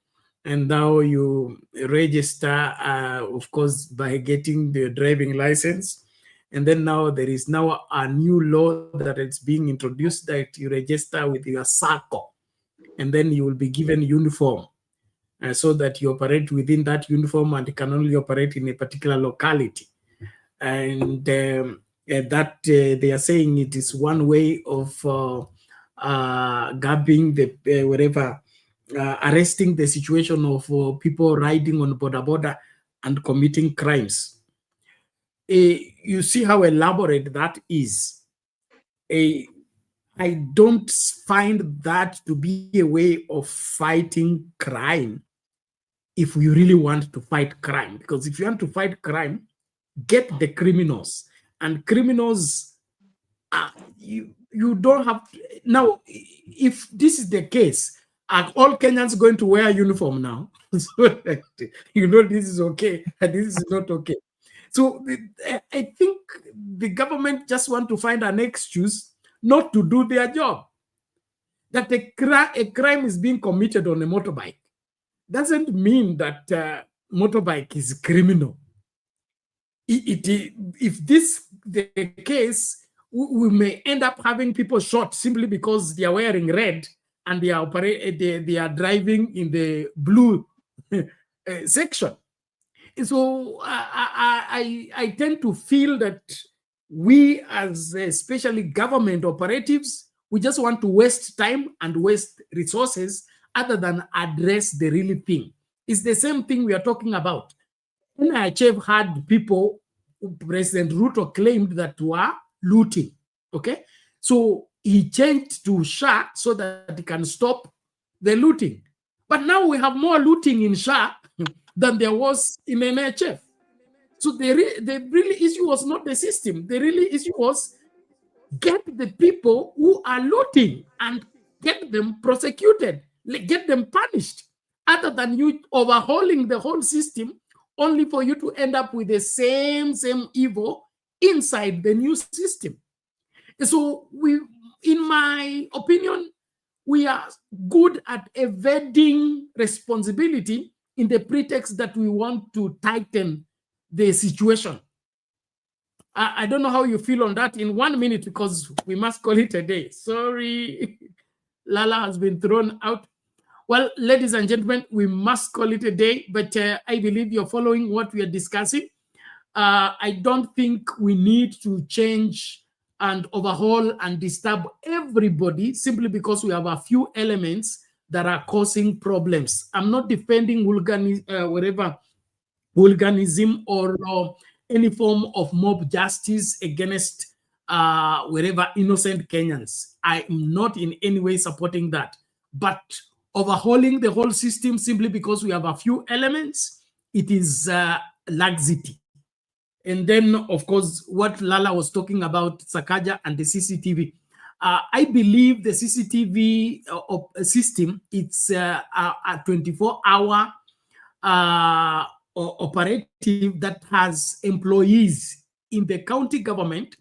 And now you register, of course, by getting the driving license. And then now there is now a new law that is being introduced that you register with your SACCO. And then you will be given uniform so that you operate within that uniform and can only operate in a particular locality. And that they are saying it is one way of gabbing the whatever, arresting the situation of people riding on border and committing crimes. You see how elaborate that is. I don't find that to be a way of fighting crime if we really want to fight crime. Because if you want to fight crime, get the criminals. And criminals, you don't have to. Now, if this is the case, are all Kenyans going to wear a uniform now? So that you know this is okay and this is not okay. So I think the government just want to find an excuse not to do their job. That a crime is being committed on a motorbike doesn't mean that motorbike is criminal. If this the case, we may end up having people shot simply because they are wearing red and they are driving in the blue section. So I tend to feel that we, as especially government operatives, we just want to waste time and waste resources other than address the real thing. It's the same thing we are talking about. NIHF had people, President Ruto claimed that were looting, okay? So he changed to SHA so that he can stop the looting. But now we have more looting in SHA than there was in NHF. So the real issue was not the system. The real issue was get the people who are looting and get them prosecuted, get them punished, other than you overhauling the whole system only for you to end up with the same evil inside the new system. So in my opinion, we are good at evading responsibility in the pretext that we want to tighten the situation. I don't know how you feel on that in 1 minute because we must call it a day. Sorry, Lala has been thrown out. Well, ladies and gentlemen, we must call it a day, but I believe you're following what we are discussing. I don't think we need to change and overhaul and disturb everybody simply because we have a few elements that are causing problems. I'm not defending hooliganism or any form of mob justice against wherever innocent Kenyans. I am not in any way supporting that. But overhauling the whole system simply because we have a few elements, it is laxity. And then, of course, what Lala was talking about, Sakaja and the CCTV. I believe the CCTV system, it's a 24-hour operative that has employees in the county government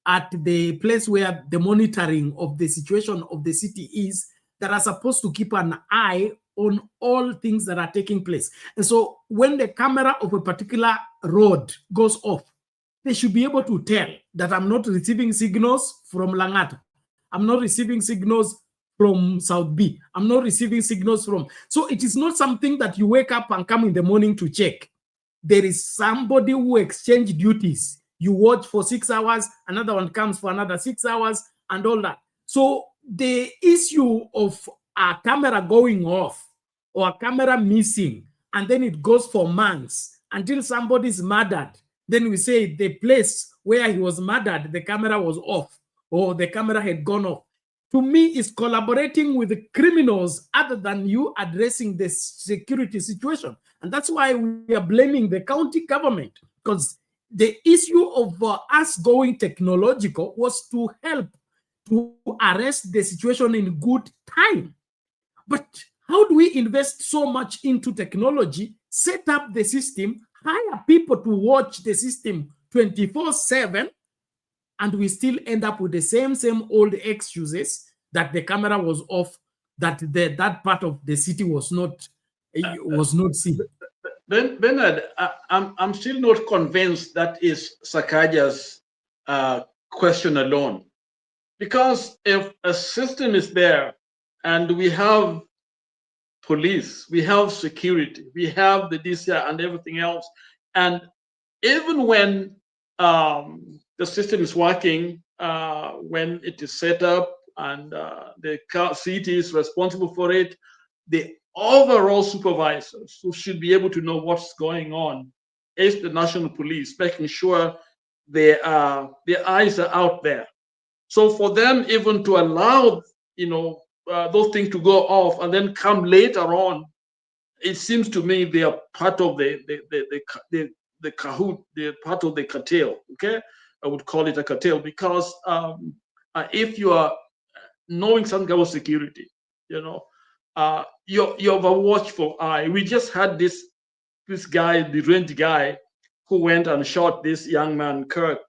at the place where the monitoring of the situation of the city is, that are supposed to keep an eye on all things that are taking place. And so when the camera of a particular road goes off, they should be able to tell that I'm not receiving signals from Langata. I'm not receiving signals from South B. I'm not receiving signals from... So it is not something that you wake up and come in the morning to check. There is somebody who exchange duties. You watch for 6 hours, another one comes for another 6 hours, and all that. So the issue of a camera going off or a camera missing, and then it goes for months until somebody's murdered, then we say the place where he was murdered, the camera was off, or the camera had gone off. To me, is collaborating with the criminals other than you addressing the security situation. And that's why we are blaming the county government, because the issue of us going technological was to help to arrest the situation in good time. But how do we invest so much into technology, set up the system, hire people to watch the system 24/7, and we still end up with the same old excuses that the camera was off, that that part of the city was not seen. Bernard, I'm still not convinced that is Sakaja's question alone. Because if a system is there and we have police, we have security, we have the DCI and everything else, and even when the system is working, when it is set up and the city is responsible for it, the overall supervisors who should be able to know what's going on is the national police, making sure their eyes are out there. So for them even to allow, those things to go off and then come later on, it seems to me they are part of the cahoot, they're part of the cartel. Okay, I would call it a cartel, because if you are knowing some kind of security, you have a watchful eye. We just had this guy, the range guy, who went and shot this young man, Kirk,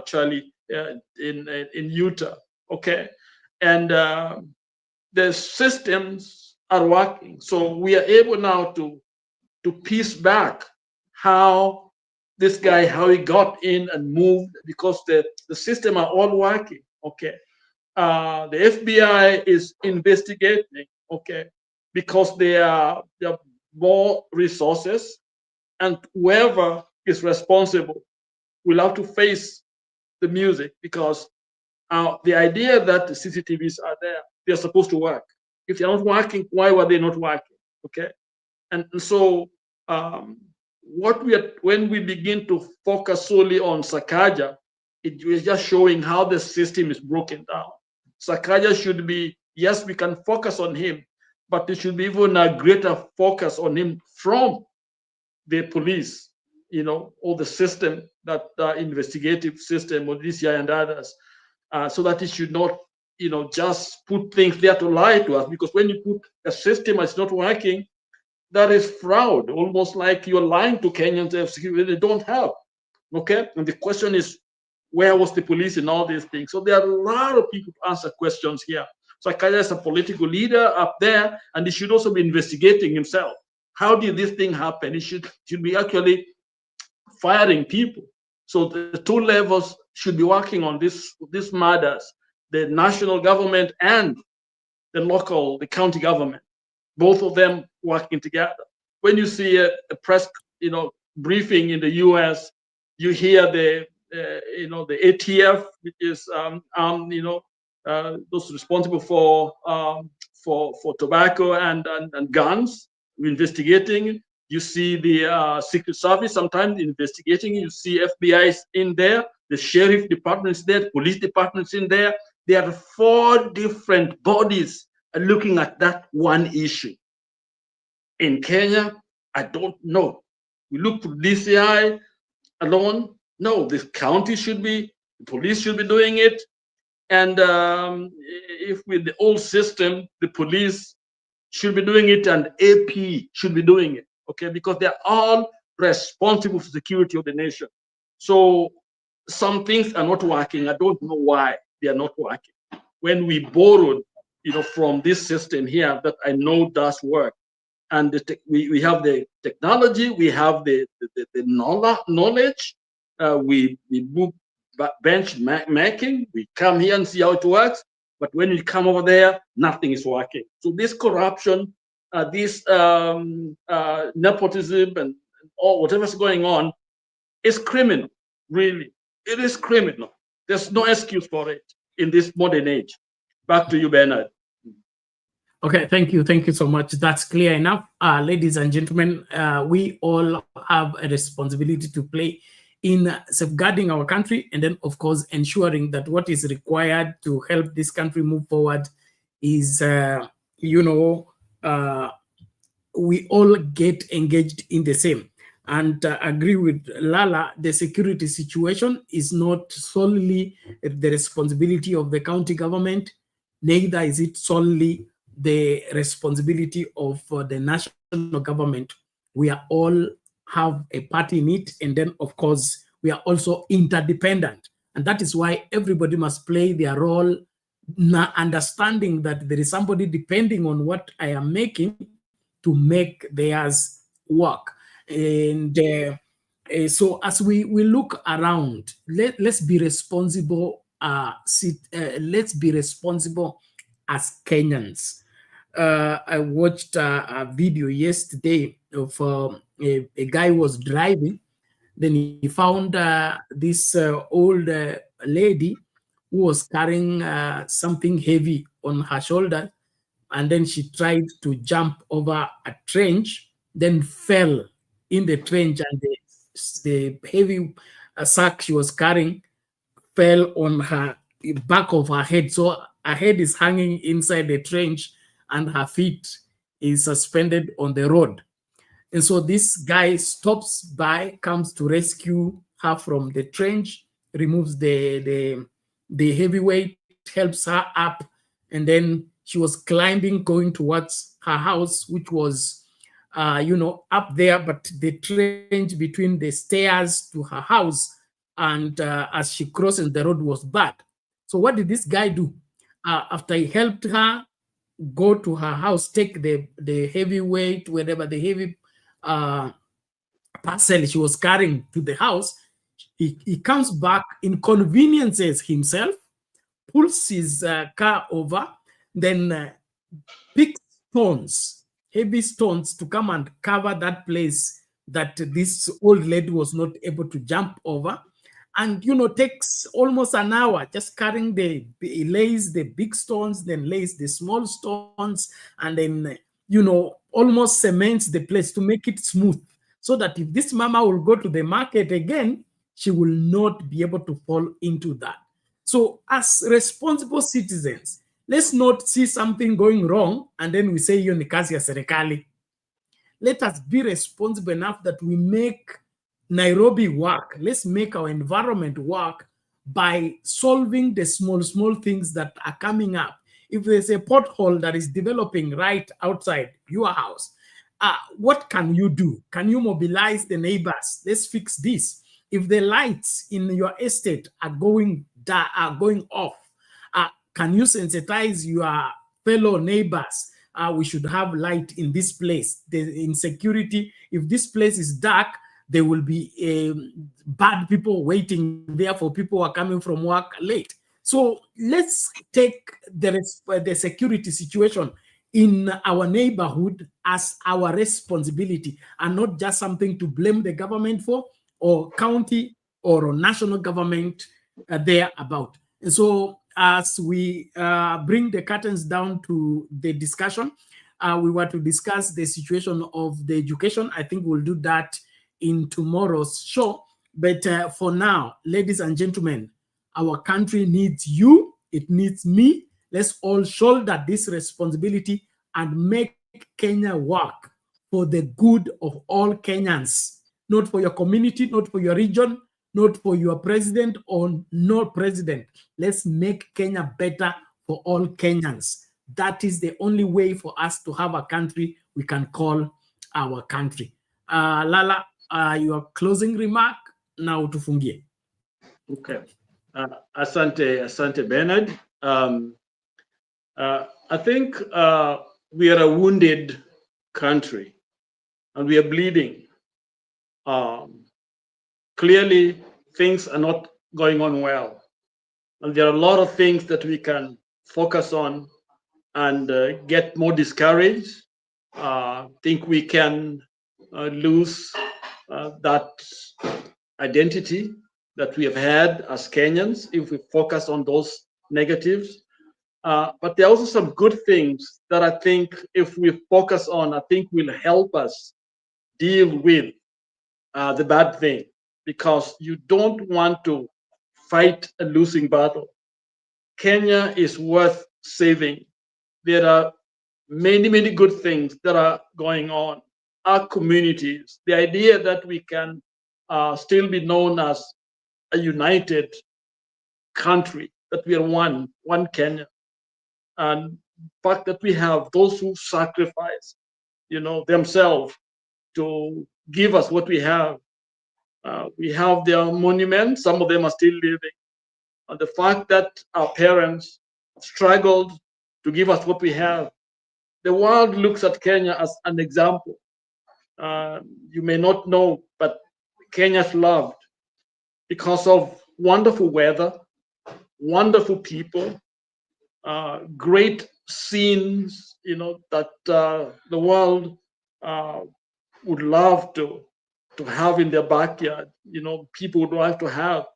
Charlie, in Utah. Okay, and the systems are working, so we are able now to piece back how this guy, how he got in and moved, because the system are all working. Okay, the FBI is investigating. Okay, because they have more resources, and whoever is responsible will have to face the music, because the idea that the CCTVs are there, they're supposed to work. If they're not working, why were they not working? Okay, and so when we begin to focus solely on Sakaja, it is just showing how the system is broken down. Sakaja should be, yes, we can focus on him, but there should be even a greater focus on him from the police, or the system, that investigative system, or DCI and others, so that it should not, just put things there to lie to us. Because when you put a system that's not working, that is fraud, almost like you're lying to Kenyans they don't have. Okay, and the question is, where was the police in all these things? So there are a lot of people to answer questions here. So Sakaja is a political leader up there, and he should also be investigating himself. How did this thing happen? He should be actually firing people. So the two levels should be working on these matters: the national government and the county government, both of them working together. When you see a press, briefing in the U.S., you hear the ATF, which is those responsible for tobacco and guns, investigating. You see the Secret Service sometimes investigating. You see FBI is in there, the sheriff department is there, the police department is in there. There are 4 different bodies looking at that one issue. In Kenya, I don't know. We look to DCI alone. No, the county should be, the police should be doing it. And if with the old system, the police should be doing it and AP should be doing it, okay? Because they're all responsible for security of the nation. So some things are not working. I don't know why they are not working. When we borrowed, from this system here that I know does work, and we have the technology, we have the knowledge, we do benchmarking, we come here and see how it works, but when we come over there, nothing is working. So this corruption, this nepotism and all whatever's going on is criminal, really. It is criminal. There's no excuse for it in this modern age. Back to you, Bernard. Okay, thank you. Thank you so much. That's clear enough. Ladies and gentlemen, we all have a responsibility to play in safeguarding our country, and then, of course, ensuring that what is required to help this country move forward is, we all get engaged in the same. And agree with Lala, the security situation is not solely the responsibility of the county government, neither is it solely the responsibility of the national government. We are all have a part in it, and then of course we are also interdependent, and that is why everybody must play their role, understanding that there is somebody depending on what I am making to make theirs work. And so as we look around, let's be responsible. Let's be responsible as Kenyans. I watched a video yesterday of a guy was driving. Then he found this old lady who was carrying something heavy on her shoulder, and then she tried to jump over a trench, then fell in the trench, and the heavy sack she was carrying fell on her back of her head. So her head is hanging inside the trench, and her feet is suspended on the road. And so this guy stops by, comes to rescue her from the trench, removes the heavy weight, helps her up, and then she was climbing, going towards her house, which was, up there, but the trench between the stairs to her house and as she crosses the road was bad. So what did this guy do? After he helped her go to her house, take the heavy weight, whatever the heavy parcel she was carrying to the house, he comes back, inconveniences himself, pulls his car over, then picks stones, heavy stones, to come and cover that place that this old lady was not able to jump over. And, takes almost an hour just carrying he lays the big stones, then lays the small stones, and then, almost cements the place to make it smooth, so that if this mama will go to the market again, she will not be able to fall into that. So as responsible citizens, let's not see something going wrong and then we say, hiyo ni kazi ya serikali. Let us be responsible enough that we make Nairobi work. Let's make our environment work by solving the small things that are coming up. If there's a pothole that is developing right outside your house, what can you do? Can you mobilize the neighbors? Let's fix this. If the lights in your estate are going off, can you sensitize your fellow neighbors? We should have light in this place. The insecurity, if this place is dark, there will be bad people waiting there for people who are coming from work late. So let's take the security situation in our neighborhood as our responsibility, and not just something to blame the government for, or county or national government there about. And so as we bring the curtains down to the discussion, we want to discuss the situation of the education. I think we'll do that in tomorrow's show. But for now, ladies and gentlemen, our country needs you. It needs me. Let's all shoulder this responsibility and make Kenya work for the good of all Kenyans, not for your community, not for your region, not for your president or no president. Let's make Kenya better for all Kenyans. That is the only way for us to have a country we can call our country. Lala, your closing remark now tufungie. Okay. Asante Bernard. I think we are a wounded country and we are bleeding. Clearly, things are not going on well. And there are a lot of things that we can focus on and get more discouraged. Think we can lose that identity that we have had as Kenyans if we focus on those negatives. But there are also some good things that I think if we focus on, I think will help us deal with the bad thing, because you don't want to fight a losing battle. Kenya is worth saving. There are many, many good things that are going on. Our communities, the idea that we can still be known as a united country, that we are one Kenya, and the fact that we have those who sacrifice, themselves to give us what we have. We have their monuments, some of them are still living. And the fact that our parents struggled to give us what we have, the world looks at Kenya as an example. You may not know, but Kenya's loved because of wonderful weather, wonderful people, great scenes, that the world would love to have in their backyard. People would like to have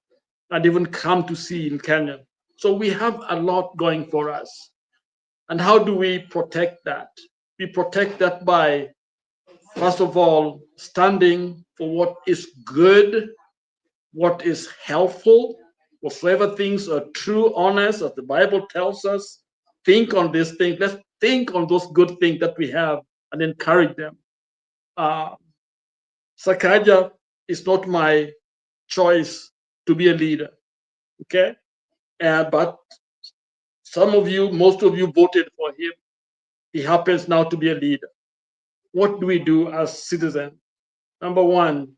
and even come to see in Kenya. So we have a lot going for us. And how do we protect that? We protect that by, first of all, standing for what is good, what is helpful, whatsoever things are true, honest, as the Bible tells us. Think on these things. Let's think on those good things that we have and encourage them. Sakaja is not my choice to be a leader, okay? But some of you, most of you voted for him. He happens now to be a leader. What do we do as citizens? Number one,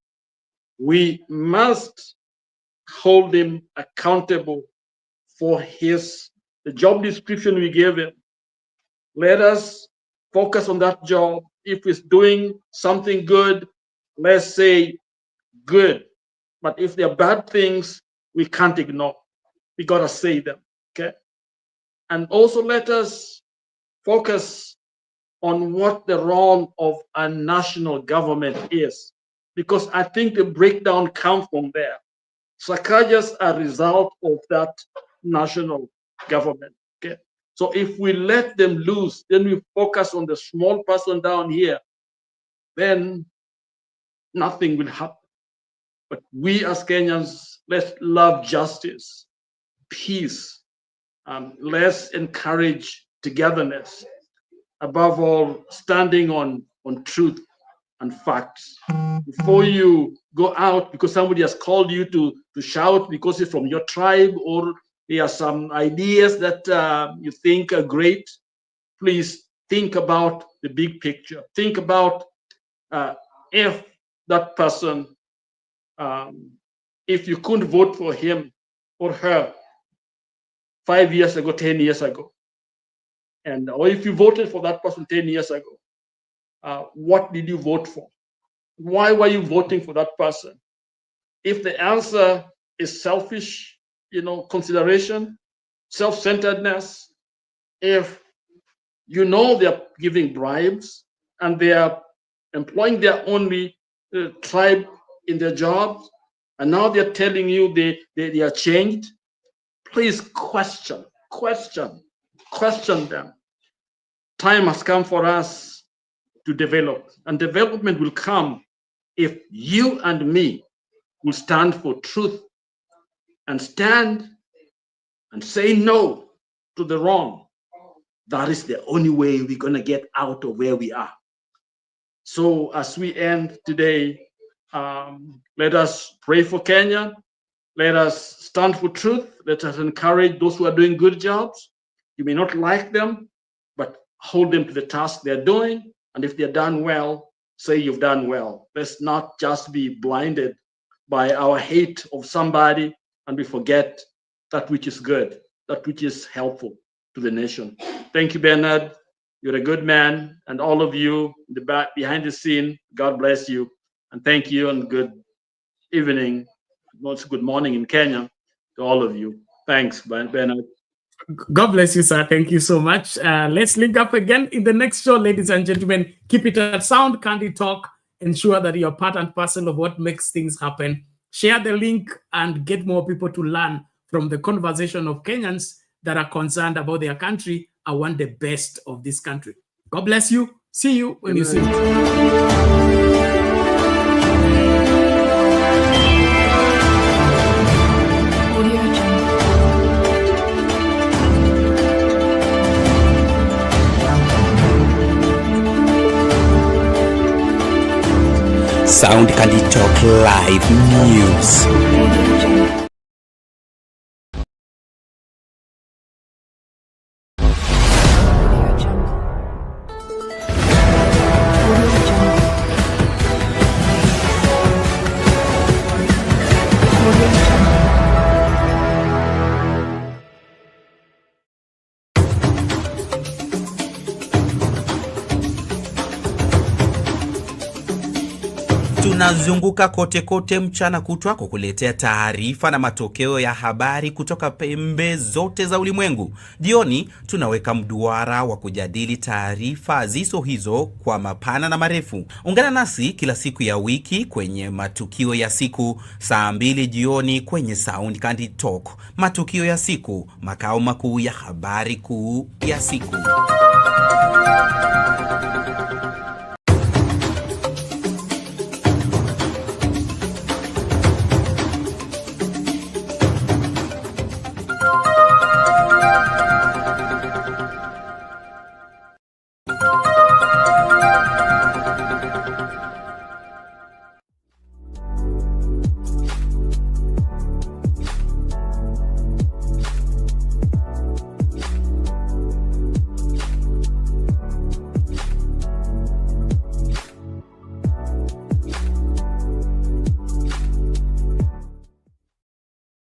we must hold him accountable for the job description we gave him. Let us focus on that job. If he's doing something good, let's say good. But if there are bad things, we can't ignore. We gotta say them, okay? And also let us focus on what the role of a national government is, because I think the breakdown comes from there. Sakaja's a result of that national government, okay? So if we let them loose, then we focus on the small person down here, then nothing will happen. But we as Kenyans, let's love justice, peace, let's encourage togetherness. Above all, standing on truth and facts. Before you go out because somebody has called you to shout because it's from your tribe, or there are some ideas that you think are great, please think about the big picture. Think about if that person, if you couldn't vote for him or her 5 years ago, 10 years ago, or if you voted for that person 10 years ago, what did you vote for? Why were you voting for that person? If the answer is selfish, consideration, self-centeredness, if they're giving bribes and they are employing their only tribe in their jobs, and now they're telling you they are changed, please question them. Time has come for us to develop, and development will come if you and me will stand for truth and stand and say no to the wrong. That is the only way we're going to get out of where we are. So as we end today, let us pray for Kenya. Let us stand for truth. Let us encourage those who are doing good jobs. You may not like them, but hold them to the task they're doing. And if they're done well, say you've done well. Let's not just be blinded by our hate of somebody and we forget that which is good, that which is helpful to the nation. Thank you, Bernard. You're a good man. And all of you in the back, behind the scene, God bless you. And thank you and good evening. It's good morning in Kenya to all of you. Thanks, Bernard. God bless you, sir. Thank you so much. Let's link up again in the next show, ladies and gentlemen. Keep it at Sound Candid Talk. Ensure that you're part and parcel of what makes things happen. Share the link and get more people to learn from the conversation of Kenyans that are concerned about their country and want the best of this country. God bless you. See you when you see me. Sound Candid Talk Live News. Tunazunguka kote kote mchana kutwa kukuletea taarifa na matokeo ya habari kutoka pembe zote za ulimwengu. Jioni tunaweka mduara wa kujadili taarifa zizo hizo kwa mapana na marefu. Ungana nasi kila siku ya wiki kwenye matukio ya siku saa 2 jioni kwenye Sound Candid Talk. Matukio ya siku, makao makuu ya habari kuu ya siku.